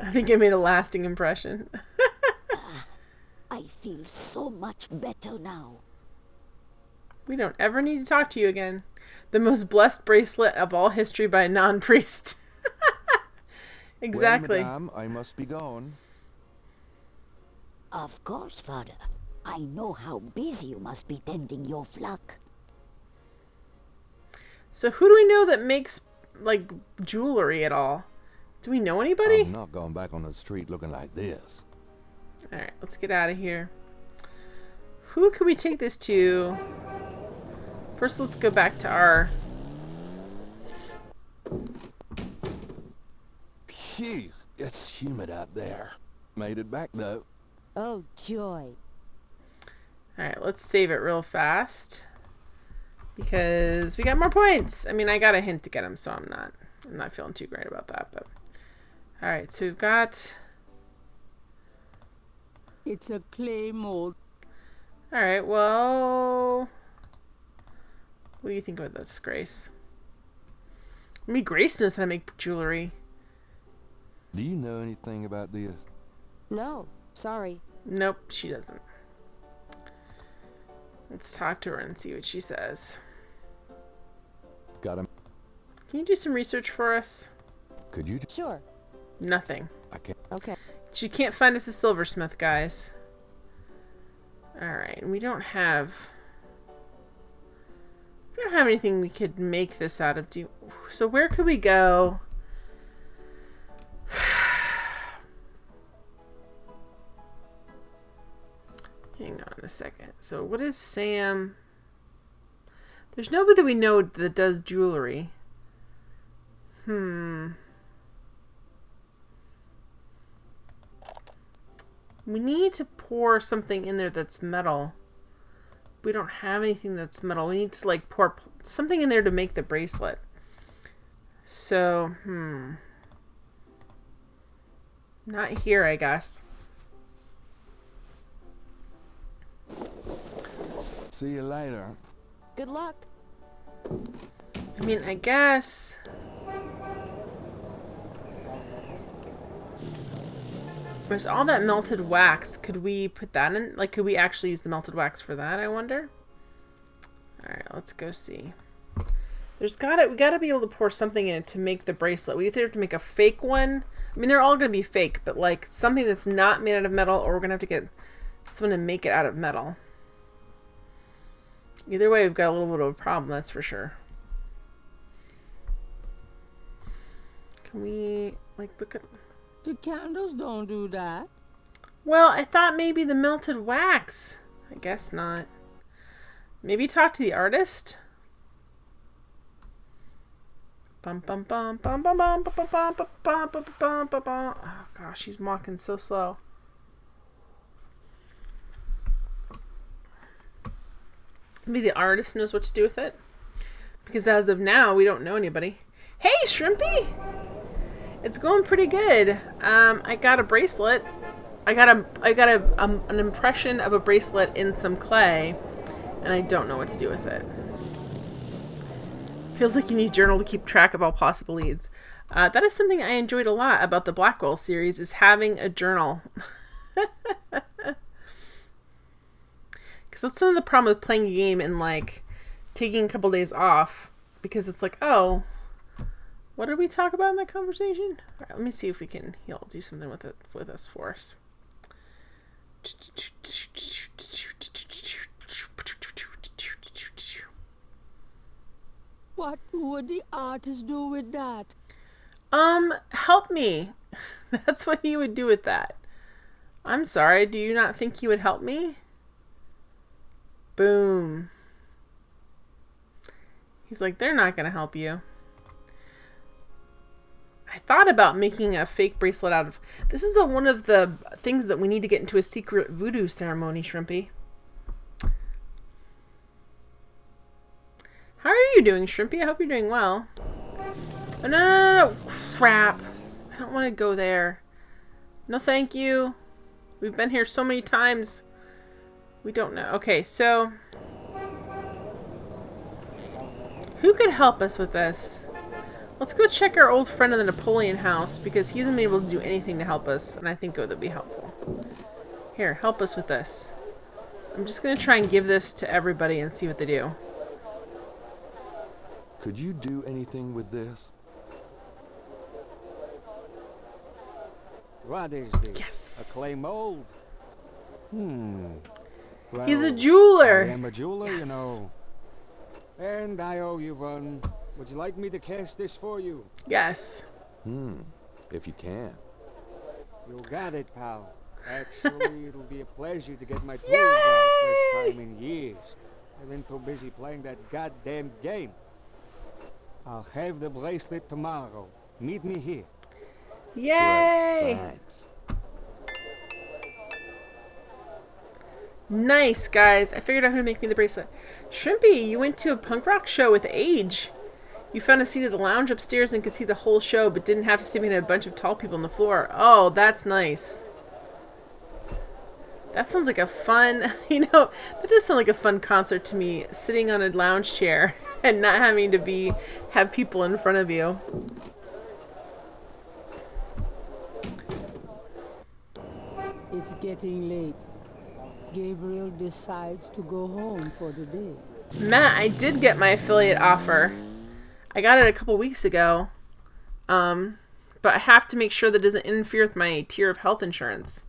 I think it made a lasting impression. I feel so much better now. We don't ever need to talk to you again. The most blessed bracelet of all history by a non-priest. Exactly. Well, madame, I must be gone. Of course, Father. I know how busy you must be tending your flock. So who do we know that makes, like, jewelry at all? Do we know anybody? I'm not going back on the street looking like this. Alright, let's get out of here. Who could we take this to? First, let's go back to our... Phew, it's humid out there. Made it back, though. Oh, joy. Alright, let's save it real fast. Because we got more points. I mean, I got a hint to get them, so I'm not feeling too great about that. But alright, so we've got... It's a clay mold. Alright, well... What do you think about this, Grace? I mean, Grace knows how to make jewelry. Do you know anything about this? No, sorry. Nope, she doesn't. Let's talk to her and see what she says. Got him. Can you do some research for us? Could you? Sure. Nothing. I can't. Okay. She can't find us a silversmith, guys. Alright, we don't have... We don't have anything we could make this out of. So where could we go? Hang on a second. So what is Sam? There's nobody that we know that does jewelry. We need to pour something in there that's metal. We don't have anything that's metal. We need to like pour something in there to make the bracelet. So, not here, I guess. See you later. Good luck. I mean, I guess... There's all that melted wax. Could we put that in? Like, could we actually use the melted wax for that, I wonder? Alright, let's go see. We gotta be able to pour something in it to make the bracelet. We either have to make a fake one. I mean, they're all gonna be fake, but like something that's not made out of metal, or we're gonna have to get someone to make it out of metal. Either way, we've got a little bit of a problem, that's for sure. Can we, like, look at... The candles don't do that. Well, I thought maybe the melted wax. I guess not. Maybe talk to the artist? Bum bum bum bum bum bum bum bum bum bum bum bum bum bum. Oh gosh, he's walking so slow. Maybe the artist knows what to do with it. Because as of now, we don't know anybody. Hey, Shrimpy! It's going pretty good. I got a bracelet. I got an impression of a bracelet in some clay, and I don't know what to do with it. Feels like you need a journal to keep track of all possible leads. That is something I enjoyed a lot about the Blackwell series, is having a journal. Because that's some of the problem with playing a game and like taking a couple days off, because it's like, oh, what did we talk about in that conversation? All right, let me see if he'll do something with it with us for us. What would the artist do with that? Help me. That's what he would do with that. I'm sorry, do you not think he would help me? Boom. He's like, they're not gonna help you. I thought about making a fake bracelet out of... This is one of the things that we need to get into a secret voodoo ceremony, Shrimpy. How are you doing, Shrimpy? I hope you're doing well. Oh, no. Crap. I don't want to go there. No, thank you. We've been here so many times. We don't know. Okay, so who could help us with this? Let's go check our old friend in the Napoleon house because he hasn't been able to do anything to help us, and I think it would be helpful. Here, help us with this. I'm just going to try and give this to everybody and see what they do. Could you do anything with this? What is this? Yes. A clay mold? Well, He's a jeweler. I am a jeweler, Yes. you know. And I owe you one. Would you like me to cast this for you? Yes. If you can. You got it, pal. Actually, it'll be a pleasure to get my tools out first time in years. I've been too busy playing that goddamn game. I'll have the bracelet tomorrow. Meet me here. Yay! Thanks. Nice, guys. I figured out who to make me the bracelet. Shrimpy, you went to a punk rock show with Age. You found a seat at the lounge upstairs and could see the whole show, but didn't have to sleep in a bunch of tall people on the floor. Oh, that's nice. That sounds like a fun, that does sound like a fun concert to me, sitting on a lounge chair and not having to have people in front of you. It's getting late. Gabriel decides to go home for the day. Matt, I did get my affiliate offer. I got it a couple weeks ago. But I have to make sure that it doesn't interfere with my tier of health insurance.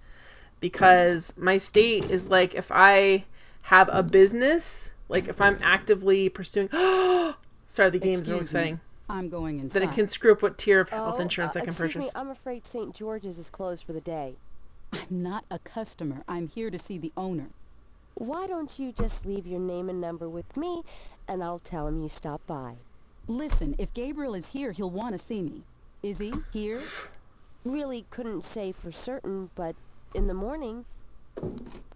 Because my state is like, if I have a business, like if I'm actively pursuing... Sorry, the game's so exciting. I'm going inside. Then it can screw up what tier of health insurance I can excuse purchase. me, I'm afraid St. George's is closed for the day. I'm not a customer. I'm here to see the owner. Why don't you just leave your name and number with me, and I'll tell him you stopped by. Listen, if Gabriel is here, he'll want to see me. Is he here? Really couldn't say for certain, but in the morning...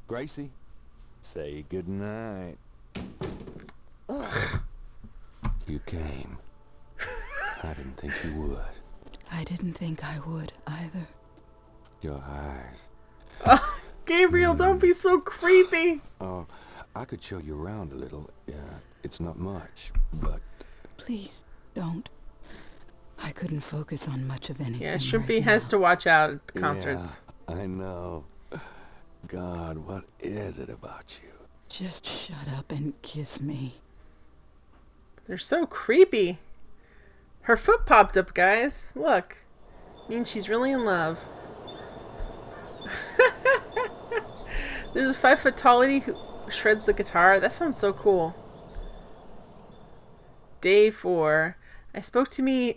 Gracie, say goodnight. Ugh. You came. I didn't think you would. I didn't think I would, either. Your eyes. Oh, Gabriel, don't be so creepy. Oh, I could show you around a little. It's not much, but... Please, don't. I couldn't focus on much of anything. Yeah, Shrimpy has to watch out at concerts. Yeah, I know. God, what is it about you? Just shut up and kiss me. They're so creepy. Her foot popped up, guys. Look. Means she's really in love. There's a 5-foot tall lady who shreds the guitar. That sounds so cool. Day 4. I spoke to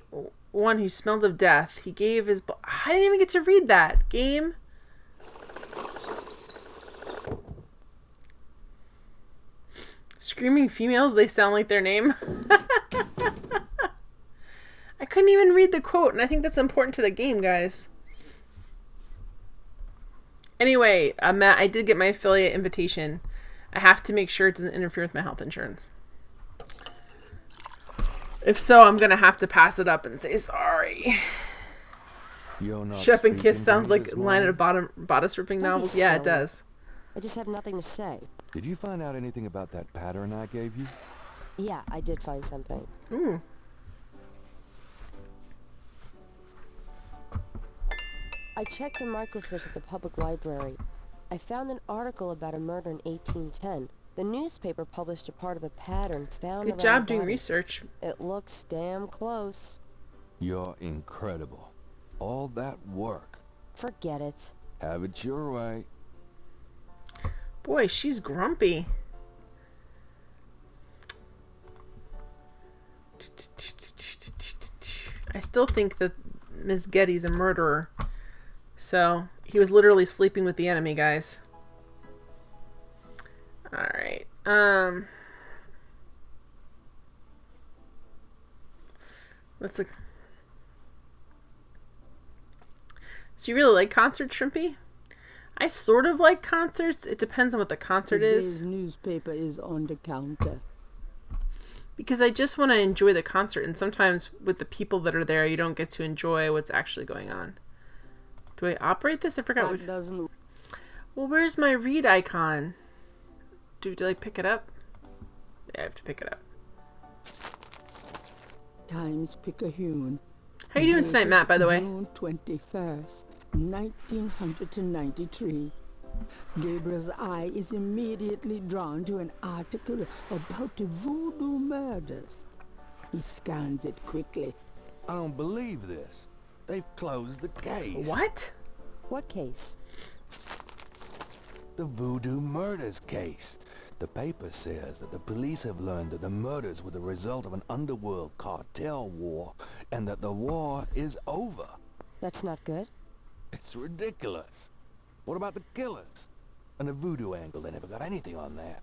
one who smelled of death. He gave his... I didn't even get to read that. Game. Screaming females, they sound like their name. I couldn't even read the quote, and I think that's important to the game, guys. Anyway, Matt, I did get my affiliate invitation. I have to make sure it doesn't interfere with my health insurance. If so, I'm going to have to pass it up and say sorry. Shep and Kiss sounds like a line of bodice ripping novels. Yeah, it does. I just have nothing to say. Did you find out anything about that pattern I gave you? Yeah, I did find something. Ooh. I checked the microfiche at the public library. I found an article about a murder in 1810. The newspaper published a part of a pattern found Good around job the doing body. research. It looks damn close. You're incredible. All that work. Forget it. Have it your way. Boy, she's grumpy. I still think that Ms. Getty's a murderer. So, he was literally sleeping with the enemy, guys. Alright. Let's look. So you really like concerts, Shrimpy? I sort of like concerts. It depends on what the concert is. Today's newspaper is on the counter. Because I just want to enjoy the concert, and sometimes with the people that are there, you don't get to enjoy what's actually going on. Do I operate this? I forgot. That doesn't... Well, where's my read icon? Do I pick it up? Yeah, I have to pick it up. Times-Picayune. How you doing tonight, Matt, by the way? June 21st, 1993. Gabriel's eye is immediately drawn to an article about the voodoo murders. He scans it quickly. I don't believe this. They've closed the case. What? What case? The voodoo murders case. The paper says that the police have learned that the murders were the result of an underworld cartel war, and that the war is over. That's not good. It's ridiculous. What about the killers? And the voodoo angle, they never got anything on that.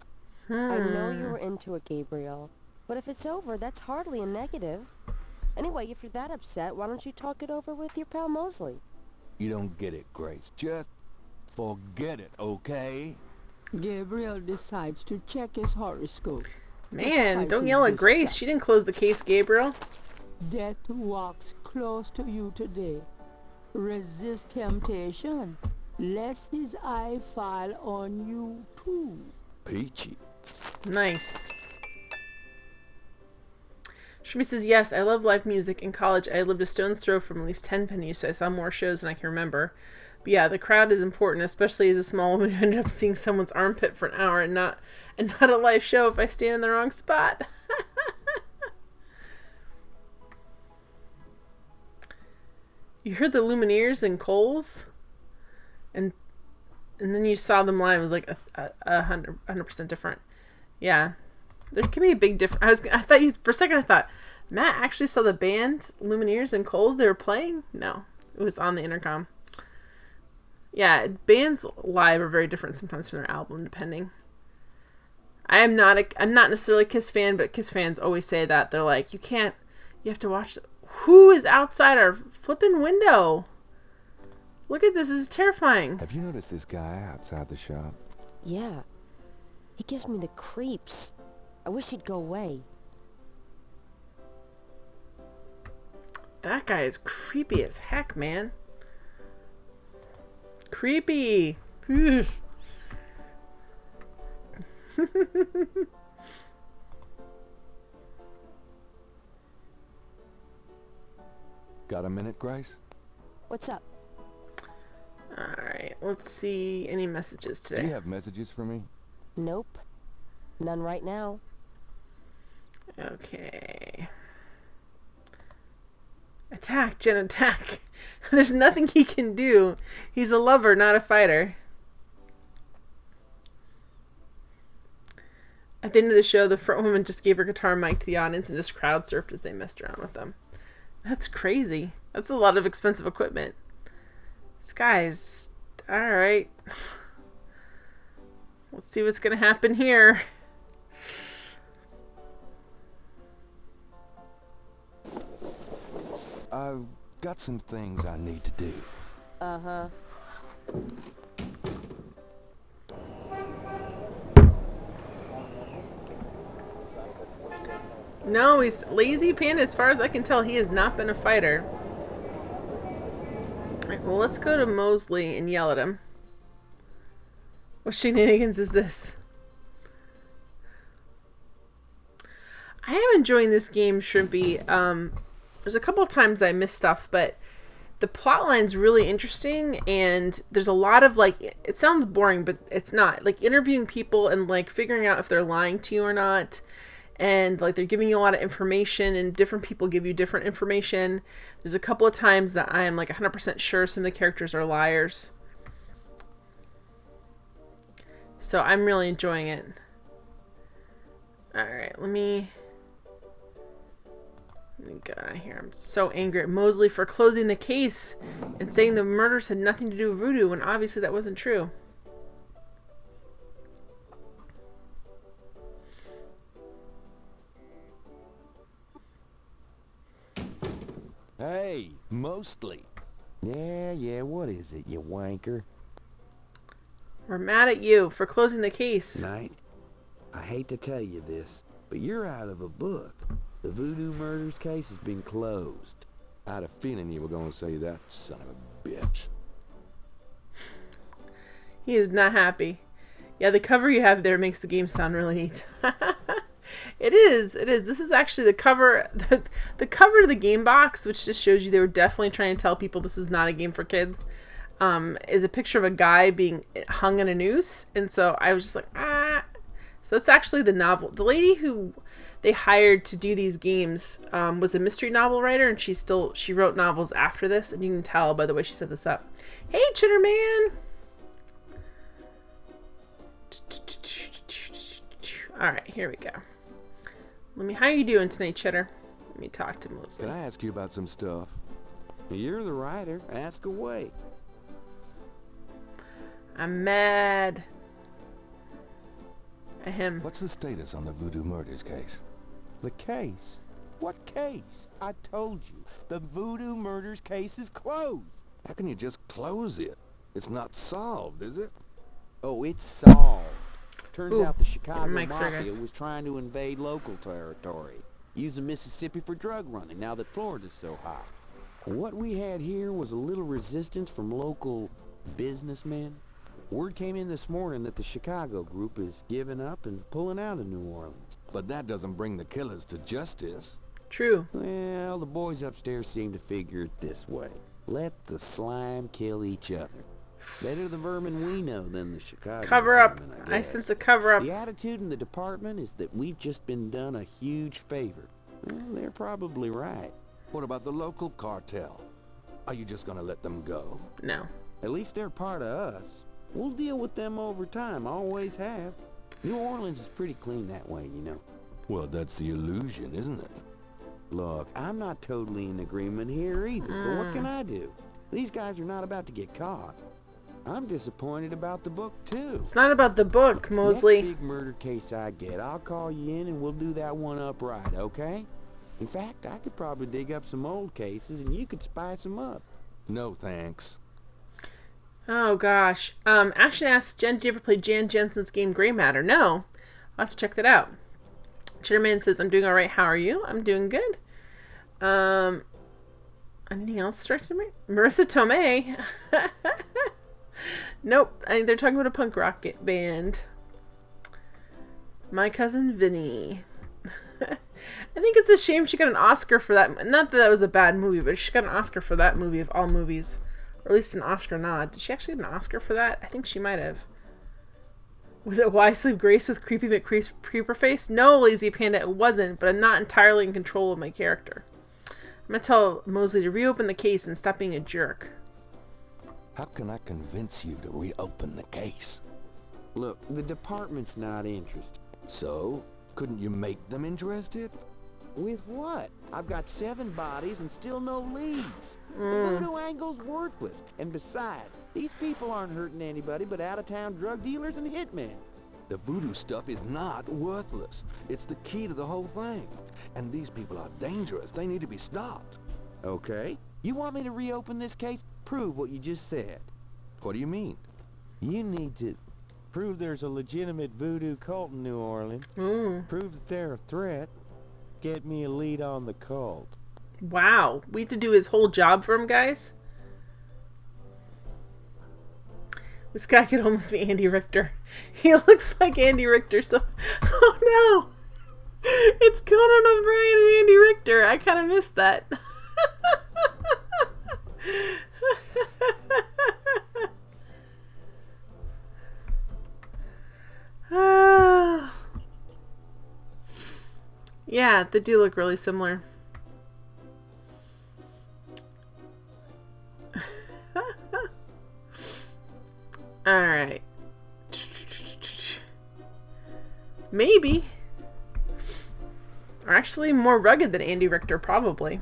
I know you were into it, Gabriel. But if it's over, that's hardly a negative. Anyway, if you're that upset, why don't you talk it over with your pal Mosley? You don't get it, Grace. Just forget it, okay? Gabriel decides to check his horoscope. Man, don't yell at Grace. She didn't close the case, Gabriel. Death walks close to you today. Resist temptation, lest his eye fall on you too. Peachy. Nice. Shmi says, yes, I love live music. In college, I lived a stone's throw from at least 10 venues, so I saw more shows than I can remember. But yeah, the crowd is important, especially as a small woman who ended up seeing someone's armpit for an hour and not a live show if I stand in the wrong spot. You heard the Lumineers and Coles, and then you saw them live. It was like 100% different. Yeah, there can be a big difference. I thought you for a second. I thought Matt actually saw the band Lumineers and Coles they were playing. No, it was on the intercom. Yeah, bands live are very different sometimes from their album, depending. I'm not necessarily a Kiss fan, but Kiss fans always say that. They're like, you have to watch. Who is outside our flipping window? Look at this. This is terrifying. Have you noticed this guy outside the shop? Yeah. He gives me the creeps. I wish he'd go away. That guy is creepy as heck, man. Creepy. Got a minute, Grace? What's up? Alright, let's see any messages today. Do you have messages for me? Nope. None right now. Okay. Attack, Jen, attack. There's nothing he can do. He's a lover, not a fighter. At the end of the show, the front woman just gave her guitar mic to the audience and just crowd surfed as they messed around with them. That's crazy. That's a lot of expensive equipment. This guy's... Alright. Let's see what's going to happen here. I've got some things I need to do. Uh-huh. No, he's lazy panda. As far as I can tell, he has not been a fighter. Alright, well, let's go to Mosley and yell at him. What shenanigans is this? I am enjoying this game, Shrimpy. There's a couple of times I missed stuff, but the plotline's really interesting, and there's a lot of, like, it sounds boring, but it's not. Like, interviewing people and, like, figuring out if they're lying to you or not. And, like, they're giving you a lot of information, and different people give you different information. There's a couple of times that I am, like, 100% sure some of the characters are liars. So I'm really enjoying it. Alright, let me get out of here. I'm so angry at Mosley for closing the case and saying the murders had nothing to do with voodoo, when obviously that wasn't true. Hey, Mostly. Yeah, what is it, you wanker? We're mad at you for closing the case. Knight, I hate to tell you this, but you're out of a book. The voodoo murders case has been closed. I had a feeling you were going to say that, son of a bitch. He is not happy. Yeah, the cover you have there makes the game sound really neat. It is. This is actually the cover. The cover of the game box, which just shows you they were definitely trying to tell people this was not a game for kids, is a picture of a guy being hung in a noose. And so I was just like, ah. So that's actually the novel. The lady who they hired to do these games was a mystery novel writer, and she wrote novels after this, and you can tell by the way she set this up. Hey, Chitterman! All right, here we go. How you doing tonight, Chitter? Let me talk to Mosley. Can I ask you about some stuff? You're the writer. Ask away. I'm mad at him. What's the status on the Voodoo Murders case? The case? What case? I told you. The Voodoo Murders case is closed. How can you just close it? It's not solved, is it? Oh, it's solved. Turns out the Chicago Mike's Mafia circus. was trying to invade local territory, using Mississippi for drug running now that Florida's so hot. What we had here was a little resistance from local businessmen. Word came in this morning that the Chicago group is giving up and pulling out of New Orleans. But that doesn't bring the killers to justice. True. Well, the boys upstairs seem to figure it this way. Let the slime kill each other. Better the vermin we know than the Chicago Cover up. vermin, I sense a cover up. The attitude in the department is that we've just been done a huge favor. Well, they're probably right. What about the local cartel? Are you just gonna let them go? No. At least they're part of us. We'll deal with them over time, always have. New Orleans is pretty clean that way, you know. Well, that's the illusion, isn't it? Look, I'm not totally in agreement here either, but what can I do? These guys are not about to get caught. I'm disappointed about the book, too. It's not about the book, Mosley. Next big murder case I get, I'll call you in and we'll do that one up right, okay? In fact, I could probably dig up some old cases and you could spice them up. No, thanks. Oh, gosh. Action asks, Jen, did you ever play Jan Jensen's game Gray Matter? No. I'll have to check that out. Chitterman says, I'm doing all right. How are you? I'm doing good. Anything else strikes me? Marissa Tomei. Nope. I think they're talking about a punk rock band. My Cousin Vinny. I think it's a shame she got an Oscar for that. Not that that was a bad movie, but she got an Oscar for that movie of all movies. Or at least an Oscar nod. Did she actually get an Oscar for that? I think she might have. Was it Why Sleep Grace with Creepy McCreeperface? No, Lazy Panda, it wasn't, but I'm not entirely in control of my character. I'm going to tell Mosley to reopen the case and stop being a jerk. How can I convince you to reopen the case? Look, the department's not interested. So, couldn't you make them interested? With what? I've got 7 bodies and still no leads. The voodoo angle's worthless. And besides, these people aren't hurting anybody but out-of-town drug dealers and hitmen. The voodoo stuff is not worthless. It's the key to the whole thing. And these people are dangerous. They need to be stopped. Okay. You want me to reopen this case? Prove what you just said. What do you mean? You need to prove there's a legitimate voodoo cult in New Orleans. Prove that they're a threat. Get me a lead on the cult. Wow. We have to do his whole job for him, guys? This guy could almost be Andy Richter. He looks like Andy Richter, so... Oh, no! It's Conan O'Brien and Andy Richter. I kind of missed that. Yeah, they do look really similar. Alright. Maybe. Or actually more rugged than Andy Richter, probably.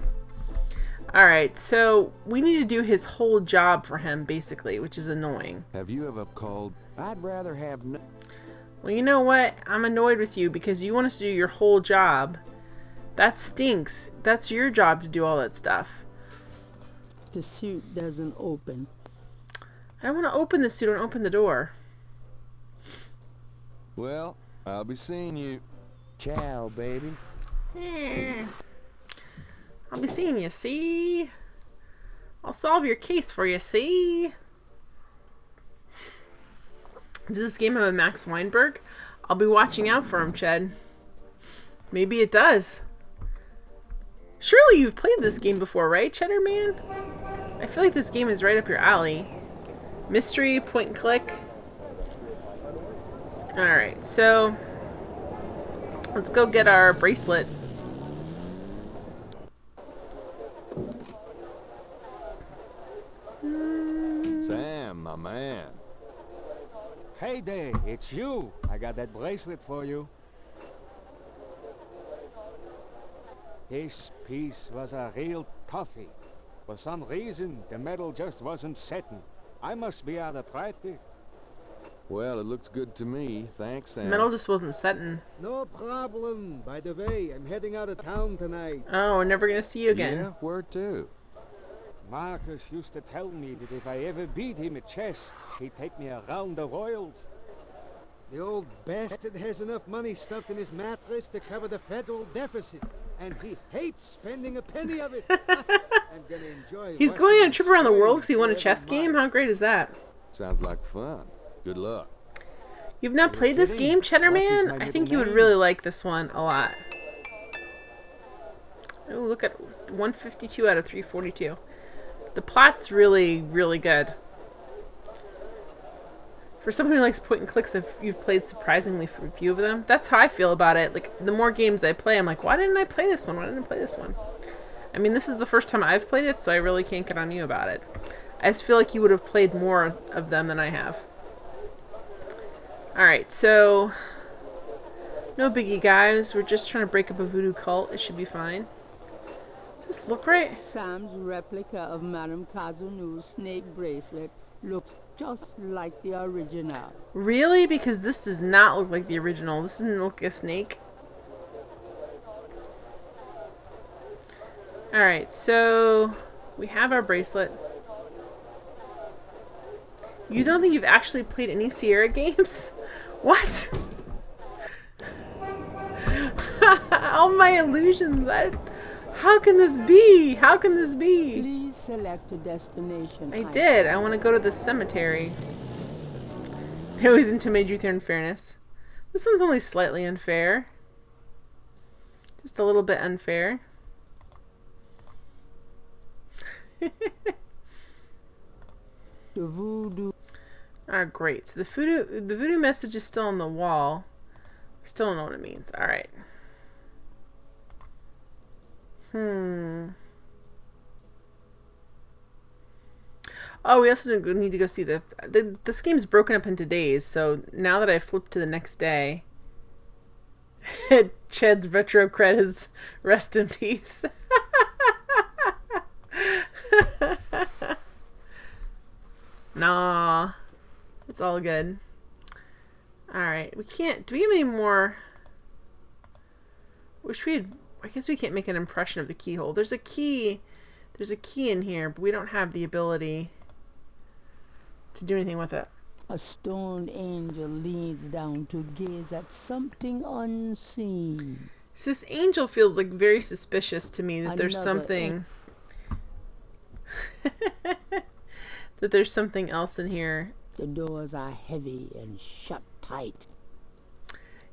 Alright, so we need to do his whole job for him, basically, which is annoying. Have you ever called? I'd rather have no... Well, you know what? I'm annoyed with you because you want us to do your whole job. That stinks. That's your job to do all that stuff. The suit doesn't open. I don't want to open the suit. I want to open the door. Well, I'll be seeing you. Ciao, baby. I'll be seeing you, see? I'll solve your case for you, see? Does this game have a Max Weinberg? I'll be watching out for him, Ched. Maybe it does. Surely you've played this game before, right, Cheddar Man? I feel like this game is right up your alley. Mystery, point and click. Alright, so let's go get our bracelet. Sam, my man. Hey there, it's you. I got that bracelet for you. This piece was a real toughie. For some reason, the metal just wasn't setting. I must be out of practice. Well, it looks good to me. Thanks, Sam. Metal just wasn't setting. No problem. By the way, I'm heading out of town tonight. Oh, we're never gonna see you again. Yeah, where to? Marcus used to tell me that if I ever beat him at chess, he'd take me around the royals. The old bastard has enough money stuffed in his mattress to cover the federal deficit, and he hates spending a penny of it. I'm gonna enjoy. He's going on a trip around the world because he won a chess game? How great is that? Sounds like fun. Good luck. You've not played this game, Cheddar Man? I think you would really like this one a lot. Oh, look at 152 out of 342. The plot's really, really good. For someone who likes point and clicks, if you've played surprisingly few of them, that's how I feel about it. Like, the more games I play, I'm like, why didn't I play this one? Why didn't I play this one? I mean, this is the first time I've played it, so I really can't get on you about it. I just feel like you would have played more of them than I have. Alright, so no biggie, guys. We're just trying to break up a voodoo cult. It should be fine. Does this look right? Sam's replica of Madame Kazunu's snake bracelet looks just like the original. Really? Because this does not look like the original. This doesn't look like a snake. Alright, so we have our bracelet. You don't think you've actually played any Sierra games? What? All my illusions. How can this be? How can this be? Please select a destination. I did. I want to go to the cemetery. They always intimidate you through unfairness. This one's only slightly unfair. Just a little bit unfair. The voodoo. Ah, great. So the voodoo message is still on the wall. We still don't know what it means. All right. Oh, we also need to go see this game's broken up into days. So now that I flipped to the next day, Ched's retro cred is rest in peace. Nah, it's all good. Alright, we can't, do we have any more? Wish we had, I guess we can't make an impression of the keyhole. There's a key in here, but we don't have the ability to do anything with it. A stoned angel leans down to gaze at something unseen. So this angel feels like very suspicious to me that there's something that there's something else in here. The doors are heavy and shut tight.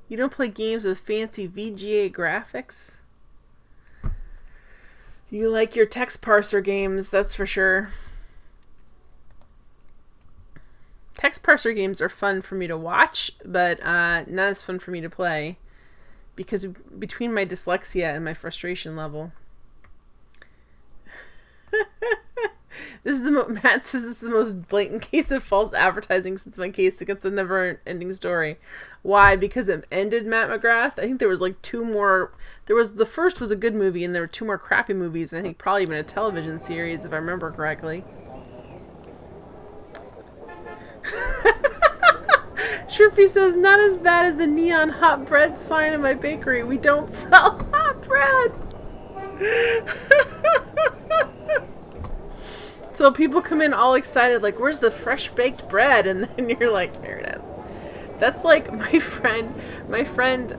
You don't play games with fancy VGA graphics? You like your text parser games, that's for sure. Text parser games are fun for me to watch, but not as fun for me to play. Because between my dyslexia and my frustration level. Matt says this is the most blatant case of false advertising since my case against the never-ending story. Why? Because it ended Matt McGrath. I think there was like two more. The first was a good movie, and there were two more crappy movies, and I think probably even a television series, if I remember correctly. Shrimpy says, not as bad as the neon hot bread sign in my bakery. We don't sell hot bread. So people come in all excited, like, where's the fresh baked bread? And then you're like, here it is. That's like my friend,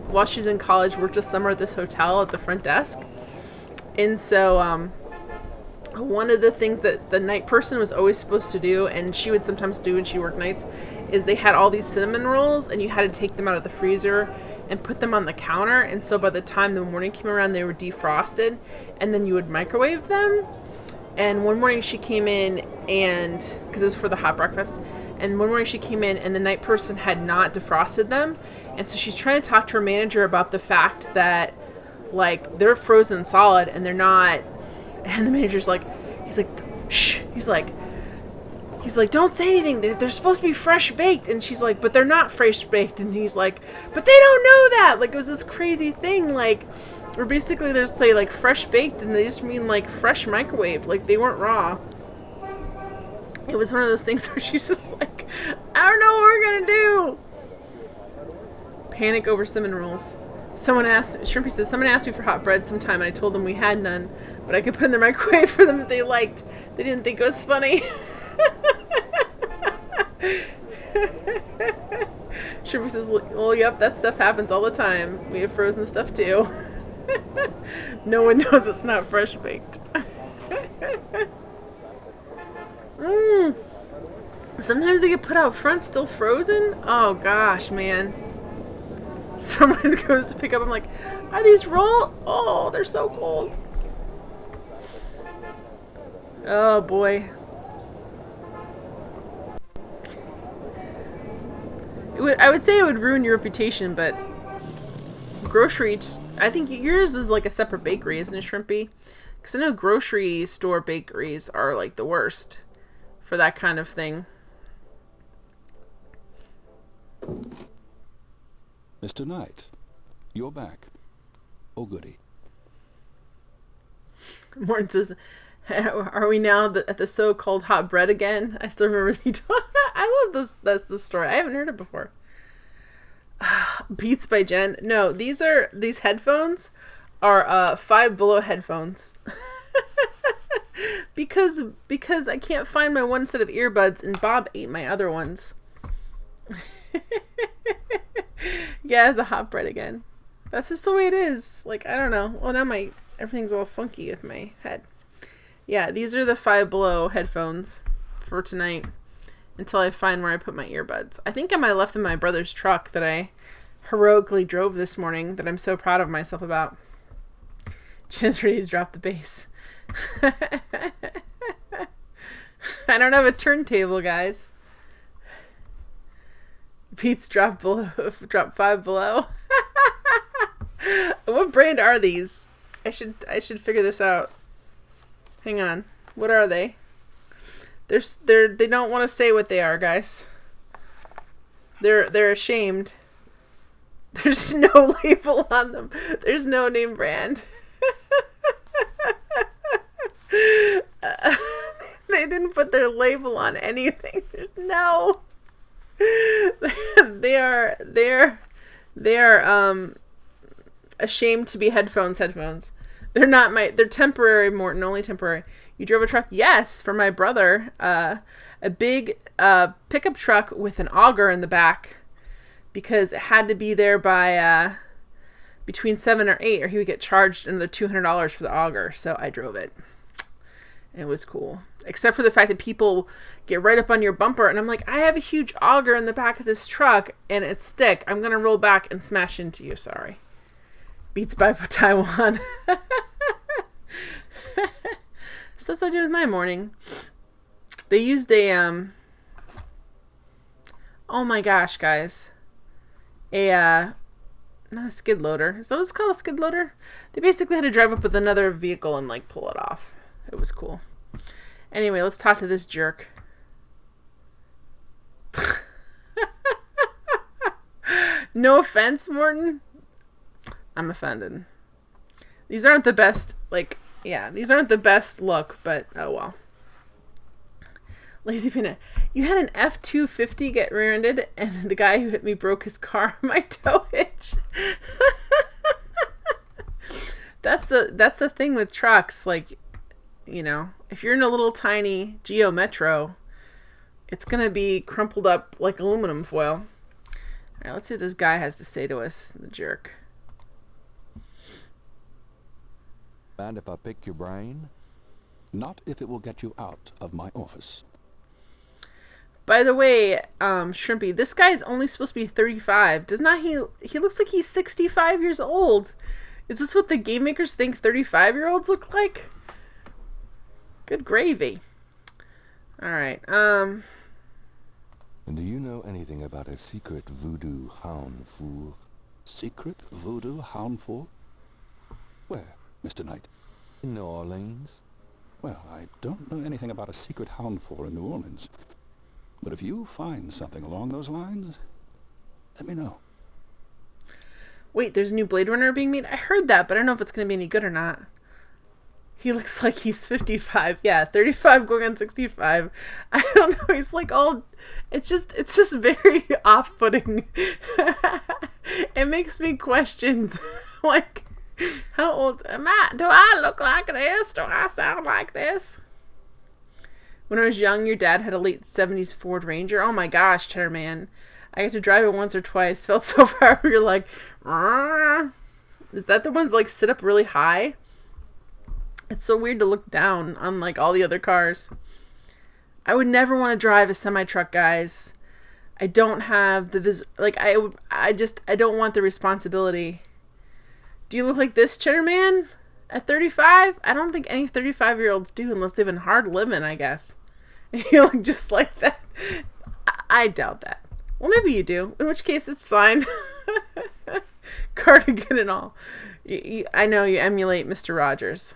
while she's in college, worked a summer at this hotel at the front desk. And so, one of the things that the night person was always supposed to do, and she would sometimes do when she worked nights, is they had all these cinnamon rolls, and you had to take them out of the freezer and put them on the counter. And so by the time the morning came around, they were defrosted, and then you would microwave them. And one morning she came in, and because it was for the hot breakfast, and one morning she came in, and the night person had not defrosted them, and so she's trying to talk to her manager about the fact that, like, they're frozen solid and they're not. And the manager's like, he's like, shh. He's like, don't say anything. They're supposed to be fresh baked. And she's like, but they're not fresh baked. And he's like, but they don't know that. Like, it was this crazy thing, like, where basically they're say like fresh baked, and they just mean like fresh microwave. Like, they weren't raw. It was one of those things where she's just like, I don't know what we're gonna do. Panic over cinnamon rolls. Shrimpy says, someone asked me for hot bread sometime, and I told them we had none, but I could put in the microwave for them if they liked. They didn't think it was funny. Shrimpy says, well, yep, that stuff happens all the time. We have frozen stuff too. No one knows it's not fresh baked. Sometimes they get put out front still frozen. Oh gosh, man. Someone goes to pick up, I'm like, are these roll? Oh, they're so cold. Oh boy. I would say it would ruin your reputation, but groceries, I think yours is like a separate bakery, isn't it, Shrimpy? Because I know grocery store bakeries are like the worst for that kind of thing. Mr. Knight, you're back. Oh, goody. Morton says, are we now at the so-called hot bread again? I still remember you talking. I love this. That's the story. I haven't heard it before. Beats by Jen. No, these headphones are Five Below headphones. because I can't find my one set of earbuds, and Bob ate my other ones. Yeah, the hot bread again. That's just the way it is. Like, I don't know. Well, now everything's all funky with my head. Yeah, these are the Five Below headphones for tonight until I find where I put my earbuds. I think I might have left in my brother's truck that I heroically drove this morning that I'm so proud of myself about. Just ready to drop the bass. I don't have a turntable, guys. Pete's drop Five Below. What brand are these? I should figure this out. Hang on. What are they? They don't want to say what they are, guys. They're ashamed. There's no label on them. There's no name brand. They didn't put their label on anything. There's no. They are ashamed to be headphones. They're not they're temporary, Morton, only temporary. You drove a truck? Yes, for my brother. A big pickup truck with an auger in the back, because it had to be there by between 7 or 8, or he would get charged another $200 for the auger. So I drove it. It was cool. Except for the fact that people get right up on your bumper, and I'm like, I have a huge auger in the back of this truck, and it's stick. I'm going to roll back and smash into you. Sorry. Beats by Taiwan. So that's what I do with my morning. They used a, oh my gosh, guys. Not a skid loader. Is that what it's called, a skid loader? They basically had to drive up with another vehicle and, like, pull it off. It was cool. Anyway, let's talk to this jerk. No offense, Morton. I'm offended. These aren't the best, like, yeah, these aren't the best look, but oh well. Lazy Peanut. You had an F-250 get rear-ended, and the guy who hit me broke his car on my tow hitch. That's the thing with trucks, like, you know, if you're in a little tiny Geo Metro, it's going to be crumpled up like aluminum foil. All right, let's see what this guy has to say to us, the jerk. Mind if I pick your brain? Not if it will get you out of my office. By the way, Shrimpy, this guy's only supposed to be 35. Does not he looks like he's 65 years old. Is this what the game makers think 35-year-olds look like? Good gravy. All right. Do you know anything about a secret voodoo hound fool? Secret voodoo hound fool? Where, Mr. Knight? In New Orleans. Well, I don't know anything about a secret hound fool in New Orleans. But if you find something along those lines, let me know. Wait, there's a new Blade Runner being made? I heard that, but I don't know if it's going to be any good or not. He looks like he's 55. Yeah, 35 going on 65. I don't know. He's like all... It's just very off-putting. It makes me question, like, how old am I? Do I look like this? Do I sound like this? When I was young, your dad had a late 70s Ford Ranger. Oh my gosh, Cheddar Man. I got to drive it once or twice. Felt so far where you're like, "Rrr." Is that the ones like sit up really high? It's so weird to look down on like all the other cars. I would never want to drive a semi-truck, guys. I don't have the I don't want the responsibility. Do you look like this, Cheddar Man? At 35? I don't think any 35-year-olds do unless they've been hard living, I guess. You look just like that. I doubt that. Well, maybe you do, in which case it's fine. Cardigan and all. I know you emulate Mr. Rogers.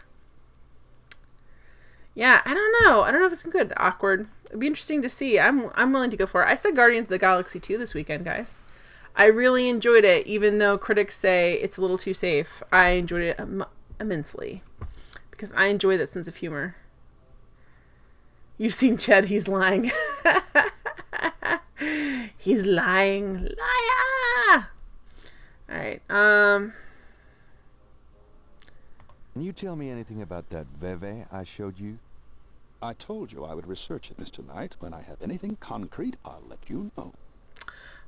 Yeah, I don't know. I don't know if it's good. Awkward. It'd be interesting to see. I'm willing to go for it. I saw Guardians of the Galaxy 2 this weekend, guys. I really enjoyed it, even though critics say it's a little too safe. I enjoyed it immensely because I enjoy that sense of humor. You've seen Ched. He's lying. He's lying. Liar! Alright, Can you tell me anything about that Veve I showed you? I told you I would research it, Mr. Knight. When I have anything concrete, I'll let you know.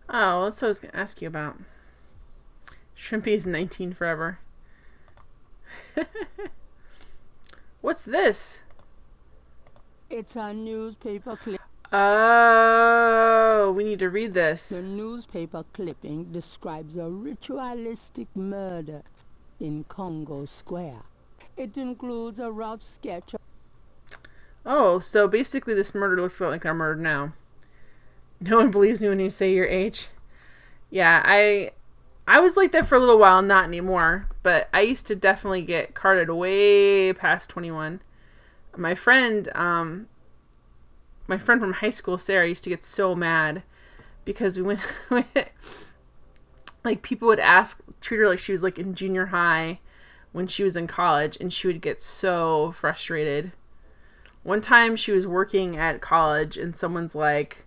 Oh, that's what I was going to ask you about. Shrimpy's 19 forever. What's this? It's a newspaper clip. Oh, we need to read this. The newspaper clipping describes a ritualistic murder in Congo Square. It includes a rough sketch of... Oh, so basically this murder looks like our murder now. No one believes me when you say your age. Yeah, I was like that for a little while, not anymore. But I used to definitely get carded way past 21. My friend from high school, Sarah, used to get so mad because we went like people would treat her like she was like in junior high when she was in college, and she would get so frustrated. One time she was working at college and someone's like,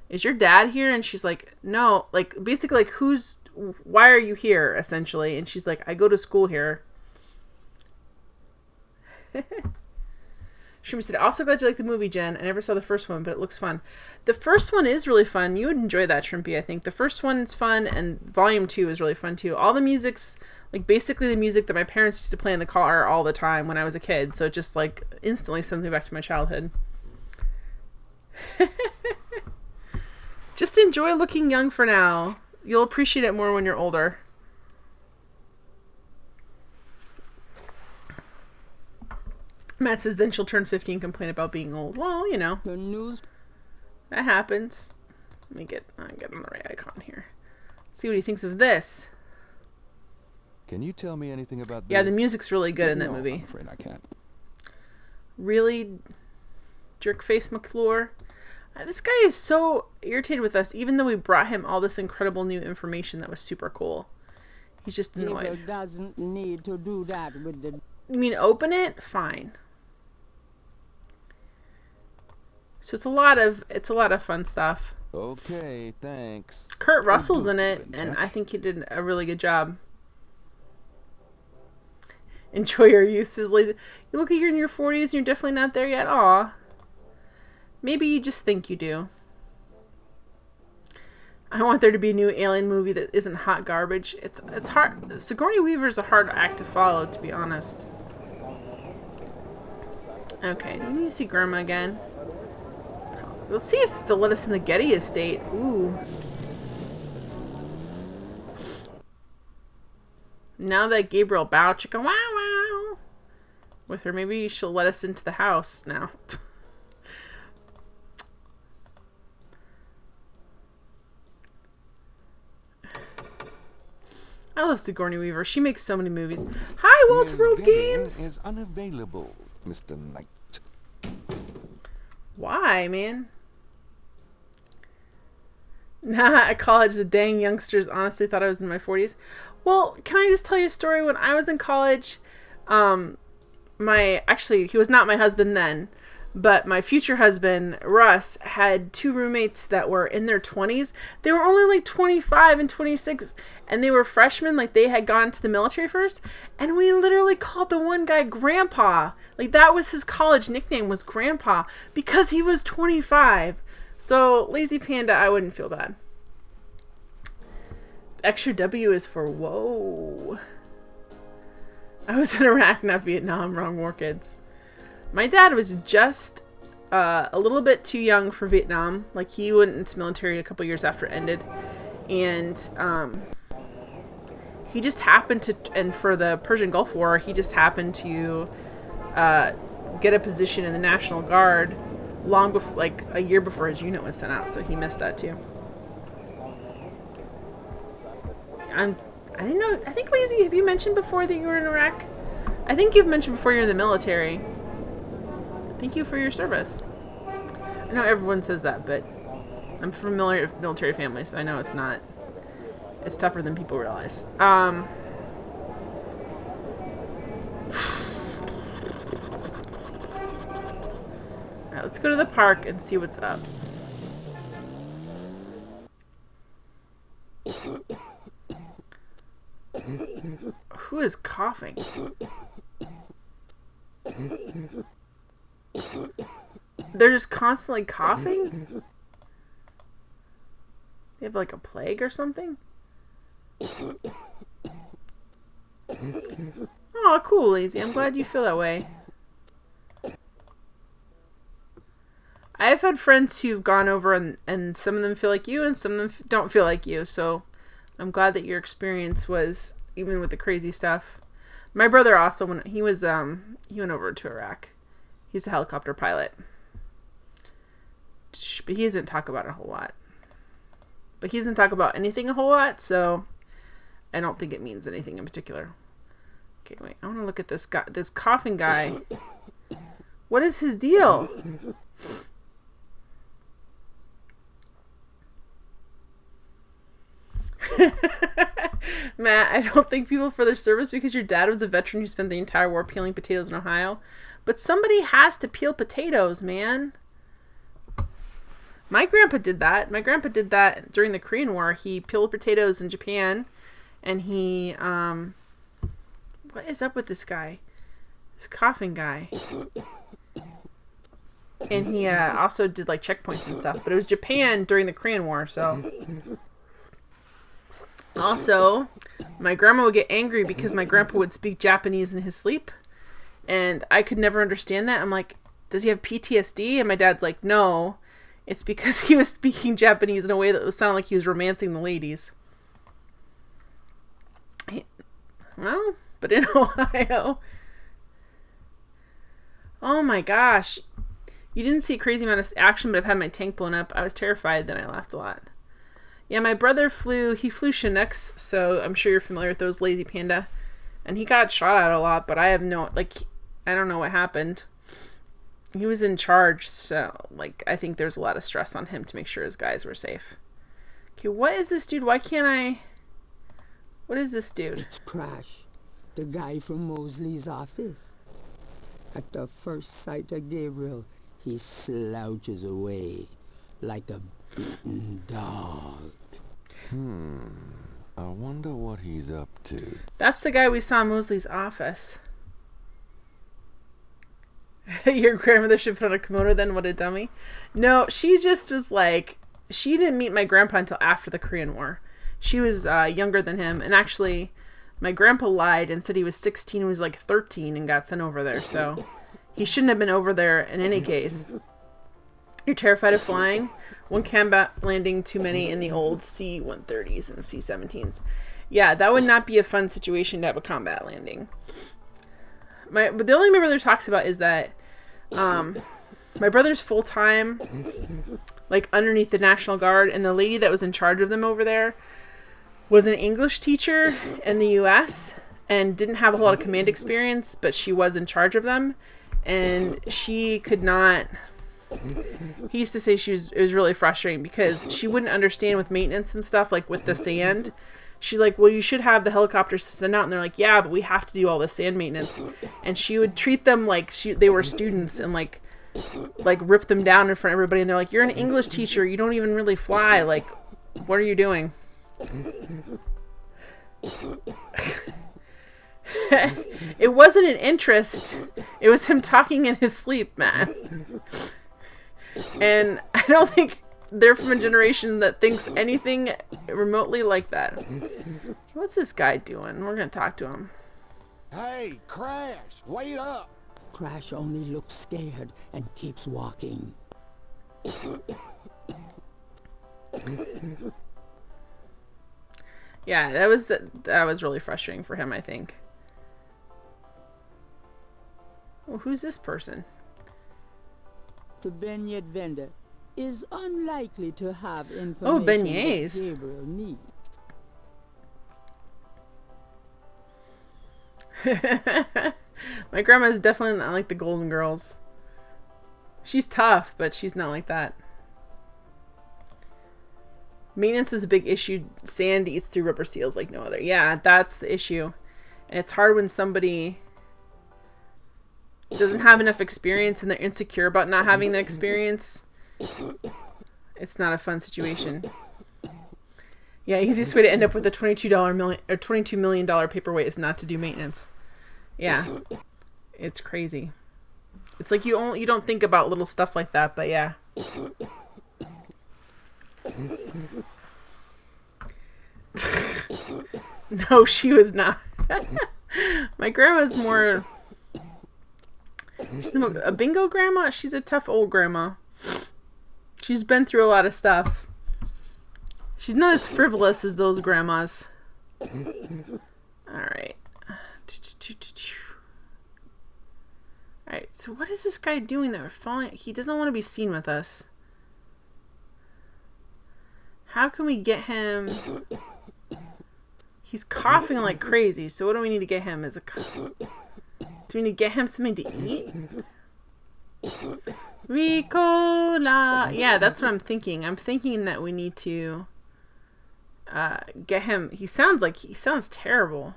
"Is your dad here?" And she's like, "No." Like basically like, why are you here, essentially? And she's like, "I go to school here." Shrimp said, "Also glad you like the movie, Jen. I never saw the first one, but it looks fun." The first one is really fun. You would enjoy that, Shrimpy, I think. The first one's fun, and Volume 2 is really fun, too. All the music's, like, basically the music that my parents used to play in the car all the time when I was a kid. So it just, like, instantly sends me back to my childhood. Just enjoy looking young for now. You'll appreciate it more when you're older. Matt says, then she'll turn 50 and complain about being old. Well, you know. The news. That happens. Let me get on the right icon here. Let's see what he thinks of this. Can you tell me anything about this? Yeah, the music's really good in that movie. I'm afraid I can't. Really? Jerkface McClure? This guy is so irritated with us, even though we brought him all this incredible new information that was super cool. He's just annoyed. He doesn't need to do that with the... You mean open it? Fine. So it's a lot of fun stuff. Okay, thanks. Kurt Russell's in it, and I think he did a really good job. Enjoy your youth, says Lazy. You look like you're in your 40s and you're definitely not there yet. Aw. Maybe you just think you do. I want there to be a new Alien movie that isn't hot garbage. It's hard. Sigourney Weaver's a hard act to follow, to be honest. Okay, do we need to see Grandma again? Let's see if they'll let us in the Getty estate. Ooh. Now that Gabriel bow chicka wow wow with her, maybe she'll let us into the house now. I love Sigourney Weaver. She makes so many movies. Hi, Walter World Games! Is unavailable, Mr. Knight. Why, man? Nah, at college, the dang youngsters honestly thought I was in my 40s. Well, can I just tell you a story? When I was in college, actually, he was not my husband then, but my future husband, Russ, had 2 roommates that were in their 20s. They were only like 25 and 26, and they were freshmen, like they had gone to the military first, and we literally called the one guy Grandpa. Like that was his college nickname, was Grandpa, because he was 25. So, Lazy Panda, I wouldn't feel bad. Extra W is for whoa. I was in Iraq, not Vietnam. Wrong, war kids. My dad was just a little bit too young for Vietnam. Like, he went into the military a couple years after it ended. And he just happened to, and for the Persian Gulf War, he just happened to get a position in the National Guard long before, like a year before his unit was sent out, so he missed that too. I didn't know. I think, Lazy, have you mentioned before that you were in Iraq? I think you've mentioned before you're in the military. Thank you for your service. I know everyone says that, but I'm from a military family, so I know it's not. It's tougher than people realize. Alright, let's go to the park and see what's up. Who is coughing? They're just constantly coughing? They have like a plague or something? Oh, cool, Lazy. I'm glad you feel that way. I've had friends who've gone over and some of them feel like you and some of them don't feel like you. So I'm glad that your experience was, even with the crazy stuff. My brother also, when he was, he went over to Iraq. He's a helicopter pilot. But he doesn't talk about it a whole lot. But he doesn't talk about anything a whole lot, so I don't think it means anything in particular. Okay, wait. I want to look at this guy, this coughing guy. What is his deal? Matt, I don't thank people for their service because your dad was a veteran who spent the entire war peeling potatoes in Ohio. But somebody has to peel potatoes, man. My grandpa did that. My grandpa did that during the Korean War. He peeled potatoes in Japan, and he, what is up with this guy? This coughing guy. And he also did like checkpoints and stuff. But it was Japan during the Korean War, so. Also, my grandma would get angry because my grandpa would speak Japanese in his sleep. And I could never understand that. I'm like, does he have PTSD? And my dad's like, no. It's because he was speaking Japanese in a way that would sound like he was romancing the ladies. Well, but in Ohio. Oh my gosh. You didn't see a crazy amount of action, but I've had my tank blown up. I was terrified, then I laughed a lot. Yeah, my brother flew Chinooks, so I'm sure you're familiar with those, Lazy Panda. And he got shot at a lot, but I have no, like, I don't know what happened. He was in charge, so, like, I think there's a lot of stress on him to make sure his guys were safe. Okay, what is this dude? Why can't I... What is this dude? It's Crash, the guy from Mosley's office. At the first sight of Gabriel, he slouches away like a beaten dog. I wonder what he's up to. That's the guy we saw in Mosley's office. Your grandmother should put on a kimono then, what a dummy. No, she just was like, she didn't meet my grandpa until after the Korean War. She was younger than him, and actually my grandpa lied and said he was 16 and was like 13 and got sent over there, so He shouldn't have been over there in any case. You're terrified of flying? One combat landing too many in the old C-130s and C-17s. Yeah, that would not be a fun situation to have a combat landing. But the only my brother talks about is that my brother's full-time, like, underneath the National Guard, and the lady that was in charge of them over there was an English teacher in the U.S. and didn't have a lot of command experience, but she was in charge of them, and she could not... He used to say it was really frustrating because she wouldn't understand with maintenance and stuff, like with the sand. She like, well, you should have the helicopters to send out, and they're like, yeah, but we have to do all the sand maintenance. And she would treat them like they were students and like rip them down in front of everybody. And they're like, you're an English teacher, you don't even really fly. Like, what are you doing? It wasn't an interest. It was him talking in his sleep, man. And I don't think they're from a generation that thinks anything remotely like that. What's this guy doing? We're going to talk to him. Hey, Crash, wait up! Crash only looks scared and keeps walking. Yeah, that was really frustrating for him, I think. Well, who's this person? The beignet vendor is unlikely to have information Oh, beignets. that Gabriel needs. My grandma's definitely not like the Golden Girls. She's tough, but she's not like that. Maintenance is a big issue. Sand eats through rubber seals like no other. Yeah, that's the issue. And it's hard when somebody doesn't have enough experience and they're insecure about not having the experience. It's not a fun situation. Yeah, easiest way to end up with a $22 million paperweight is not to do maintenance. Yeah, it's crazy. It's like you don't think about little stuff like that, but yeah. No, she was not. My grandma's more... She's a bingo grandma. She's a tough old grandma. She's been through a lot of stuff. She's not as frivolous as those grandmas. Alright. Alright, so what is this guy doing that we're following? He doesn't want to be seen with us. How can we get him... He's coughing like crazy, so what do we need to get him? Do we need to get him something to eat? Ricola! Yeah, that's what I'm thinking. I'm thinking that we need to get him... He sounds terrible.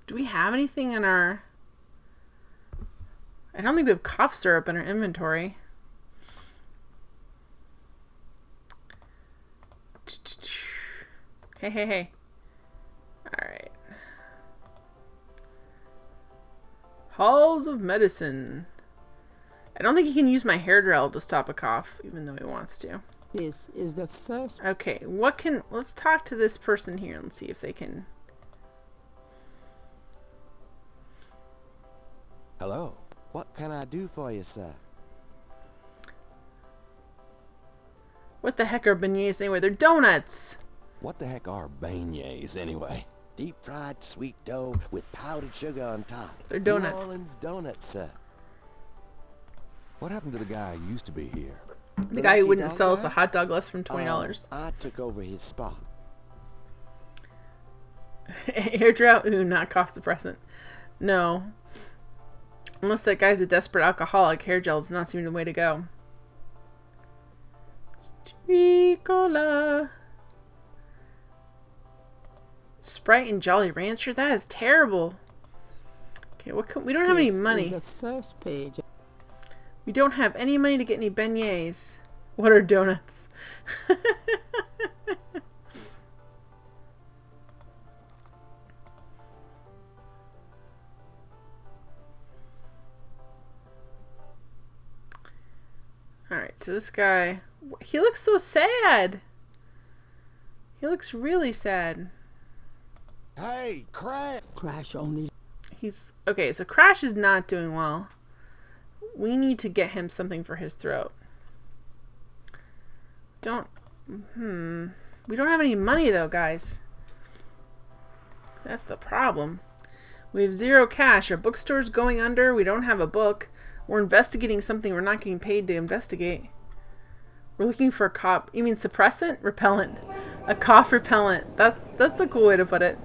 Do we have anything in our... I don't think we have cough syrup in our inventory. Hey. Alright. Halls of medicine. I don't think he can use my hair dryer to stop a cough, even though he wants to. This is the first... Okay, let's talk to this person here and see if they can... Hello. What can I do for you, sir? What the heck are beignets anyway? They're donuts! What the heck are beignets, anyway? Deep-fried sweet dough with powdered sugar on top. They're donuts. New Orleans donuts, sir. What happened to the guy who used to be here? The guy who wouldn't sell us a hot dog less than $20. I took over his spot. Hair drought? Ooh, not cough suppressant. No. Unless that guy's a desperate alcoholic, hair gel does not seem the way to go. Ricola. Sprite and Jolly Rancher? That is terrible. Okay, we don't have any money. The first page. We don't have any money to get any beignets. What are donuts? Alright, so this guy... He looks so sad! He looks really sad. Hey, Crash! Crash only... Okay, so Crash is not doing well. We need to get him something for his throat. We don't have any money though, guys. That's the problem. We have 0 cash. Our bookstore's going under. We don't have a book. We're investigating something we're not getting paid to investigate. We're looking for a cop. You mean suppressant? Repellent. A cough repellent. That's a cool way to put it.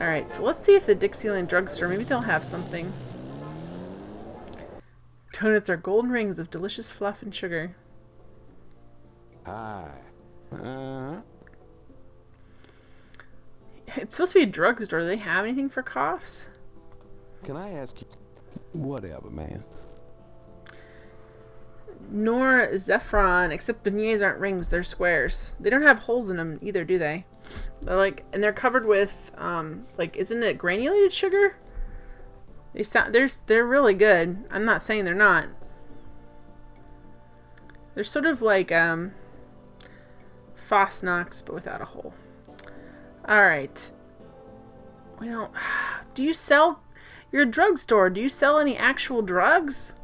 Alright, so let's see if the Dixieland drugstore, maybe they'll have something. Donuts are golden rings of delicious fluff and sugar. Hi. It's supposed to be a drugstore. Do they have anything for coughs? Can I ask you? Whatever, man. Nor Zephron, except beignets aren't rings, they're squares. They don't have holes in them either, do they? They're like, and they're covered with, like, isn't it granulated sugar? They're really good. I'm not saying they're not. They're sort of like, Fosnox, but without a hole. Alright. We don't... Do you sell... You're a drugstore. Do you sell any actual drugs?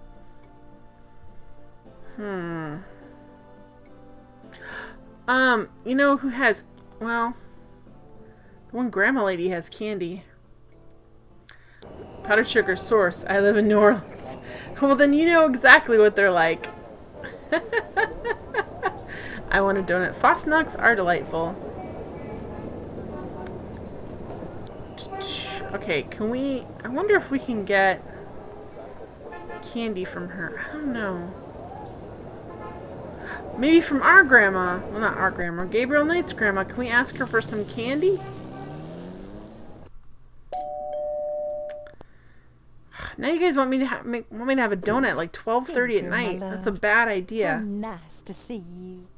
You know who has... Well... The one grandma lady has candy. Powdered sugar source. I live in New Orleans. Well, then you know exactly what they're like. I want a donut. Fosnox are delightful. Okay, can we... I wonder if we can get candy from her. I don't know. Maybe from our grandma. Well, not our grandma. Gabriel Knight's grandma. Can we ask her for some candy? Now you guys want me to have a donut at like 12:30 at night. That's a bad idea. How nice to see you.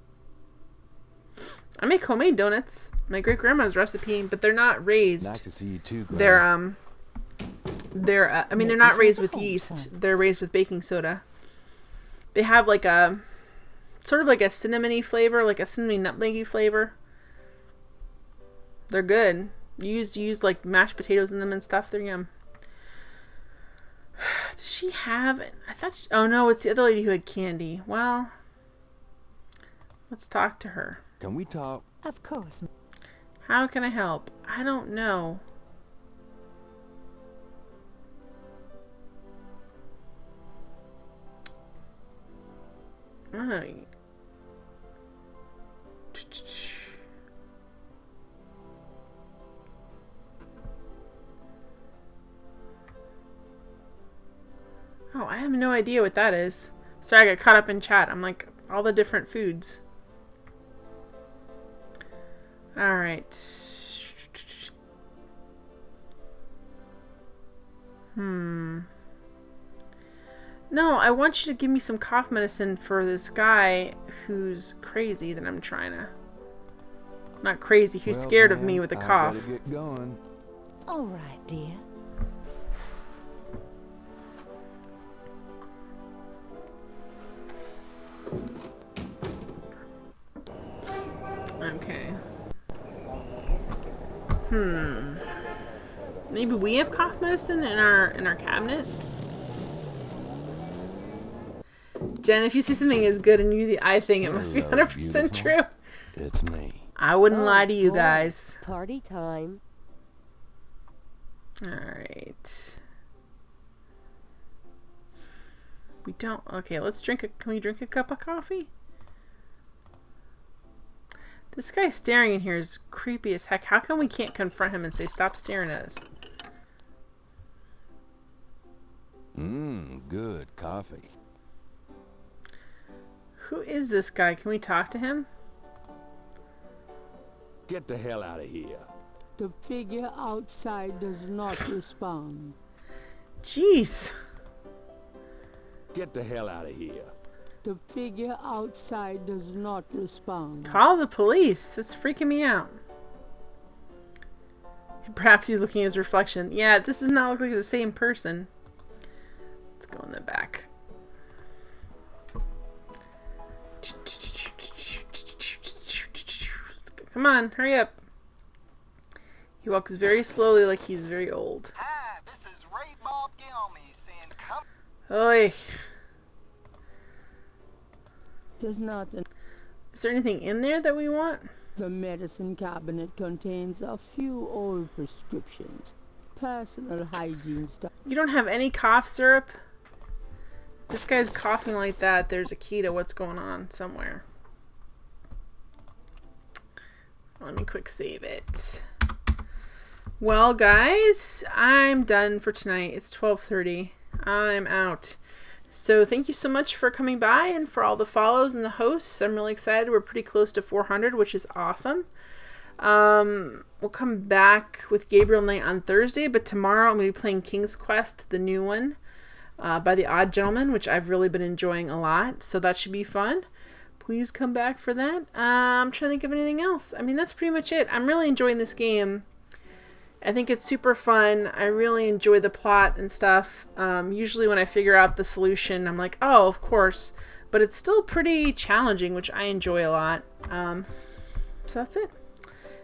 I make homemade donuts. My great grandma's recipe, but they're not raised. Nice to see you too, Grandma. They're I mean, they're not raised with yeast. They're raised with baking soda. They have like a sort of like a cinnamony flavor, like a cinnamon nutmeggy flavor. They're good. You use like mashed potatoes in them and stuff. They're yum. Does she have... I thought... oh no, it's the other lady who had candy. Well, let's talk to her. Can we talk? Of course. How can I help? I don't know. Oh, I have no idea what that is. Sorry, I got caught up in chat. I'm like, all the different foods. Alright. No, I want you to give me some cough medicine for this guy who's crazy that I'm trying to... Not crazy, who's scared of me with a cough. Better get going. All right, dear. Okay. Maybe we have cough medicine in our cabinet? Jen, if you see something is good and you do the eye thing, it must be 100% true. It's me. I wouldn't lie to you guys. Party time. Alright. We don't... Okay, let's drink a... Can we drink a cup of coffee? This guy staring in here is creepy as heck. How come we can't confront him and say, stop staring at us? Good coffee. Who is this guy? Can we talk to him? Get the hell out of here. The figure outside does not respond. Jeez. Get the hell out of here. The figure outside does not respond. Call the police. That's freaking me out. Perhaps he's looking at his reflection. Yeah, this does not look like the same person. Let's go in the back. Come on, hurry up. He walks very slowly like he's very old. Hi, this is Ray Bob Gilmy saying come... Oy. There's not an... Is there anything in there that we want? The medicine cabinet contains a few old prescriptions. Personal hygiene stuff. You don't have any cough syrup? This guy's coughing like that. There's a key to what's going on somewhere. Let me quick save it. Well, guys, I'm done for tonight. It's 12:30. I'm out. So thank you so much for coming by and for all the follows and the hosts. I'm really excited. We're pretty close to 400, which is awesome. We'll come back with Gabriel Knight on Thursday, but tomorrow I'm going to be playing King's Quest, the new one, by The Odd Gentleman, which I've really been enjoying a lot. So that should be fun. Please come back for that. I'm trying to think of anything else. I mean, that's pretty much it. I'm really enjoying this game. I think it's super fun. I really enjoy the plot and stuff. Usually when I figure out the solution, I'm like, oh, of course. But it's still pretty challenging, which I enjoy a lot. So that's it.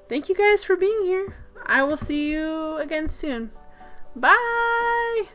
Thank you guys for being here. I will see you again soon. Bye!